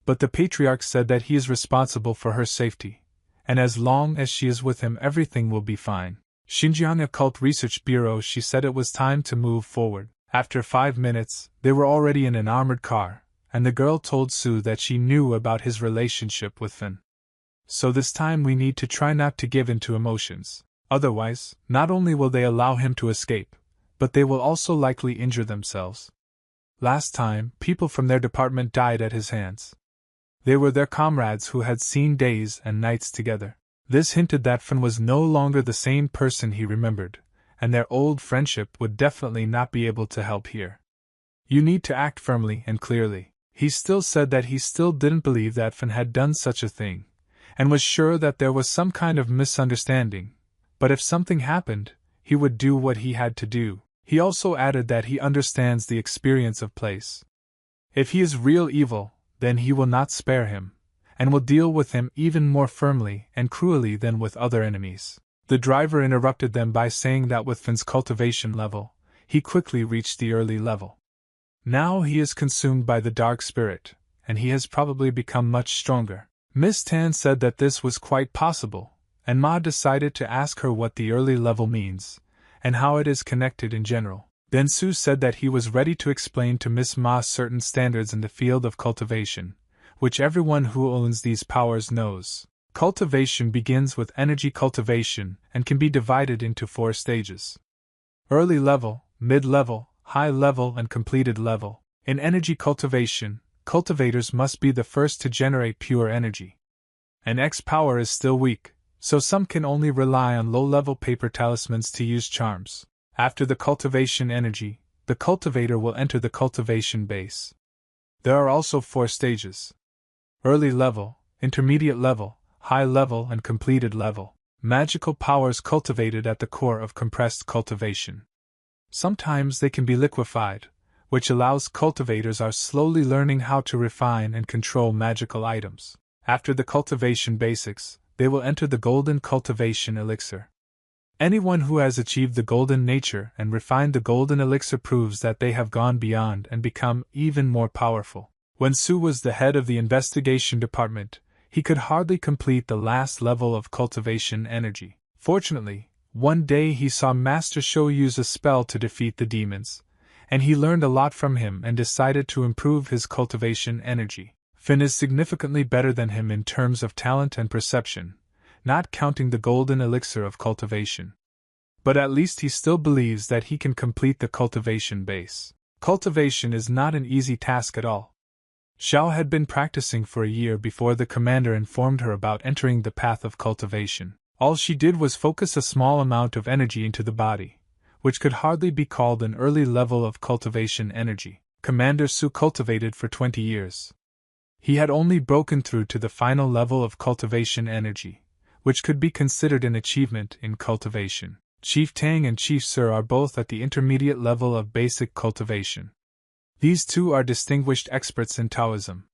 But the patriarch said that he is responsible for her safety, and as long as she is with him everything will be fine. Xinjiang Occult Research Bureau. She said it was time to move forward. After 5 minutes, they were already in an armored car, and the girl told Sue that she knew about his relationship with Finn. So this time we need to try not to give in to emotions. Otherwise, not only will they allow him to escape, but they will also likely injure themselves. Last time, people from their department died at his hands. They were their comrades who had seen days and nights together. This hinted that Finn was no longer the same person he remembered, and their old friendship would definitely not be able to help here. You need to act firmly and clearly. He still said that he still didn't believe that Finn had done such a thing, and was sure that there was some kind of misunderstanding, but if something happened, he would do what he had to do. He also added that he understands the experience of place. If he is real evil, then he will not spare him, and will deal with him even more firmly and cruelly than with other enemies. The driver interrupted them by saying that with Finn's cultivation level, he quickly reached the early level. Now he is consumed by the dark spirit, and he has probably become much stronger. Miss Tan said that this was quite possible, and Ma decided to ask her what the early level means, and how it is connected in general. Then Sue said that he was ready to explain to Miss Ma certain standards in the field of cultivation, which everyone who owns these powers knows. Cultivation begins with energy cultivation and can be divided into 4 stages: early level, mid-level, high level, and completed level. In energy cultivation, cultivators must be the first to generate pure energy. An X power is still weak, so some can only rely on low-level paper talismans to use charms. After the cultivation energy, the cultivator will enter the cultivation base. There are also 4 stages: early level, intermediate level, high level, and completed level. Magical powers cultivated at the core of compressed cultivation. Sometimes they can be liquefied, which allows cultivators are slowly learning how to refine and control magical items. After the cultivation basics, they will enter the golden cultivation elixir. Anyone who has achieved the golden nature and refined the golden elixir proves that they have gone beyond and become even more powerful. When Su was the head of the investigation department, he could hardly complete the last level of cultivation energy. Fortunately, one day he saw Master Sho use a spell to defeat the demons, and he learned a lot from him and decided to improve his cultivation energy. Finn is significantly better than him in terms of talent and perception, not counting the golden elixir of cultivation. But at least he still believes that he can complete the cultivation base. Cultivation is not an easy task at all. Xiao had been practicing for a year before the commander informed her about entering the path of cultivation. All she did was focus a small amount of energy into the body, which could hardly be called an early level of cultivation energy. Commander Su cultivated for 20 years. He had only broken through to the final level of cultivation energy, which could be considered an achievement in cultivation. Chief Tang and Chief Sir are both at the intermediate level of basic cultivation. These two are distinguished experts in Taoism.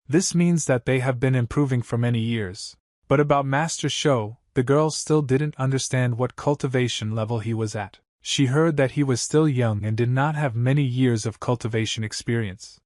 This means that they have been improving for many years. But about Master Shou, the girl still didn't understand what cultivation level he was at. She heard that he was still young and did not have many years of cultivation experience.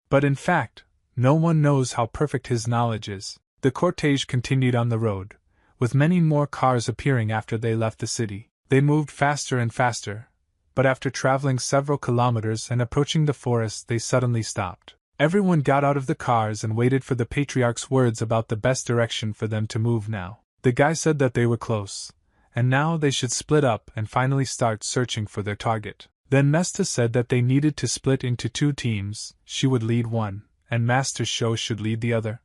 But in fact, no one knows how perfect his knowledge is. The cortege continued on the road, with many more cars appearing after they left the city. They moved faster and faster, but after traveling several kilometers and approaching the forest, they suddenly stopped. Everyone got out of the cars and waited for the patriarch's words about the best direction for them to move now. The guy said that they were close, and now they should split up and finally start searching for their target. Then Mesta said that they needed to split into 2 teams. She would lead one, and Master Shou should lead the other.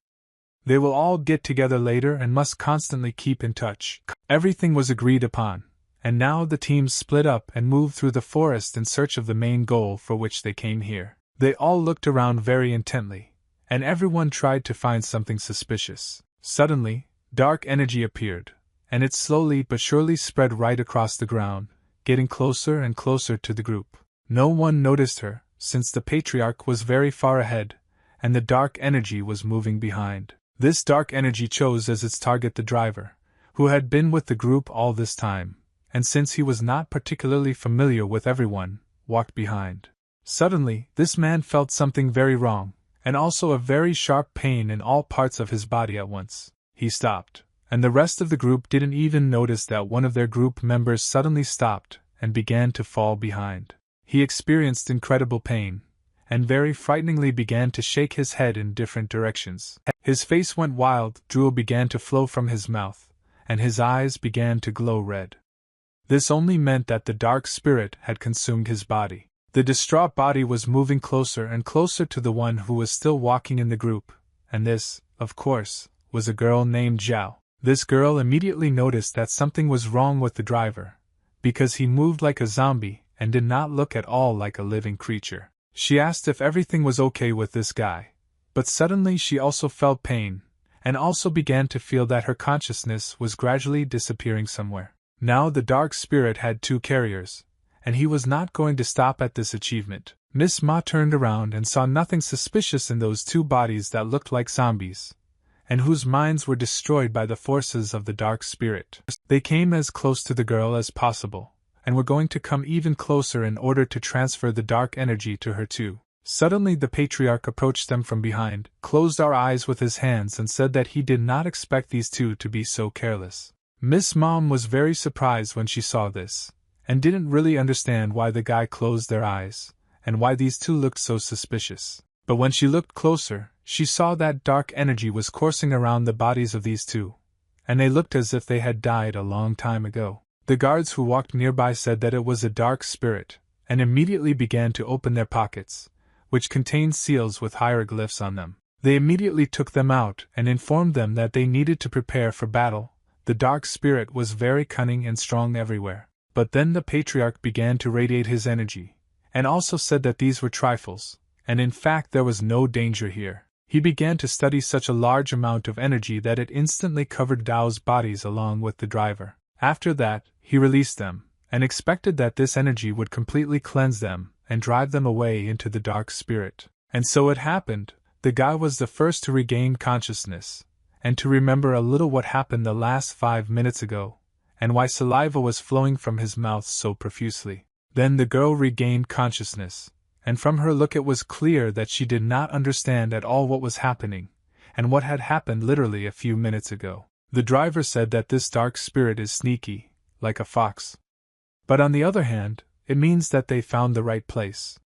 They will all get together later and must constantly keep in touch. Everything was agreed upon, and now the teams split up and moved through the forest in search of the main goal for which they came here. They all looked around very intently, and everyone tried to find something suspicious. Suddenly, dark energy appeared, and it slowly but surely spread right across the ground, getting closer and closer to the group. No one noticed her, since the patriarch was very far ahead, and the dark energy was moving behind. This dark energy chose as its target the driver, who had been with the group all this time, and since he was not particularly familiar with everyone, walked behind. Suddenly, this man felt something very wrong, and also a very sharp pain in all parts of his body at once. He stopped, and the rest of the group didn't even notice that one of their group members suddenly stopped and began to fall behind. He experienced incredible pain, and very frighteningly began to shake his head in different directions. His face went wild, drool began to flow from his mouth, and his eyes began to glow red. This only meant that the dark spirit had consumed his body. The distraught body was moving closer and closer to the one who was still walking in the group, and this, of course, was a girl named Zhao. This girl immediately noticed that something was wrong with the driver, because he moved like a zombie and did not look at all like a living creature. She asked if everything was okay with this guy, but suddenly she also felt pain, and also began to feel that her consciousness was gradually disappearing somewhere. Now the dark spirit had 2 carriers, and he was not going to stop at this achievement. Miss Ma turned around and saw nothing suspicious in those 2 bodies that looked like zombies, and whose minds were destroyed by the forces of the dark spirit. They came as close to the girl as possible, and were going to come even closer in order to transfer the dark energy to her too. Suddenly the patriarch approached them from behind, closed our eyes with his hands and said that he did not expect these 2 to be so careless. Miss Mom was very surprised when she saw this, and didn't really understand why the guy closed their eyes, and why these 2 looked so suspicious. But when she looked closer, she saw that dark energy was coursing around the bodies of these 2, and they looked as if they had died a long time ago. The guards who walked nearby said that it was a dark spirit, and immediately began to open their pockets, which contained seals with hieroglyphs on them. They immediately took them out and informed them that they needed to prepare for battle. The dark spirit was very cunning and strong everywhere. But then the patriarch began to radiate his energy, and also said that these were trifles, and in fact there was no danger here. He began to study such a large amount of energy that it instantly covered Dao's bodies along with the driver. After that, he released them, and expected that this energy would completely cleanse them and drive them away into the dark spirit. And so it happened. The guy was the first to regain consciousness, and to remember a little what happened the last 5 minutes ago, and why saliva was flowing from his mouth so profusely. Then the girl regained consciousness, and from her look it was clear that she did not understand at all what was happening, and what had happened literally a few minutes ago. The driver said that this dark spirit is sneaky, like a fox. But on the other hand, it means that they found the right place.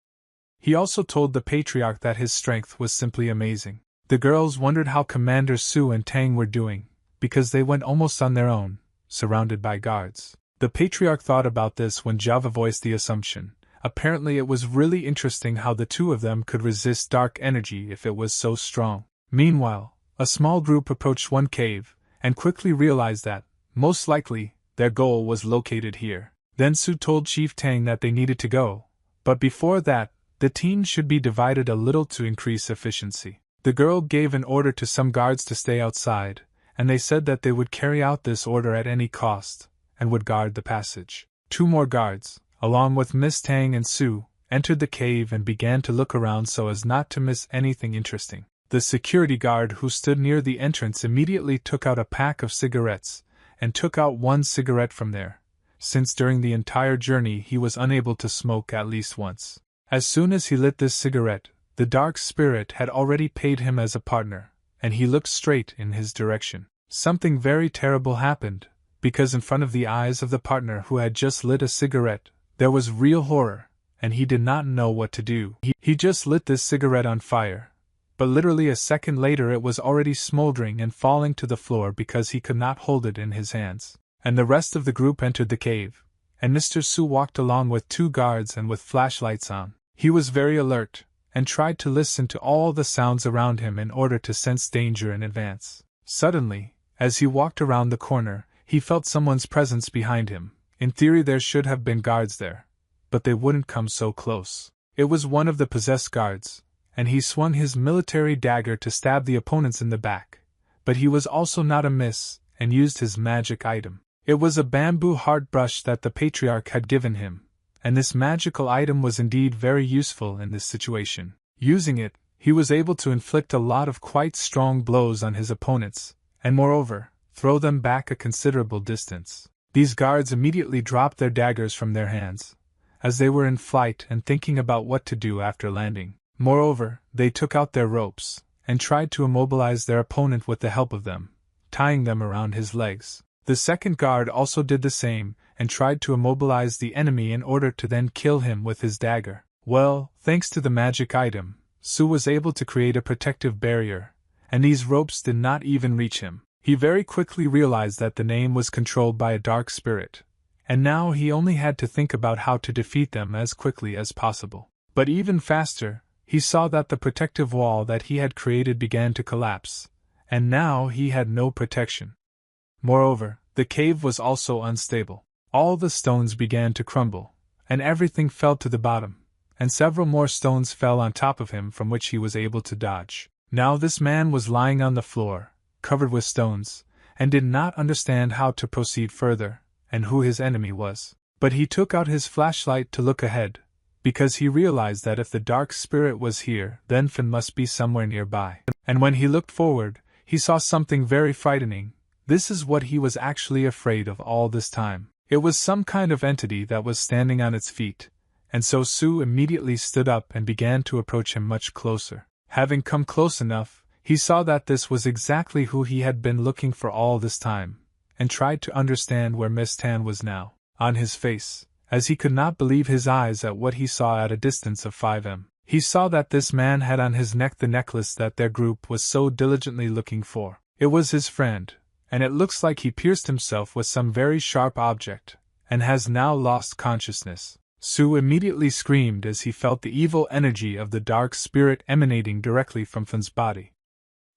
He also told the patriarch that his strength was simply amazing. The girls wondered how Commanders Su and Tang were doing, because they went almost on their own, surrounded by guards. The patriarch thought about this when Java voiced the assumption. Apparently it was really interesting how the two of them could resist dark energy if it was so strong. Meanwhile, a small group approached one cave, and quickly realized that, most likely, their goal was located here. Then Su told Chief Tang that they needed to go, but before that, the team should be divided a little to increase efficiency. The girl gave an order to some guards to stay outside, and they said that they would carry out this order at any cost, and would guard the passage. 2 more guards, along with Miss Tang and Su, entered the cave and began to look around so as not to miss anything interesting. The security guard who stood near the entrance immediately took out a pack of cigarettes, and took out 1 cigarette from there, since during the entire journey he was unable to smoke at least once. As soon as he lit this cigarette, the dark spirit had already paid him as a partner, and he looked straight in his direction. Something very terrible happened, because in front of the eyes of the partner who had just lit a cigarette, there was real horror, and he did not know what to do. He just lit this cigarette on fire, but literally a second later it was already smoldering and falling to the floor because he could not hold it in his hands. And the rest of the group entered the cave, and Mr. Su walked along with 2 guards and with flashlights on. He was very alert, and tried to listen to all the sounds around him in order to sense danger in advance. Suddenly, as he walked around the corner, he felt someone's presence behind him. In theory there should have been guards there, but they wouldn't come so close. It was one of the possessed guards, and he swung his military dagger to stab the opponents in the back, but he was also not amiss, and used his magic item. It was a bamboo heart brush that the patriarch had given him, and this magical item was indeed very useful in this situation. Using it, he was able to inflict a lot of quite strong blows on his opponents, and moreover, throw them back a considerable distance. These guards immediately dropped their daggers from their hands, as they were in flight and thinking about what to do after landing. Moreover, they took out their ropes, and tried to immobilize their opponent with the help of them, tying them around his legs. The second guard also did the same, and tried to immobilize the enemy in order to then kill him with his dagger. Well, thanks to the magic item, Su was able to create a protective barrier, and these ropes did not even reach him. He very quickly realized that the name was controlled by a dark spirit, and now he only had to think about how to defeat them as quickly as possible. But even faster, he saw that the protective wall that he had created began to collapse, and now he had no protection. Moreover, the cave was also unstable. All the stones began to crumble, and everything fell to the bottom, and several more stones fell on top of him from which he was able to dodge. Now this man was lying on the floor, covered with stones, and did not understand how to proceed further, and who his enemy was. But he took out his flashlight to look ahead, because he realized that if the dark spirit was here, then Fin must be somewhere nearby. And when he looked forward, he saw something very frightening. This is what he was actually afraid of all this time. It was some kind of entity that was standing on its feet, and so Su immediately stood up and began to approach him much closer. Having come close enough, he saw that this was exactly who he had been looking for all this time, and tried to understand where Miss Tan was now. On his face, as he could not believe his eyes at what he saw at a distance of 5 m, he saw that this man had on his neck the necklace that their group was so diligently looking for. It was his friend, and it looks like he pierced himself with some very sharp object, and has now lost consciousness. Su immediately screamed as he felt the evil energy of the dark spirit emanating directly from Fin's body.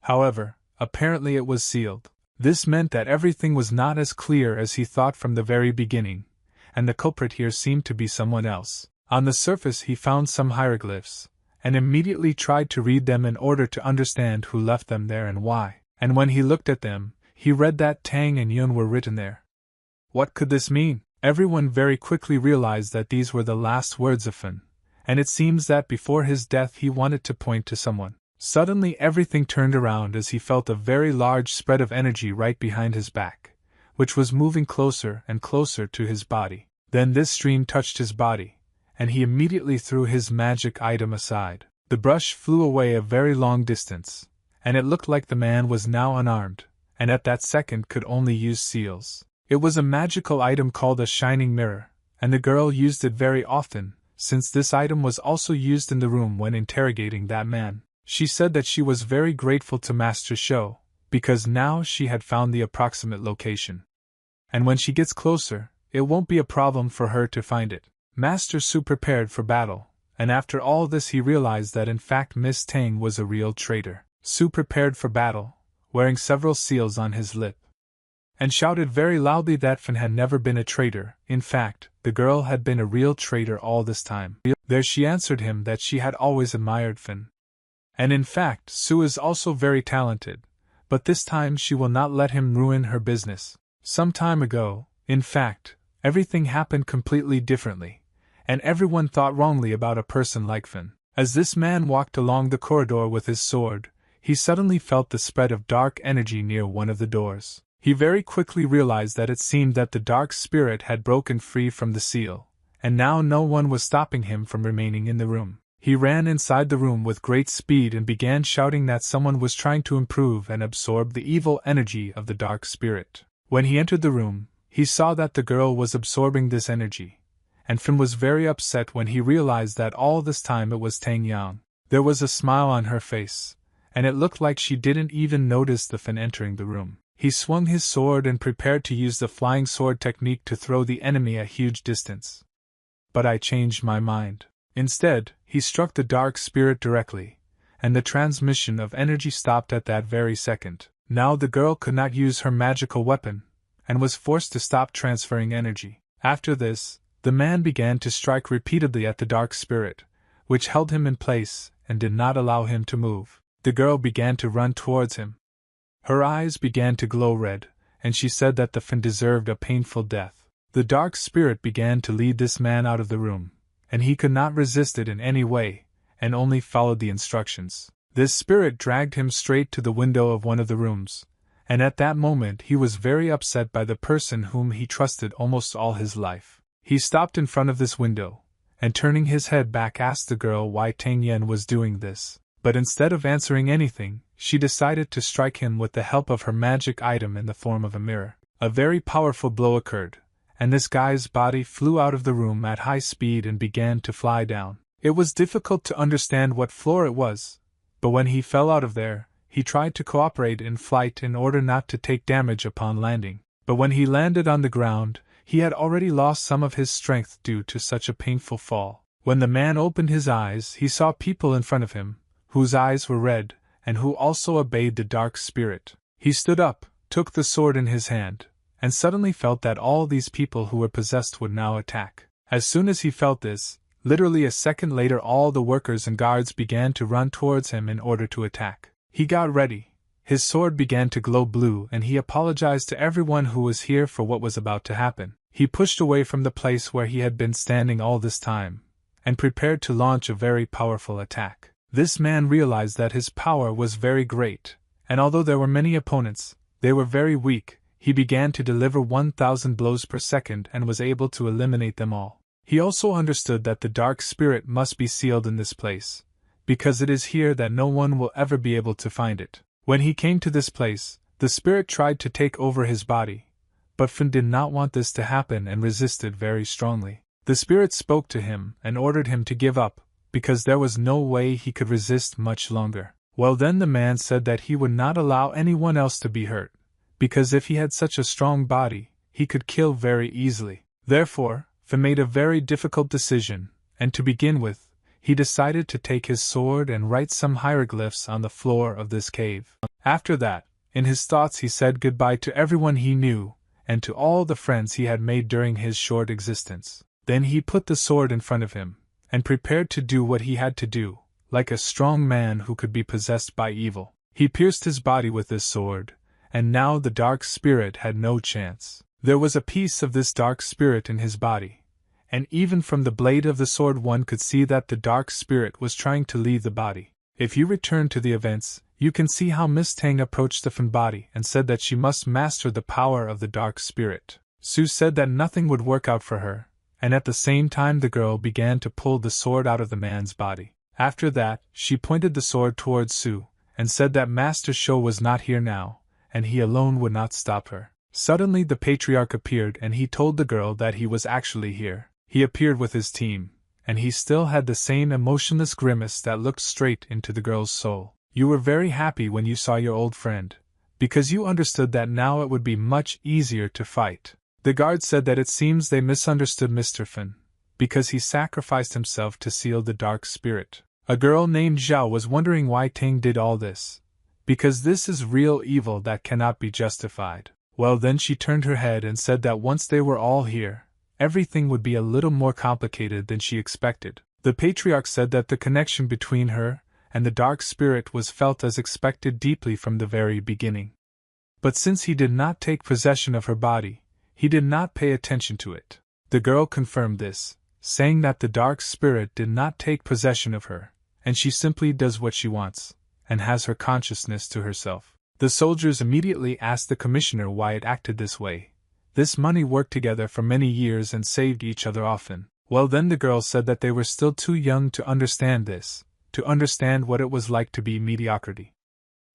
However, apparently it was sealed. This meant that everything was not as clear as he thought from the very beginning, and the culprit here seemed to be someone else. On the surface he found some hieroglyphs, and immediately tried to read them in order to understand who left them there and why. And when he looked at them, he read that Tang and Yun were written there. What could this mean? Everyone very quickly realized that these were the last words of Fin, and it seems that before his death he wanted to point to someone. Suddenly everything turned around as he felt a very large spread of energy right behind his back, which was moving closer and closer to his body. Then this stream touched his body, and he immediately threw his magic item aside. The brush flew away a very long distance, and it looked like the man was now unarmed, and at that second could only use seals. It was a magical item called a shining mirror, and the girl used it very often, since this item was also used in the room when interrogating that man. She said that she was very grateful to Master Shou, because now she had found the approximate location. And when she gets closer, it won't be a problem for her to find it. Master Su prepared for battle, and after all this he realized that in fact Miss Tang was a real traitor. Su prepared for battle, wearing several seals on his lip, and shouted very loudly that Fin had never been a traitor. In fact, the girl had been a real traitor all this time. There she answered him that she had always admired Fin. And in fact, Su is also very talented, but this time she will not let him ruin her business. Some time ago, in fact, everything happened completely differently, and everyone thought wrongly about a person like Fin. As this man walked along the corridor with his sword, he suddenly felt the spread of dark energy near one of the doors. He very quickly realized that it seemed that the dark spirit had broken free from the seal, and now no one was stopping him from remaining in the room. He ran inside the room with great speed and began shouting that someone was trying to improve and absorb the evil energy of the dark spirit. When he entered the room, he saw that the girl was absorbing this energy, and Fin was very upset when he realized that all this time it was Tang Yang. There was a smile on her face, and it looked like she didn't even notice the Fin entering the room. He swung his sword and prepared to use the flying sword technique to throw the enemy a huge distance. But I changed my mind. Instead, he struck the dark spirit directly, and the transmission of energy stopped at that very second. Now the girl could not use her magical weapon, and was forced to stop transferring energy. After this, the man began to strike repeatedly at the dark spirit, which held him in place and did not allow him to move. The girl began to run towards him. Her eyes began to glow red, and she said that the Fin deserved a painful death. The dark spirit began to lead this man out of the room, and he could not resist it in any way, and only followed the instructions. This spirit dragged him straight to the window of one of the rooms, and at that moment he was very upset by the person whom he trusted almost all his life. He stopped in front of this window, and turning his head back asked the girl why Tang Yan was doing this. But instead of answering anything, she decided to strike him with the help of her magic item in the form of a mirror. A very powerful blow occurred, and this guy's body flew out of the room at high speed and began to fly down. It was difficult to understand what floor it was, but when he fell out of there, he tried to cooperate in flight in order not to take damage upon landing. But when he landed on the ground, he had already lost some of his strength due to such a painful fall. When the man opened his eyes, he saw people in front of him, whose eyes were red, and who also obeyed the dark spirit. He stood up, took the sword in his hand, and suddenly felt that all these people who were possessed would now attack. As soon as he felt this, literally a second later all the workers and guards began to run towards him in order to attack. He got ready. His sword began to glow blue and he apologized to everyone who was here for what was about to happen. He pushed away from the place where he had been standing all this time, and prepared to launch a very powerful attack. This man realized that his power was very great, and although there were many opponents, they were very weak. He began to deliver 1,000 blows per second and was able to eliminate them all. He also understood that the dark spirit must be sealed in this place, because it is here that no one will ever be able to find it. When he came to this place, the spirit tried to take over his body, but Fin did not want this to happen and resisted very strongly. The spirit spoke to him and ordered him to give up, because there was no way he could resist much longer. Well, then the man said that he would not allow anyone else to be hurt, because if he had such a strong body, he could kill very easily. Therefore, Fin made a very difficult decision, and to begin with, he decided to take his sword and write some hieroglyphs on the floor of this cave. After that, in his thoughts he said goodbye to everyone he knew, and to all the friends he had made during his short existence. Then he put the sword in front of him, and prepared to do what he had to do, like a strong man who could be possessed by evil. He pierced his body with this sword, and now the dark spirit had no chance. There was a piece of this dark spirit in his body, and even from the blade of the sword one could see that the dark spirit was trying to leave the body. If you return to the events, you can see how Miss Tang approached the Fan body and said that she must master the power of the dark spirit. Su said that nothing would work out for her, and at the same time the girl began to pull the sword out of the man's body. After that, she pointed the sword towards Su, and said that Master Shou was not here now, and he alone would not stop her. Suddenly the patriarch appeared and he told the girl that he was actually here. He appeared with his team, and he still had the same emotionless grimace that looked straight into the girl's soul. You were very happy when you saw your old friend, because you understood that now it would be much easier to fight. The guard said that it seems they misunderstood Mr. Fan, because he sacrificed himself to seal the dark spirit. A girl named Zhao was wondering why Tang did all this, because this is real evil that cannot be justified. Well, then she turned her head and said that once they were all here, everything would be a little more complicated than she expected. The patriarch said that the connection between her and the dark spirit was felt as expected deeply from the very beginning. But since he did not take possession of her body, he did not pay attention to it. The girl confirmed this, saying that the dark spirit did not take possession of her, and she simply does what she wants, and has her consciousness to herself. The soldiers immediately asked the commissioner why it acted this way. This money worked together for many years and saved each other often. Well, then the girl said that they were still too young to understand this, to understand what it was like to be mediocrity.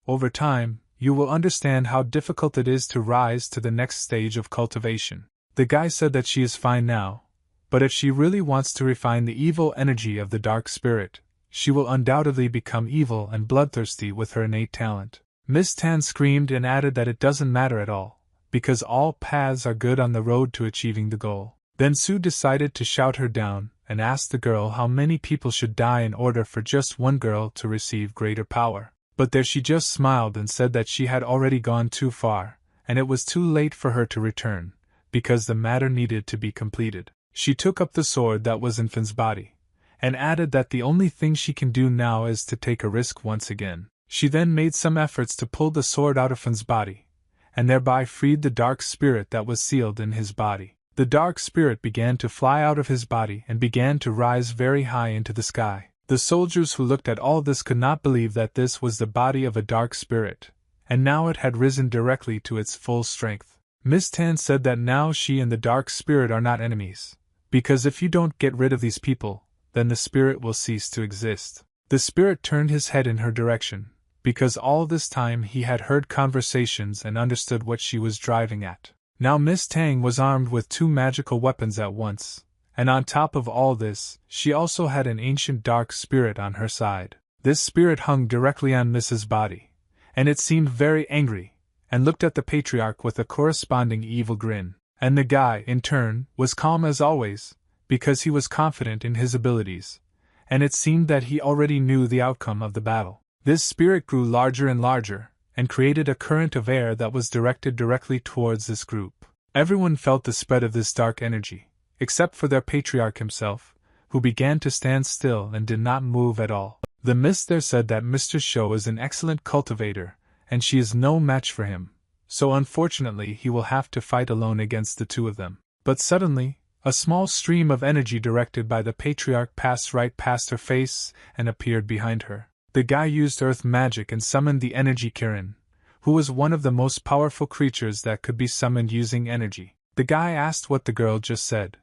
Over time, you will understand how difficult it is to rise to the next stage of cultivation. The guy said that she is fine now, but if she really wants to refine the evil energy of the dark spirit, she will undoubtedly become evil and bloodthirsty with her innate talent. Miss Tan screamed and added that it doesn't matter at all, because all paths are good on the road to achieving the goal. Then Su decided to shout her down, and asked the girl how many people should die in order for just one girl to receive greater power. But there she just smiled and said that she had already gone too far, and it was too late for her to return, because the matter needed to be completed. She took up the sword that was in Fan's body, and added that the only thing she can do now is to take a risk once again. She then made some efforts to pull the sword out of Fan's body, and thereby freed the dark spirit that was sealed in his body. The dark spirit began to fly out of his body and began to rise very high into the sky. The soldiers who looked at all this could not believe that this was the body of a dark spirit, and now it had risen directly to its full strength. Miss Tan said that now she and the dark spirit are not enemies, because if you don't get rid of these people, then the spirit will cease to exist. The spirit turned his head in her direction, because all this time he had heard conversations and understood what she was driving at. Now Miss Tang was armed with 2 magical weapons at once, and on top of all this, she also had an ancient dark spirit on her side. This spirit hung directly on Mrs. body, and it seemed very angry, and looked at the patriarch with a corresponding evil grin. And the guy, in turn, was calm as always, because he was confident in his abilities, and it seemed that he already knew the outcome of the battle. This spirit grew larger and larger, and created a current of air that was directed directly towards this group. Everyone felt the spread of this dark energy, except for their patriarch himself, who began to stand still and did not move at all. The mist there said that Mr. Shou is an excellent cultivator, and she is no match for him, so unfortunately he will have to fight alone against the 2 of them. But suddenly, a small stream of energy directed by the patriarch passed right past her face and appeared behind her. The guy used earth magic and summoned the energy Kirin, who was one of the most powerful creatures that could be summoned using energy. The guy asked what the girl just said,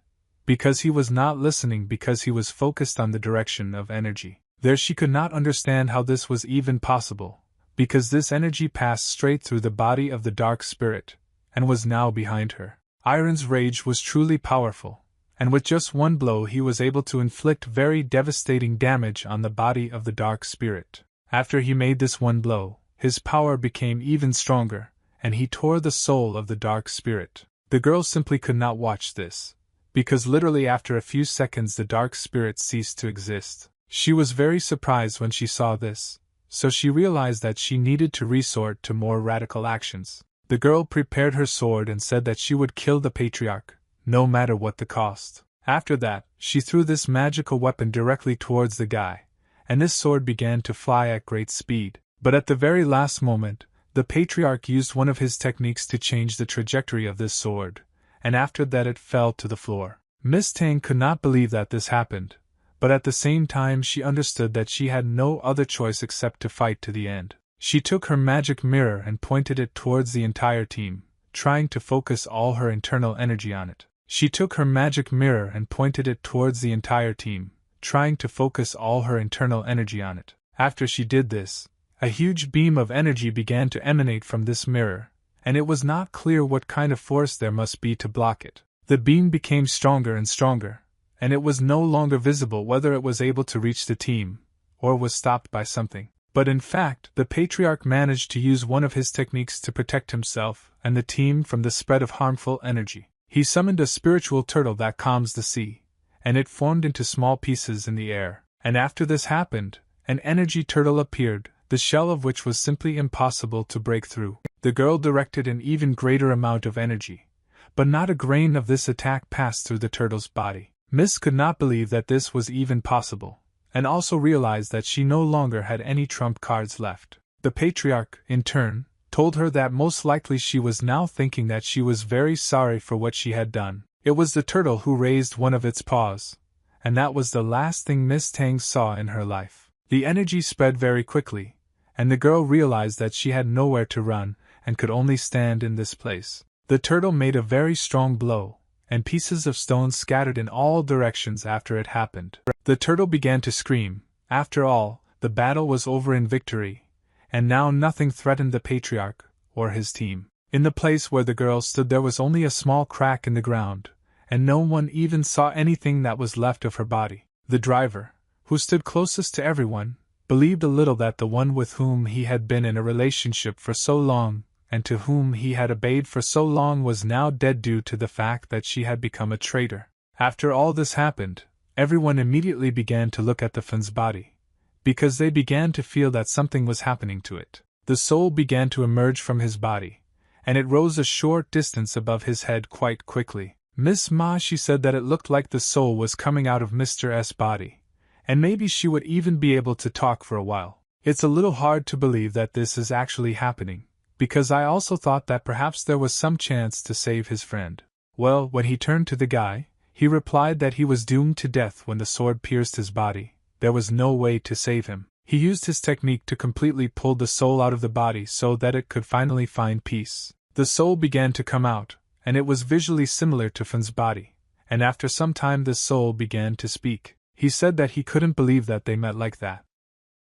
because he was not listening because he was focused on the direction of energy. There she could not understand how this was even possible, because this energy passed straight through the body of the dark spirit, and was now behind her. Iron's rage was truly powerful, and with just one blow he was able to inflict very devastating damage on the body of the dark spirit. After he made this one blow, his power became even stronger, and he tore the soul of the dark spirit. The girl simply could not watch this, because literally after a few seconds the dark spirit ceased to exist. She was very surprised when she saw this, so she realized that she needed to resort to more radical actions. The girl prepared her sword and said that she would kill the patriarch, no matter what the cost. After that, she threw this magical weapon directly towards the guy, and this sword began to fly at great speed. But at the very last moment, the patriarch used one of his techniques to change the trajectory of this sword, and after that it fell to the floor. Miss Tang could not believe that this happened, but at the same time she understood that she had no other choice except to fight to the end. She took her magic mirror and pointed it towards the entire team, trying to focus all her internal energy on it. She took her magic mirror and pointed it towards the entire team, trying to focus all her internal energy on it. After she did this, a huge beam of energy began to emanate from this mirror, and it was not clear what kind of force there must be to block it. The beam became stronger and stronger, and it was no longer visible whether it was able to reach the team, or was stopped by something. But in fact, the patriarch managed to use one of his techniques to protect himself and the team from the spread of harmful energy. He summoned a spiritual turtle that calms the sea, and it formed into small pieces in the air. And after this happened, an energy turtle appeared, the shell of which was simply impossible to break through. The girl directed an even greater amount of energy, but not a grain of this attack passed through the turtle's body. Miss could not believe that this was even possible, and also realized that she no longer had any trump cards left. The patriarch, in turn, told her that most likely she was now thinking that she was very sorry for what she had done. It was the turtle who raised one of its paws, and that was the last thing Miss Tang saw in her life. The energy spread very quickly, and the girl realized that she had nowhere to run and could only stand in this place. The turtle made a very strong blow, and pieces of stone scattered in all directions after it happened. The turtle began to scream. After all, the battle was over in victory, and now nothing threatened the patriarch or his team. In the place where the girl stood there was only a small crack in the ground, and no one even saw anything that was left of her body. The driver, who stood closest to everyone, believed a little that the one with whom he had been in a relationship for so long, and to whom he had obeyed for so long, was now dead due to the fact that she had become a traitor. After all this happened, everyone immediately began to look at the Fun's body, because they began to feel that something was happening to it. The soul began to emerge from his body, and it rose a short distance above his head quite quickly. Miss Ma, she said that it looked like the soul was coming out of Mr. S' body, and maybe she would even be able to talk for a while. It's a little hard to believe that this is actually happening, because I also thought that perhaps there was some chance to save his friend. Well, when he turned to the guy, he replied that he was doomed to death when the sword pierced his body. There was no way to save him. He used his technique to completely pull the soul out of the body so that it could finally find peace. The soul began to come out, and it was visually similar to Fun's body, and after some time the soul began to speak. He said that he couldn't believe that they met like that.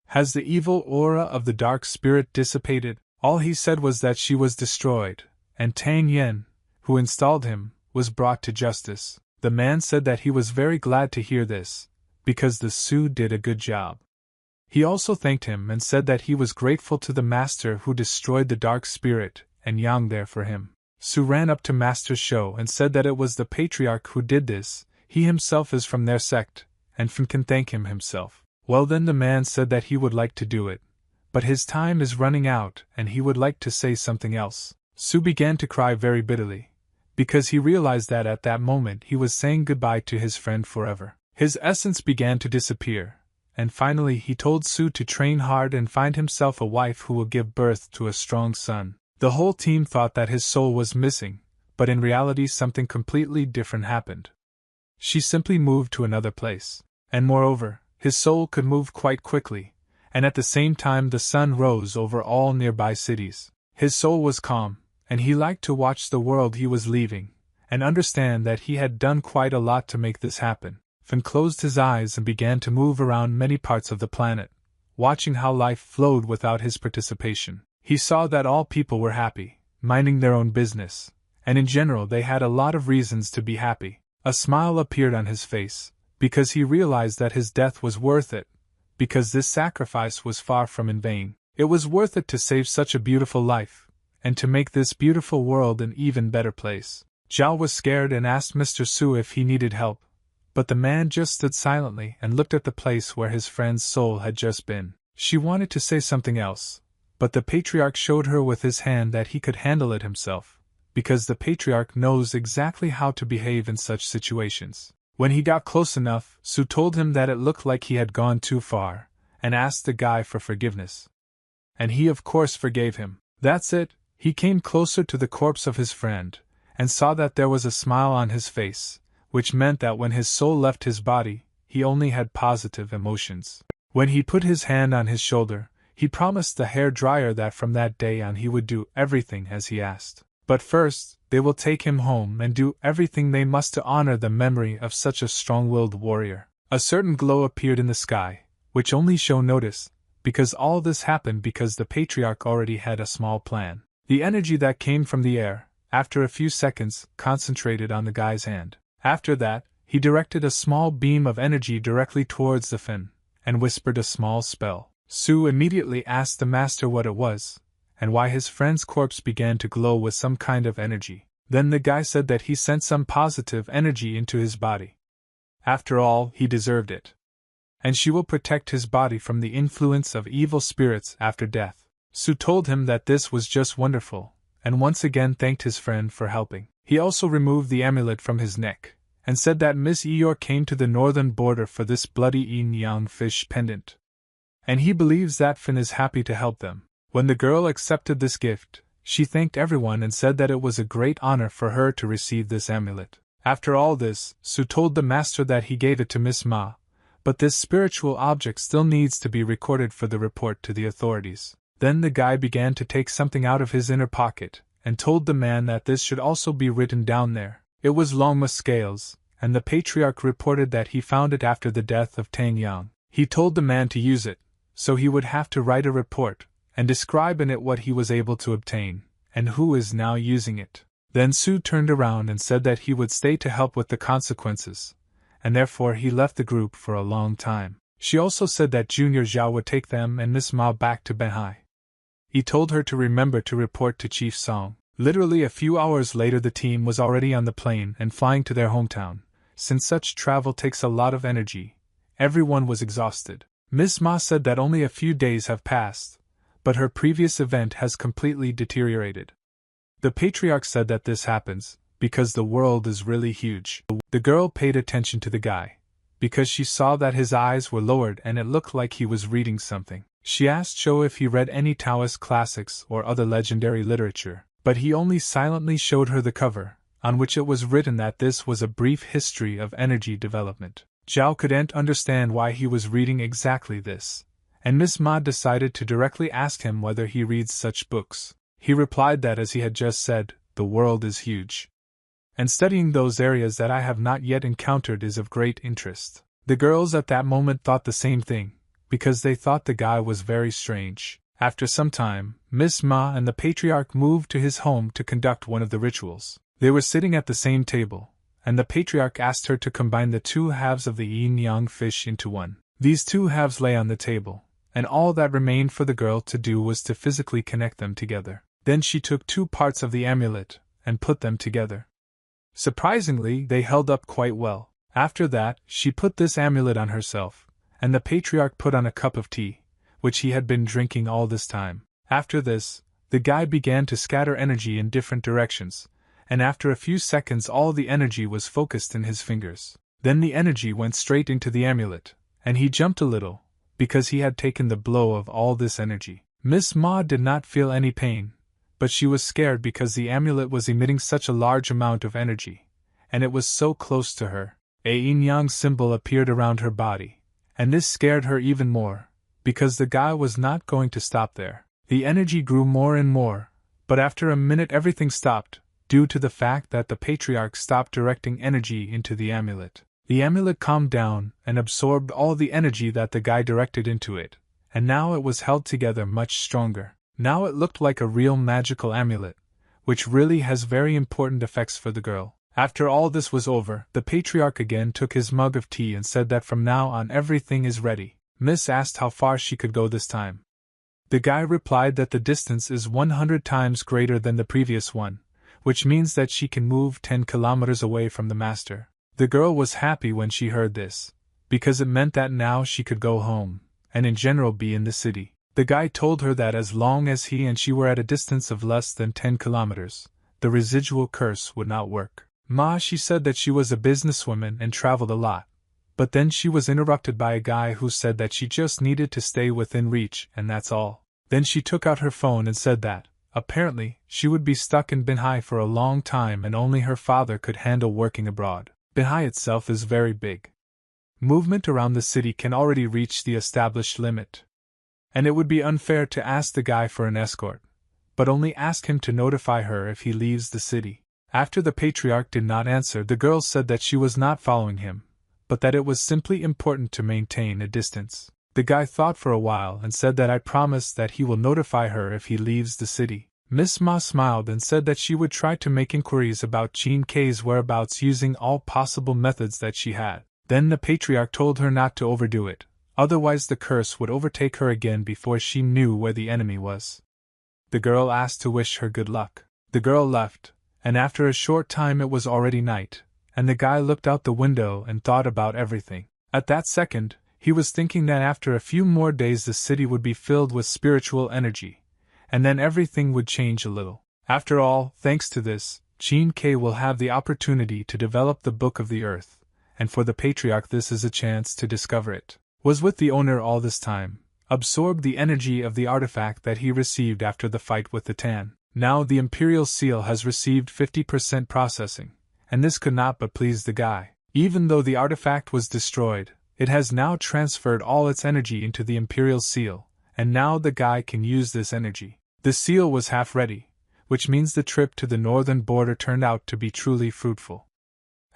Has the evil aura of the dark spirit dissipated? All he said was that she was destroyed, and Tang Yen, who installed him, was brought to justice. The man said that he was very glad to hear this, because the Su did a good job. He also thanked him and said that he was grateful to the master who destroyed the dark spirit and Yang there for him. Su ran up to Master Shou and said that it was the patriarch who did this. He himself is from their sect, and Fan can thank him himself. Well, then the man said that he would like to do it, but his time is running out and he would like to say something else. Su began to cry very bitterly, because he realized that at that moment he was saying goodbye to his friend forever. His essence began to disappear, and finally he told Su to train hard and find himself a wife who will give birth to a strong son. The whole team thought that his soul was missing, but in reality something completely different happened. She simply moved to another place, and moreover, his soul could move quite quickly, and at the same time the sun rose over all nearby cities. His soul was calm, and he liked to watch the world he was leaving, and understand that he had done quite a lot to make this happen. Fan closed his eyes and began to move around many parts of the planet, watching how life flowed without his participation. He saw that all people were happy, minding their own business, and in general they had a lot of reasons to be happy. A smile appeared on his face, because he realized that his death was worth it, because this sacrifice was far from in vain. It was worth it to save such a beautiful life, and to make this beautiful world an even better place. Zhao was scared and asked Mr. Su if he needed help, but the man just stood silently and looked at the place where his friend's soul had just been. She wanted to say something else, but the patriarch showed her with his hand that he could handle it himself, because the patriarch knows exactly how to behave in such situations. When he got close enough, Sue told him that it looked like he had gone too far, and asked the guy for forgiveness. And he of course forgave him. That's it. He came closer to the corpse of his friend, and saw that there was a smile on his face, which meant that when his soul left his body, he only had positive emotions. When he put his hand on his shoulder, he promised the hair dryer that from that day on he would do everything as he asked. But first, they will take him home and do everything they must to honor the memory of such a strong-willed warrior. A certain glow appeared in the sky, which only Sho noticed, because all this happened because the patriarch already had a small plan. The energy that came from the air, after a few seconds, concentrated on the guy's hand. After that, he directed a small beam of energy directly towards the fin, and whispered a small spell. Sue immediately asked the master what it was, and why his friend's corpse began to glow with some kind of energy. Then the guy said that he sent some positive energy into his body. After all, he deserved it. And she will protect his body from the influence of evil spirits after death. Sue told him that this was just wonderful, and once again thanked his friend for helping. He also removed the amulet from his neck, and said that Miss Eeyore came to the northern border for this bloody yin-yang fish pendant. And he believes that Finn is happy to help them. When the girl accepted this gift, she thanked everyone and said that it was a great honor for her to receive this amulet. After all this, Sue told the master that he gave it to Miss Ma, but this spiritual object still needs to be recorded for the report to the authorities. Then the guy began to take something out of his inner pocket, and told the man that this should also be written down there. It was Longma scales, and the patriarch reported that he found it after the death of Tang Yang. He told the man to use it, so he would have to write a report, and describe in it what he was able to obtain, and who is now using it. Then Sue turned around and said that he would stay to help with the consequences, and therefore he left the group for a long time. She also said that Junior Zhao would take them and Miss Ma back to Benhai. He told her to remember to report to Chief Song. Literally a few hours later the team was already on the plane and flying to their hometown. Since such travel takes a lot of energy, everyone was exhausted. Miss Ma said that only a few days have passed, but her previous event has completely deteriorated. The patriarch said that this happens because the world is really huge. The girl paid attention to the guy, because she saw that his eyes were lowered and it looked like he was reading something. She asked Cho if he read any Taoist classics or other legendary literature, but he only silently showed her the cover, on which it was written that this was a brief history of energy development. Zhao couldn't understand why he was reading exactly this, and Miss Ma decided to directly ask him whether he reads such books. He replied that, as he had just said, the world is huge, and studying those areas that I have not yet encountered is of great interest. The girls at that moment thought the same thing, because they thought the guy was very strange. After some time, Miss Ma and the patriarch moved to his home to conduct one of the rituals. They were sitting at the same table, and the patriarch asked her to combine the two halves of the yin-yang fish into one. These two halves lay on the table, and all that remained for the girl to do was to physically connect them together. Then she took two parts of the amulet and put them together. Surprisingly, they held up quite well. After that, she put this amulet on herself, and the patriarch put on a cup of tea, which he had been drinking all this time. After this, the guy began to scatter energy in different directions, and after a few seconds all the energy was focused in his fingers. Then the energy went straight into the amulet, and he jumped a little, because he had taken the blow of all this energy. Miss Ma did not feel any pain, but she was scared because the amulet was emitting such a large amount of energy, and it was so close to her. A yin-yang symbol appeared around her body, and this scared her even more, because the guy was not going to stop there. The energy grew more and more, but after a minute everything stopped, due to the fact that the patriarch stopped directing energy into the amulet. The amulet calmed down and absorbed all the energy that the guy directed into it, and now it was held together much stronger. Now it looked like a real magical amulet, which really has very important effects for the girl. After all this was over, the patriarch again took his mug of tea and said that from now on everything is ready. Miss asked how far she could go this time. The guy replied that the distance is 100 times greater than the previous one, which means that she can move 10 kilometers away from the master. The girl was happy when she heard this, because it meant that now she could go home, and in general be in the city. The guy told her that as long as he and she were at a distance of less than 10 kilometers, the residual curse would not work. She said that she was a businesswoman and traveled a lot, but then she was interrupted by a guy who said that she just needed to stay within reach and that's all. Then she took out her phone and said that, apparently, she would be stuck in Banhwa for a long time and only her father could handle working abroad. Banhwa itself is very big. Movement around the city can already reach the established limit. And it would be unfair to ask the guy for an escort, but only ask him to notify her if he leaves the city. After the patriarch did not answer, the girl said that she was not following him, but that it was simply important to maintain a distance. The guy thought for a while and said that I promise that he will notify her if he leaves the city. Miss Ma smiled and said that she would try to make inquiries about Jean K's whereabouts using all possible methods that she had. Then the patriarch told her not to overdo it, otherwise the curse would overtake her again before she knew where the enemy was. The girl asked to wish her good luck. The girl left, and after a short time it was already night, and the guy looked out the window and thought about everything. At that second, he was thinking that after a few more days the city would be filled with spiritual energy, and then everything would change a little. After all, thanks to this, Jean K will have the opportunity to develop the Book of the Earth, and for the patriarch this is a chance to discover it. Was with the owner all this time, absorbed the energy of the artifact that he received after the fight with the Tan. Now the Imperial Seal has received 50% processing, and this could not but please the guy. Even though the artifact was destroyed, it has now transferred all its energy into the Imperial Seal, and now the guy can use this energy. The seal was half ready, which means the trip to the northern border turned out to be truly fruitful.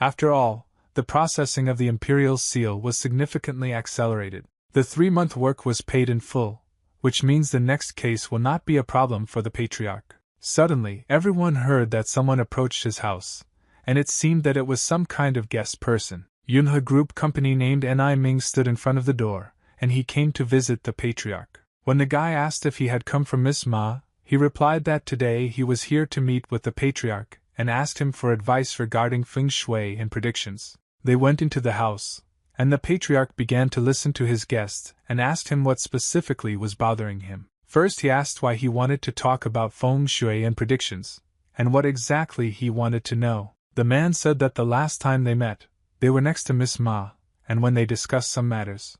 After all, the processing of the Imperial Seal was significantly accelerated. The 3-month work was paid in full, which means the next case will not be a problem for the patriarch. Suddenly, everyone heard that someone approached his house, and it seemed that it was some kind of guest person. Yunhe Group Company named Ni Ming stood in front of the door, and he came to visit the patriarch. When the guy asked if he had come from Miss Ma, he replied that today he was here to meet with the patriarch and asked him for advice regarding feng shui and predictions. They went into the house, and the patriarch began to listen to his guest and asked him what specifically was bothering him. First he asked why he wanted to talk about feng shui and predictions, and what exactly he wanted to know. The man said that the last time they met, they were next to Miss Ma, and when they discussed some matters.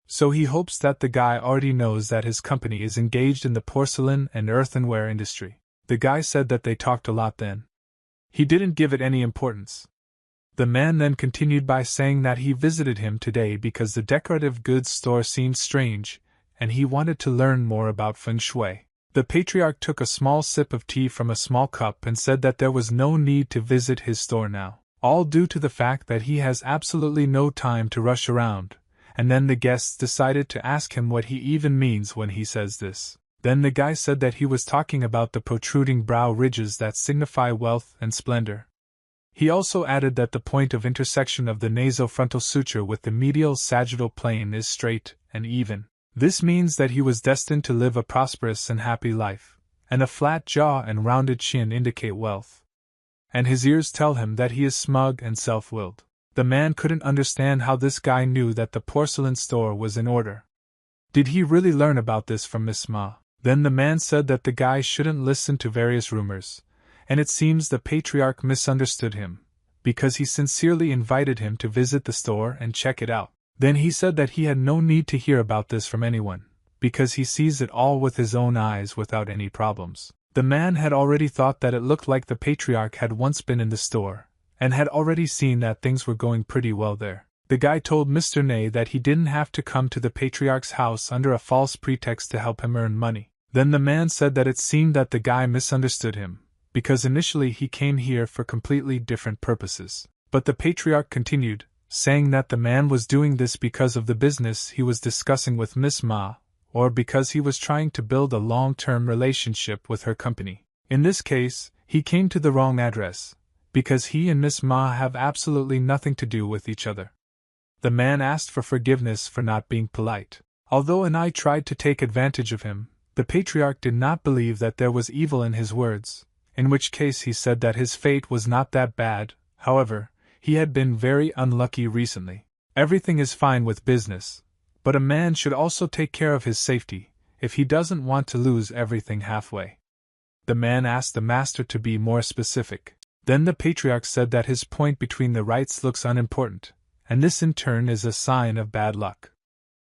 So he hopes that the guy already knows that his company is engaged in the porcelain and earthenware industry. The guy said that they talked a lot then. He didn't give it any importance. The man then continued by saying that he visited him today because the decorative goods store seemed strange, and he wanted to learn more about feng shui. The patriarch took a small sip of tea from a small cup and said that there was no need to visit his store now, all due to the fact that he has absolutely no time to rush around. And then the guests decided to ask him what he even means when he says this. Then the guy said that he was talking about the protruding brow ridges that signify wealth and splendor. He also added that the point of intersection of the nasofrontal suture with the medial sagittal plane is straight and even. This means that he was destined to live a prosperous and happy life, and a flat jaw and rounded chin indicate wealth. And his ears tell him that he is smug and self-willed. The man couldn't understand how this guy knew that the porcelain store was in order. Did he really learn about this from Miss Ma? Then the man said that the guy shouldn't listen to various rumors, and it seems the patriarch misunderstood him, because he sincerely invited him to visit the store and check it out. Then he said that he had no need to hear about this from anyone, because he sees it all with his own eyes without any problems. The man had already thought that it looked like the patriarch had once been in the store, and had already seen that things were going pretty well there. The guy told Mr. Ney that he didn't have to come to the patriarch's house under a false pretext to help him earn money. Then the man said that it seemed that the guy misunderstood him, because initially he came here for completely different purposes. But the patriarch continued, saying that the man was doing this because of the business he was discussing with Miss Ma, or because he was trying to build a long-term relationship with her company. In this case, he came to the wrong address, because he and Miss Ma have absolutely nothing to do with each other. The man asked for forgiveness for not being polite. Although Anai tried to take advantage of him, the patriarch did not believe that there was evil in his words, in which case he said that his fate was not that bad. However, He had been very unlucky recently. Everything is fine with business, but a man should also take care of his safety, if he doesn't want to lose everything halfway. The man asked the master to be more specific. Then the patriarch said that his point between the rights looks unimportant, and this in turn is a sign of bad luck.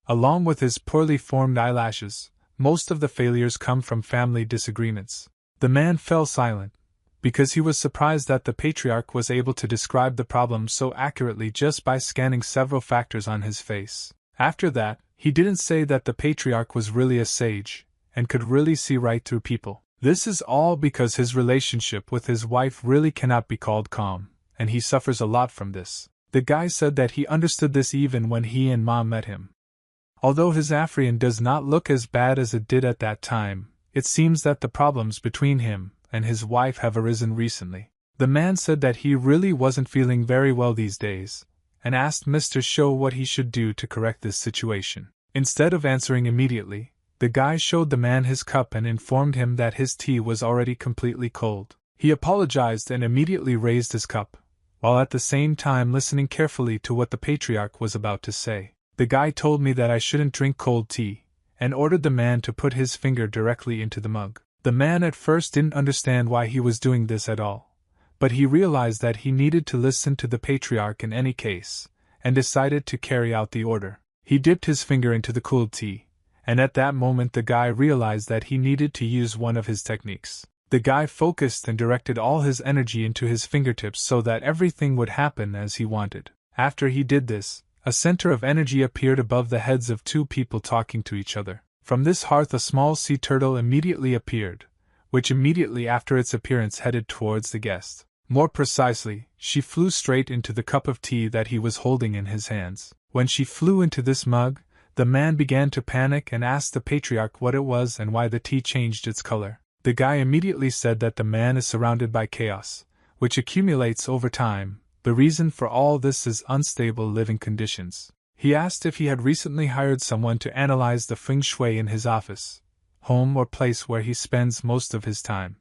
Along with his poorly formed eyelashes, most of the failures come from family disagreements. The man fell silent, because he was surprised that the patriarch was able to describe the problem so accurately just by scanning several factors on his face. After that, he didn't say that the patriarch was really a sage, and could really see right through people. This is all because his relationship with his wife really cannot be called calm, and he suffers a lot from this. The guy said that he understood this even when he and Mom met him. Although his Afrian does not look as bad as it did at that time, it seems that the problems between him and his wife have arisen recently. The man said that he really wasn't feeling very well these days, and asked Mr. Show what he should do to correct this situation. Instead of answering immediately, the guy showed the man his cup and informed him that his tea was already completely cold. He apologized and immediately raised his cup, while at the same time listening carefully to what the patriarch was about to say. The guy told me that I shouldn't drink cold tea, and ordered the man to put his finger directly into the mug. The man at first didn't understand why he was doing this at all, but he realized that he needed to listen to the patriarch in any case, and decided to carry out the order. He dipped his finger into the cooled tea, and at that moment the guy realized that he needed to use one of his techniques. The guy focused and directed all his energy into his fingertips so that everything would happen as he wanted. After he did this, a center of energy appeared above the heads of two people talking to each other. From this hearth a small sea turtle immediately appeared, which immediately after its appearance headed towards the guest. More precisely, she flew straight into the cup of tea that he was holding in his hands. When she flew into this mug, the man began to panic and asked the patriarch what it was and why the tea changed its color. The guy immediately said that the man is surrounded by chaos, which accumulates over time. The reason for all this is unstable living conditions. He asked if he had recently hired someone to analyze the feng shui in his office, home or place where he spends most of his time.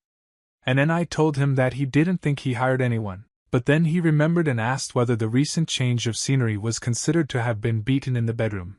And then I told him that he didn't think he hired anyone, but then he remembered and asked whether the recent change of scenery was considered to have been beaten in the bedroom,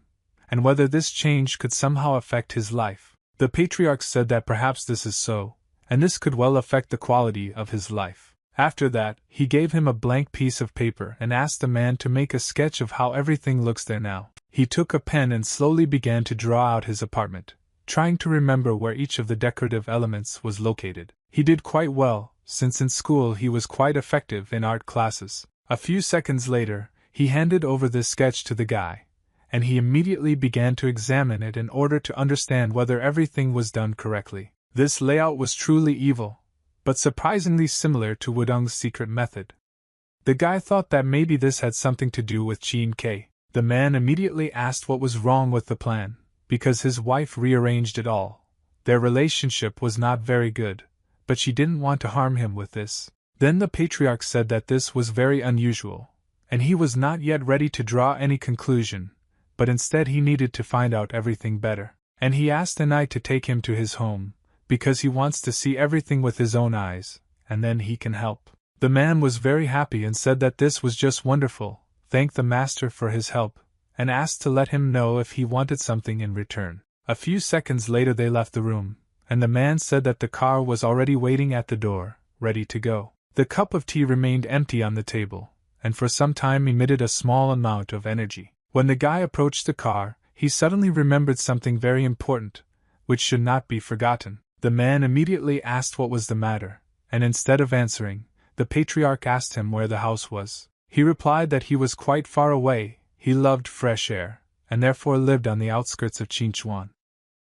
and whether this change could somehow affect his life. The patriarch said that perhaps this is so, and this could well affect the quality of his life. After that, he gave him a blank piece of paper and asked the man to make a sketch of how everything looks there now. He took a pen and slowly began to draw out his apartment, trying to remember where each of the decorative elements was located. He did quite well, since in school he was quite effective in art classes. A few seconds later, he handed over this sketch to the guy, and he immediately began to examine it in order to understand whether everything was done correctly. This layout was truly evil, but surprisingly similar to Wudong's secret method. The guy thought that maybe this had something to do with Chin K. The man immediately asked what was wrong with the plan, because his wife rearranged it all. Their relationship was not very good, but she didn't want to harm him with this. Then the patriarch said that this was very unusual, and he was not yet ready to draw any conclusion, but instead he needed to find out everything better. And he asked the knight to take him to his home, because he wants to see everything with his own eyes, and then he can help. The man was very happy and said that this was just wonderful, thanked the master for his help, and asked to let him know if he wanted something in return. A few seconds later they left the room, and the man said that the car was already waiting at the door, ready to go. The cup of tea remained empty on the table, and for some time emitted a small amount of energy. When the guy approached the car, he suddenly remembered something very important, which should not be forgotten. The man immediately asked what was the matter, and instead of answering, the patriarch asked him where the house was. He replied that he was quite far away, he loved fresh air, and therefore lived on the outskirts of Chinchuan.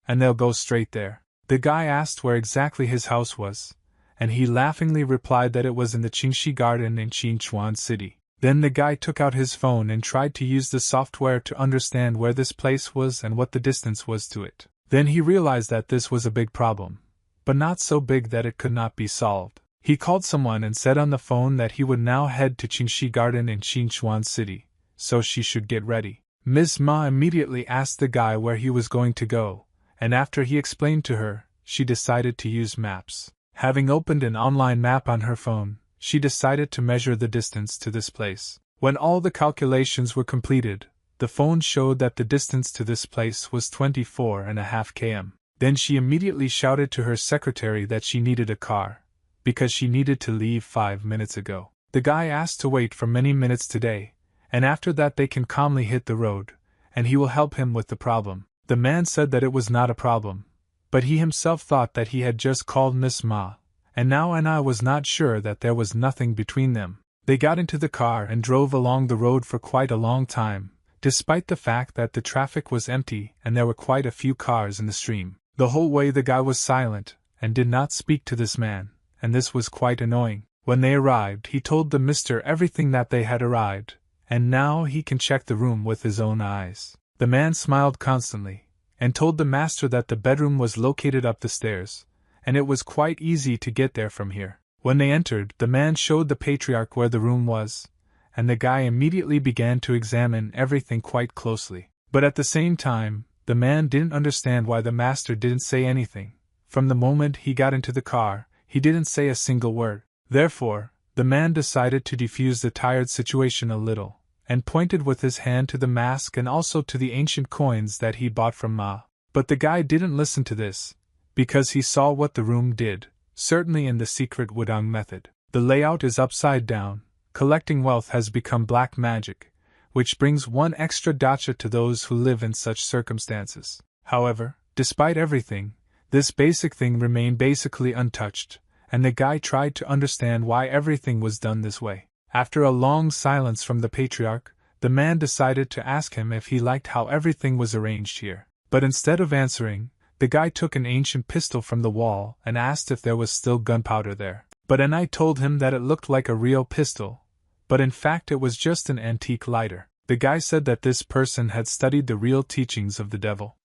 And they'll go straight there. The guy asked where exactly his house was, and he laughingly replied that it was in the Qingxi Garden in Chinchuan City. Then the guy took out his phone and tried to use the software to understand where this place was and what the distance was to it. Then he realized that this was a big problem, but not so big that it could not be solved. He called someone and said on the phone that he would now head to Qingxi Garden in Qinchuan City, so she should get ready. Ms. Ma immediately asked the guy where he was going to go, and after he explained to her, she decided to use maps. Having opened an online map on her phone, she decided to measure the distance to this place. When all the calculations were completed, the phone showed that the distance to this place was 24.5 km. Then she immediately shouted to her secretary that she needed a car, because she needed to leave 5 minutes ago. The guy asked to wait for many minutes today, and after that they can calmly hit the road, and he will help him with the problem. The man said that it was not a problem, but he himself thought that he had just called Miss Ma, and now I was not sure that there was nothing between them. They got into the car and drove along the road for quite a long time, despite the fact that the traffic was empty and there were quite a few cars in the stream. The whole way the guy was silent, and did not speak to this man, and this was quite annoying. When they arrived, he told the mister everything that they had arrived, and now he can check the room with his own eyes. The man smiled constantly, and told the master that the bedroom was located up the stairs, and it was quite easy to get there from here. When they entered, the man showed the patriarch where the room was, and the guy immediately began to examine everything quite closely. But at the same time, the man didn't understand why the master didn't say anything. From the moment he got into the car, he didn't say a single word. Therefore, the man decided to defuse the tired situation a little, and pointed with his hand to the mask and also to the ancient coins that he bought from Ma. But the guy didn't listen to this, because he saw what the room did, certainly in the secret wudan method. The layout is upside down, collecting wealth has become black magic, which brings one extra dacha to those who live in such circumstances. However, despite everything, this basic thing remained basically untouched, and the guy tried to understand why everything was done this way. After a long silence from the patriarch, the man decided to ask him if he liked how everything was arranged here. But instead of answering, the guy took an ancient pistol from the wall and asked if there was still gunpowder there. But I told him that it looked like a real pistol, but in fact it was just an antique lighter. The guy said that this person had studied the real teachings of the devil.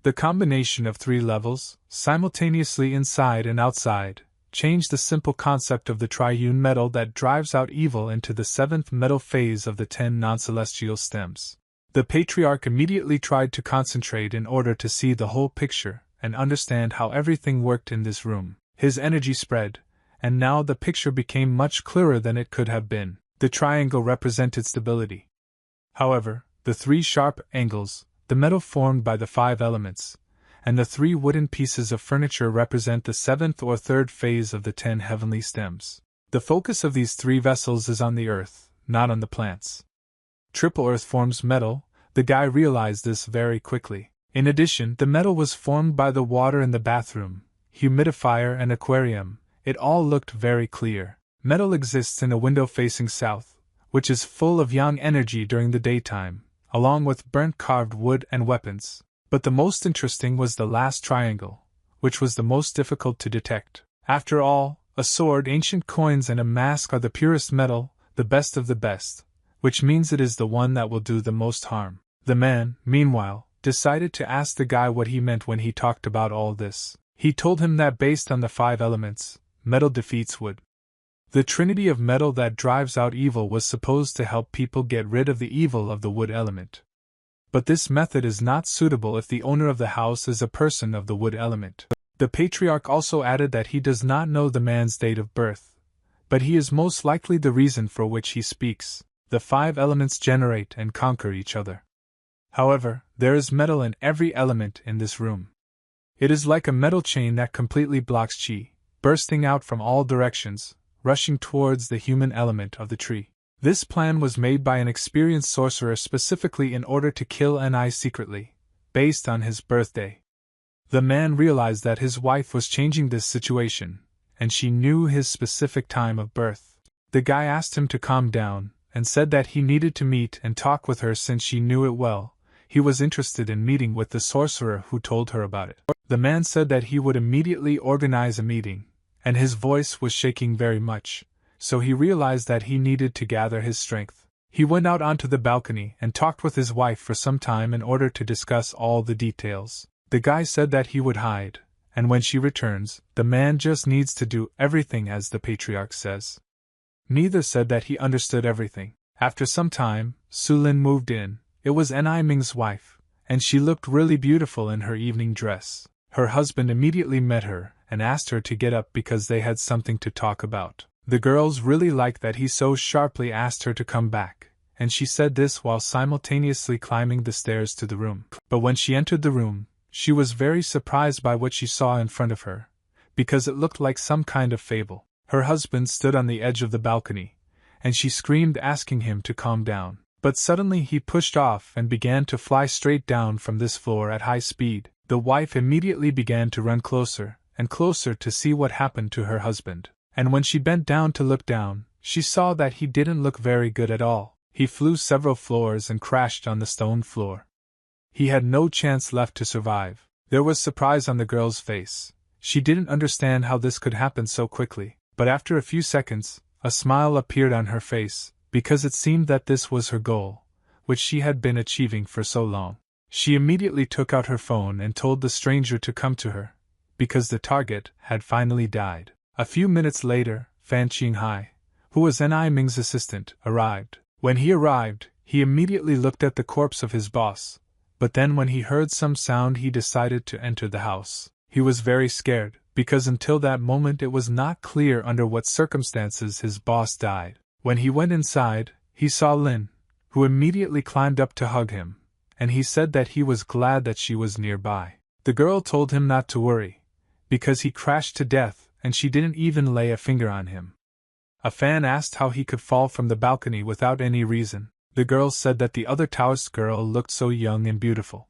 The combination of 3 levels, simultaneously inside and outside, changed the simple concept of the triune metal that drives out evil into the 7th metal phase of the 10 non-celestial stems. The patriarch immediately tried to concentrate in order to see the whole picture and understand how everything worked in this room. His energy spread, and now the picture became much clearer than it could have been. The triangle represented stability. However, the 3 sharp angles, the metal formed by the 5 elements, and the 3 wooden pieces of furniture represent the 7th or 3rd phase of the 10 heavenly stems. The focus of these 3 vessels is on the earth, not on the plants. Triple earth forms metal, the guy realized this very quickly. In addition, the metal was formed by the water in the bathroom, humidifier and aquarium. It all looked very clear. Metal exists in a window facing south, which is full of yang energy during the daytime, along with burnt carved wood and weapons. But the most interesting was the last triangle, which was the most difficult to detect. After all, a sword, ancient coins and a mask are the purest metal, the best of the best, which means it is the one that will do the most harm. The man, meanwhile, decided to ask the guy what he meant when he talked about all this. He told him that based on the 5 elements, metal defeats wood. The trinity of metal that drives out evil was supposed to help people get rid of the evil of the wood element. But this method is not suitable if the owner of the house is a person of the wood element. The patriarch also added that he does not know the man's date of birth, but he is most likely the reason for which he speaks. The 5 elements generate and conquer each other. However, there is metal in every element in this room. It is like a metal chain that completely blocks chi, bursting out from all directions, rushing towards the human element of the tree. This plan was made by an experienced sorcerer specifically in order to kill Ni secretly, based on his birthday. The man realized that his wife was changing this situation, and she knew his specific time of birth. The guy asked him to calm down, and said that he needed to meet and talk with her since she knew it well. He was interested in meeting with the sorcerer who told her about it. The man said that he would immediately organize a meeting, and his voice was shaking very much, so he realized that he needed to gather his strength. He went out onto the balcony and talked with his wife for some time in order to discuss all the details. The guy said that he would hide, and when she returns, the man just needs to do everything as the patriarch says. Neither said that he understood everything. After some time, Sulin moved in. It was Ni Ming's wife, and she looked really beautiful in her evening dress. Her husband immediately met her and asked her to get up because they had something to talk about. The girls really liked that he so sharply asked her to come back, and she said this while simultaneously climbing the stairs to the room. But when she entered the room, she was very surprised by what she saw in front of her, because it looked like some kind of fable. Her husband stood on the edge of the balcony, and she screamed asking him to calm down. But suddenly he pushed off and began to fly straight down from this floor at high speed. The wife immediately began to run closer and closer to see what happened to her husband. And when she bent down to look down, she saw that he didn't look very good at all. He flew several floors and crashed on the stone floor. He had no chance left to survive. There was surprise on the girl's face. She didn't understand how this could happen so quickly, but after a few seconds, a smile appeared on her face, because it seemed that this was her goal, which she had been achieving for so long. She immediately took out her phone and told the stranger to come to her, because the target had finally died. A few minutes later, Fan Qinghai, who was N.I. Ming's assistant, arrived. When he arrived, he immediately looked at the corpse of his boss, but then when he heard some sound he decided to enter the house. He was very scared, because until that moment it was not clear under what circumstances his boss died. When he went inside, he saw Lin, who immediately climbed up to hug him, and he said that he was glad that she was nearby. The girl told him not to worry, because he crashed to death and she didn't even lay a finger on him. A fan asked how he could fall from the balcony without any reason. The girl said that the other Taoist girl looked so young and beautiful,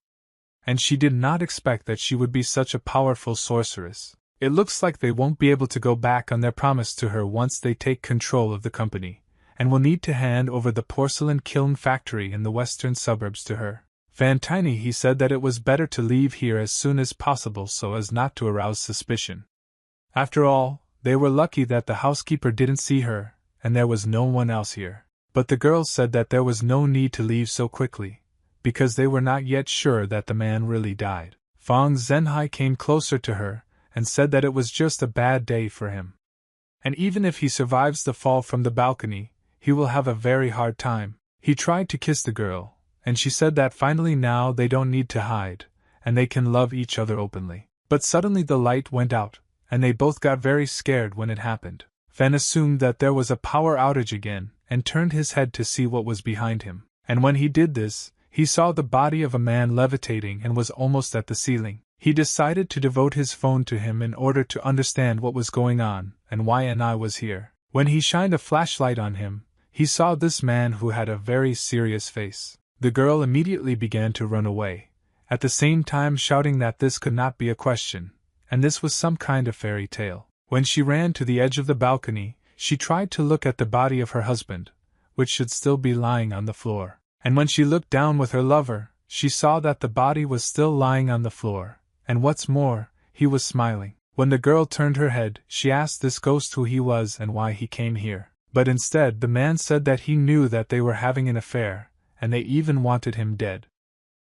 and she did not expect that she would be such a powerful sorceress. It looks like they won't be able to go back on their promise to her once they take control of the company, and will need to hand over the porcelain kiln factory in the western suburbs to her. Fan Tiny, he said that it was better to leave here as soon as possible so as not to arouse suspicion. After all, they were lucky that the housekeeper didn't see her, and there was no one else here. But the girls said that there was no need to leave so quickly, because they were not yet sure that the man really died. Fang Zhenhai came closer to her, and said that it was just a bad day for him. And even if he survives the fall from the balcony, he will have a very hard time. He tried to kiss the girl, and she said that finally now they don't need to hide, and they can love each other openly. But suddenly the light went out, and they both got very scared when it happened. Fan assumed that there was a power outage again, and turned his head to see what was behind him. And when he did this, he saw the body of a man levitating and was almost at the ceiling. He decided to devote his phone to him in order to understand what was going on and why N.I. was here. When he shined a flashlight on him, he saw this man who had a very serious face. The girl immediately began to run away, at the same time shouting that this could not be a question, and this was some kind of fairy tale. When she ran to the edge of the balcony, she tried to look at the body of her husband, which should still be lying on the floor. And when she looked down with her lover, she saw that the body was still lying on the floor, and what's more, he was smiling. When the girl turned her head, she asked this ghost who he was and why he came here. But instead the man said that he knew that they were having an affair, and they even wanted him dead.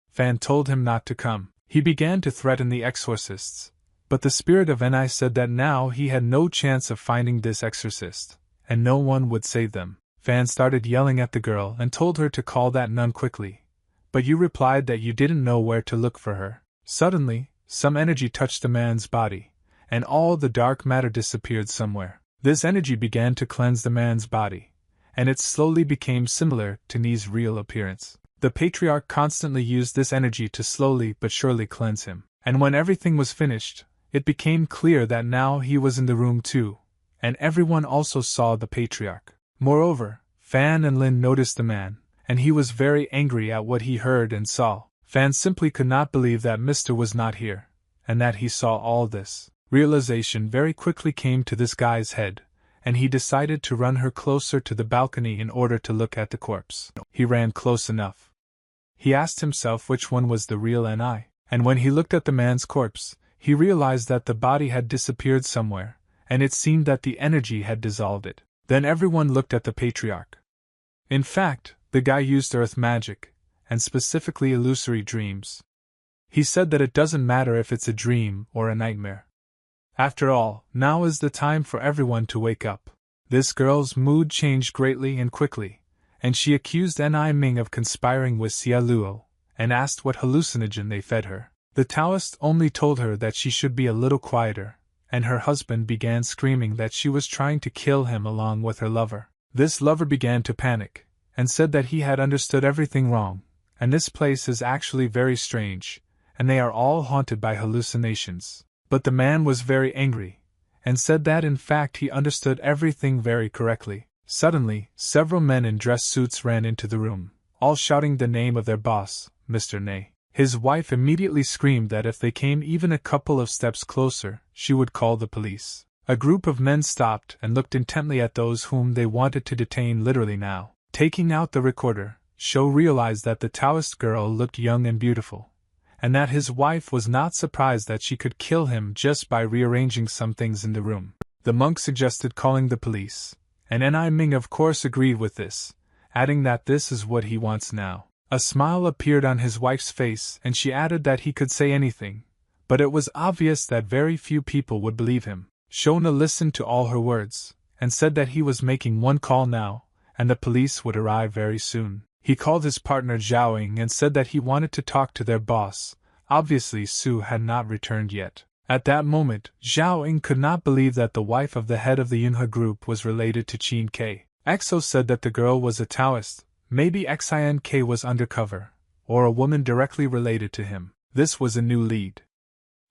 Fan told him not to come. He began to threaten the exorcists, but the spirit of N.I. said that now he had no chance of finding this exorcist, and no one would save them. Fan started yelling at the girl and told her to call that nun quickly, but you replied that you didn't know where to look for her. Suddenly, some energy touched the man's body, and all the dark matter disappeared somewhere. This energy began to cleanse the man's body, and it slowly became similar to Ni's real appearance. The patriarch constantly used this energy to slowly but surely cleanse him, and when everything was finished, it became clear that now he was in the room too, and everyone also saw the patriarch. Moreover, Fan and Lin noticed the man, and he was very angry at what he heard and saw. Fan simply could not believe that Mr. was not here, and that he saw all this. Realization very quickly came to this guy's head, and he decided to run her closer to the balcony in order to look at the corpse. He ran close enough. He asked himself which one was the real N.I., and when he looked at the man's corpse, he realized that the body had disappeared somewhere, and it seemed that the energy had dissolved it. Then everyone looked at the patriarch. In fact, the guy used earth magic, and specifically illusory dreams. He said that it doesn't matter if it's a dream or a nightmare. After all, now is the time for everyone to wake up. This girl's mood changed greatly and quickly, and she accused N.I. Ming of conspiring with Xia Luo, and asked what hallucinogen they fed her. The Taoist only told her that she should be a little quieter, and her husband began screaming that she was trying to kill him along with her lover. This lover began to panic, and said that he had understood everything wrong, and this place is actually very strange, and they are all haunted by hallucinations. But the man was very angry, and said that in fact he understood everything very correctly. Suddenly, several men in dress suits ran into the room, all shouting the name of their boss, Mr. Ney. His wife immediately screamed that if they came even a couple of steps closer, she would call the police. A group of men stopped and looked intently at those whom they wanted to detain literally now. Taking out the recorder, Sho realized that the Taoist girl looked young and beautiful, and that his wife was not surprised that she could kill him just by rearranging some things in the room. The monk suggested calling the police, and Ni Ming of course agreed with this, adding that this is what he wants now. A smile appeared on his wife's face and she added that he could say anything, but it was obvious that very few people would believe him. Shona listened to all her words, and said that he was making one call now, and the police would arrive very soon. He called his partner Zhaoying and said that he wanted to talk to their boss. Obviously Su had not returned yet. At that moment, Zhaoying could not believe that the wife of the head of the Yunhe group was related to Qin Ke. Exo said that the girl was a Taoist, maybe Xin was undercover, or a woman directly related to him. This was a new lead.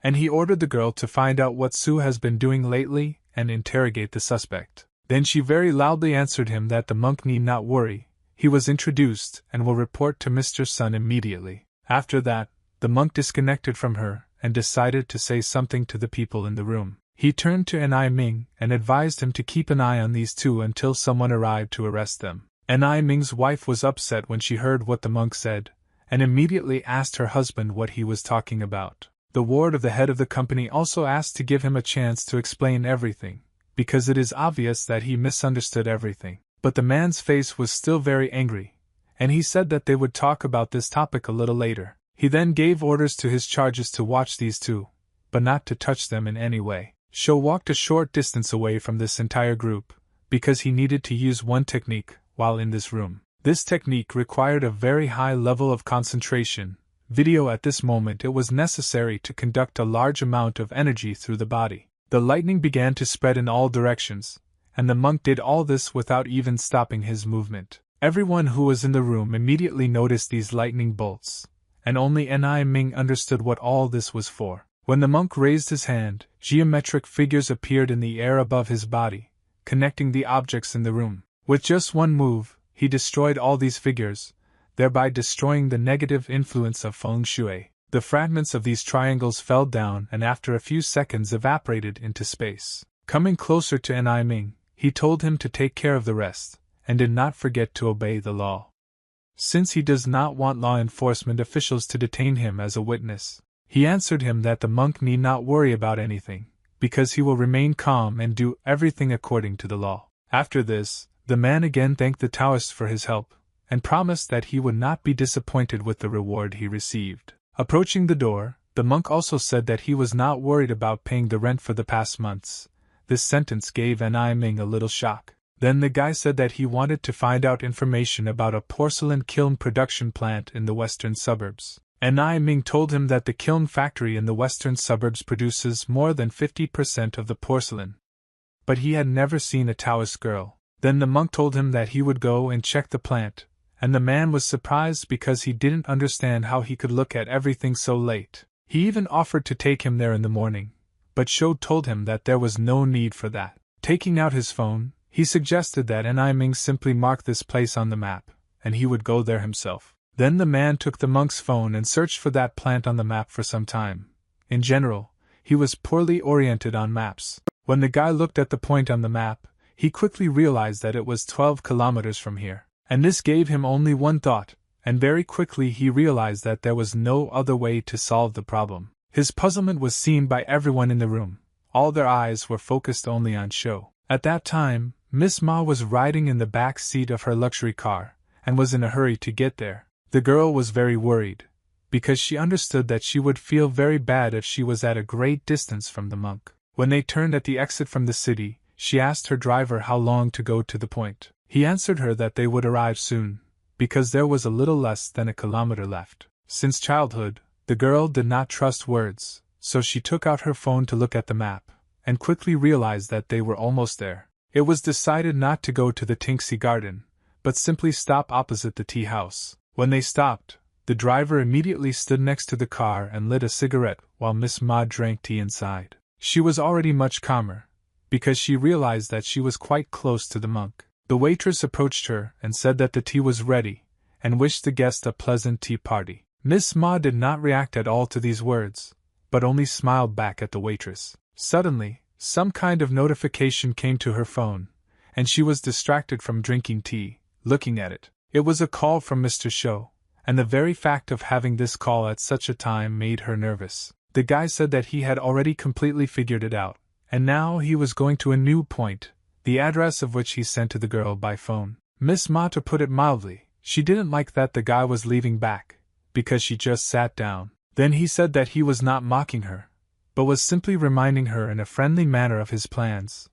And he ordered the girl to find out what Su has been doing lately and interrogate the suspect. Then she very loudly answered him that the monk need not worry, he was introduced and will report to Mr. Sun immediately. After that, the monk disconnected from her and decided to say something to the people in the room. He turned to Ni Ming and advised him to keep an eye on these two until someone arrived to arrest them. Ni Ming's wife was upset when she heard what the monk said, and immediately asked her husband what he was talking about. The ward of the head of the company also asked to give him a chance to explain everything, because it is obvious that he misunderstood everything. But the man's face was still very angry, and he said that they would talk about this topic a little later. He then gave orders to his charges to watch these two, but not to touch them in any way. Sho walked a short distance away from this entire group, because he needed to use one technique while in this room. This technique required a very high level of concentration. At this moment it was necessary to conduct a large amount of energy through the body. The lightning began to spread in all directions, and the monk did all this without even stopping his movement. Everyone who was in the room immediately noticed these lightning bolts, and only Ni Ming understood what all this was for. When the monk raised his hand, geometric figures appeared in the air above his body, connecting the objects in the room. With just one move, he destroyed all these figures, thereby destroying the negative influence of feng shui. The fragments of these triangles fell down and after a few seconds evaporated into space. Coming closer to Ni Ming, he told him to take care of the rest, and did not forget to obey the law. Since he does not want law enforcement officials to detain him as a witness, he answered him that the monk need not worry about anything, because he will remain calm and do everything according to the law. After this, the man again thanked the Taoist for his help, and promised that he would not be disappointed with the reward he received. Approaching the door, the monk also said that he was not worried about paying the rent for the past months. This sentence gave Ni Ming a little shock. Then the guy said that he wanted to find out information about a porcelain kiln production plant in the western suburbs. Ni Ming told him that the kiln factory in the western suburbs produces more than 50% of the porcelain. But he had never seen a Taoist girl. Then the monk told him that he would go and check the plant, and the man was surprised because he didn't understand how he could look at everything so late. He even offered to take him there in the morning, but Sho told him that there was no need for that. Taking out his phone, he suggested that Ni Ming simply mark this place on the map, and he would go there himself. Then the man took the monk's phone and searched for that plant on the map for some time. In general, he was poorly oriented on maps. When the guy looked at the point on the map, he quickly realized that it was 12 kilometers from here. And this gave him only one thought, and very quickly he realized that there was no other way to solve the problem. His puzzlement was seen by everyone in the room. All their eyes were focused only on Sho. At that time, Miss Ma was riding in the back seat of her luxury car, and was in a hurry to get there. The girl was very worried, because she understood that she would feel very bad if she was at a great distance from the monk. When they turned at the exit from the city, she asked her driver how long to go to the point. He answered her that they would arrive soon, because there was a little less than a kilometer left. Since childhood, the girl did not trust words, so she took out her phone to look at the map, and quickly realized that they were almost there. It was decided not to go to the Tinksy garden, but simply stop opposite the tea house. When they stopped, the driver immediately stood next to the car and lit a cigarette while Miss Maud drank tea inside. She was already much calmer, because she realized that she was quite close to the monk. The waitress approached her and said that the tea was ready, and wished the guest a pleasant tea party. Miss Maud did not react at all to these words, but only smiled back at the waitress. Suddenly, some kind of notification came to her phone, and she was distracted from drinking tea, looking at it. It was a call from Mr. Shou, and the very fact of having this call at such a time made her nervous. The guy said that he had already completely figured it out, and now he was going to a new point, the address of which he sent to the girl by phone. Miss Ma, to put it mildly, she didn't like that the guy was leaving back, because she just sat down. Then he said that he was not mocking her, but was simply reminding her in a friendly manner of his plans,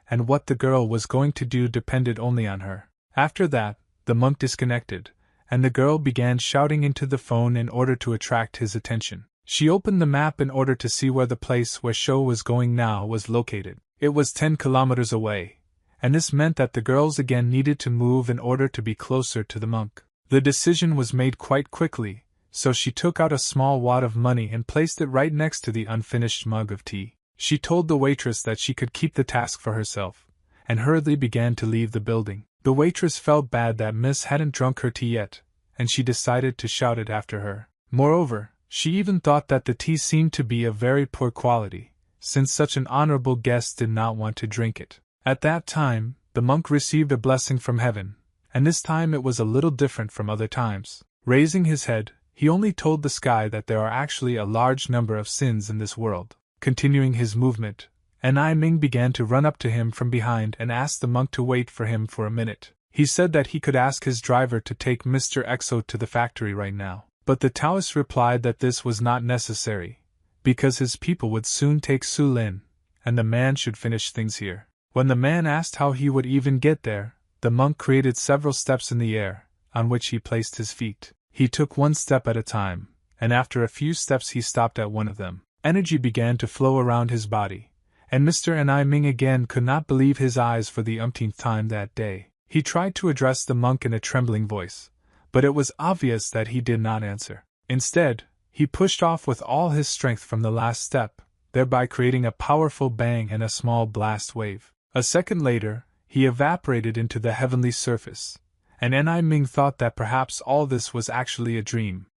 and what the girl was going to do depended only on her. After that, the monk disconnected, and the girl began shouting into the phone in order to attract his attention. She opened the map in order to see where the place where Shou was going now was located. It was 10 kilometers away, and this meant that the girls again needed to move in order to be closer to the monk. The decision was made quite quickly, so she took out a small wad of money and placed it right next to the unfinished mug of tea. She told the waitress that she could keep the task for herself, and hurriedly began to leave the building. The waitress felt bad that Miss hadn't drunk her tea yet, and she decided to shout it after her. Moreover, she even thought that the tea seemed to be of very poor quality, since such an honorable guest did not want to drink it. At that time, the monk received a blessing from heaven, and this time it was a little different from other times. Raising his head, he only told the sky that there are actually a large number of sins in this world. Continuing his movement, An Ming began to run up to him from behind and asked the monk to wait for him for a minute. He said that he could ask his driver to take Mr. Exo to the factory right now. But the Taoist replied that this was not necessary, because his people would soon take Su Lin, and the man should finish things here. When the man asked how he would even get there, the monk created several steps in the air, on which he placed his feet. He took one step at a time, and after a few steps he stopped at one of them. Energy began to flow around his body, and Mr. An Ming again could not believe his eyes for the umpteenth time that day. He tried to address the monk in a trembling voice, but it was obvious that he did not answer. Instead, he pushed off with all his strength from the last step, thereby creating a powerful bang and a small blast wave. A second later, he evaporated into the heavenly surface, and An Ming thought that perhaps all this was actually a dream.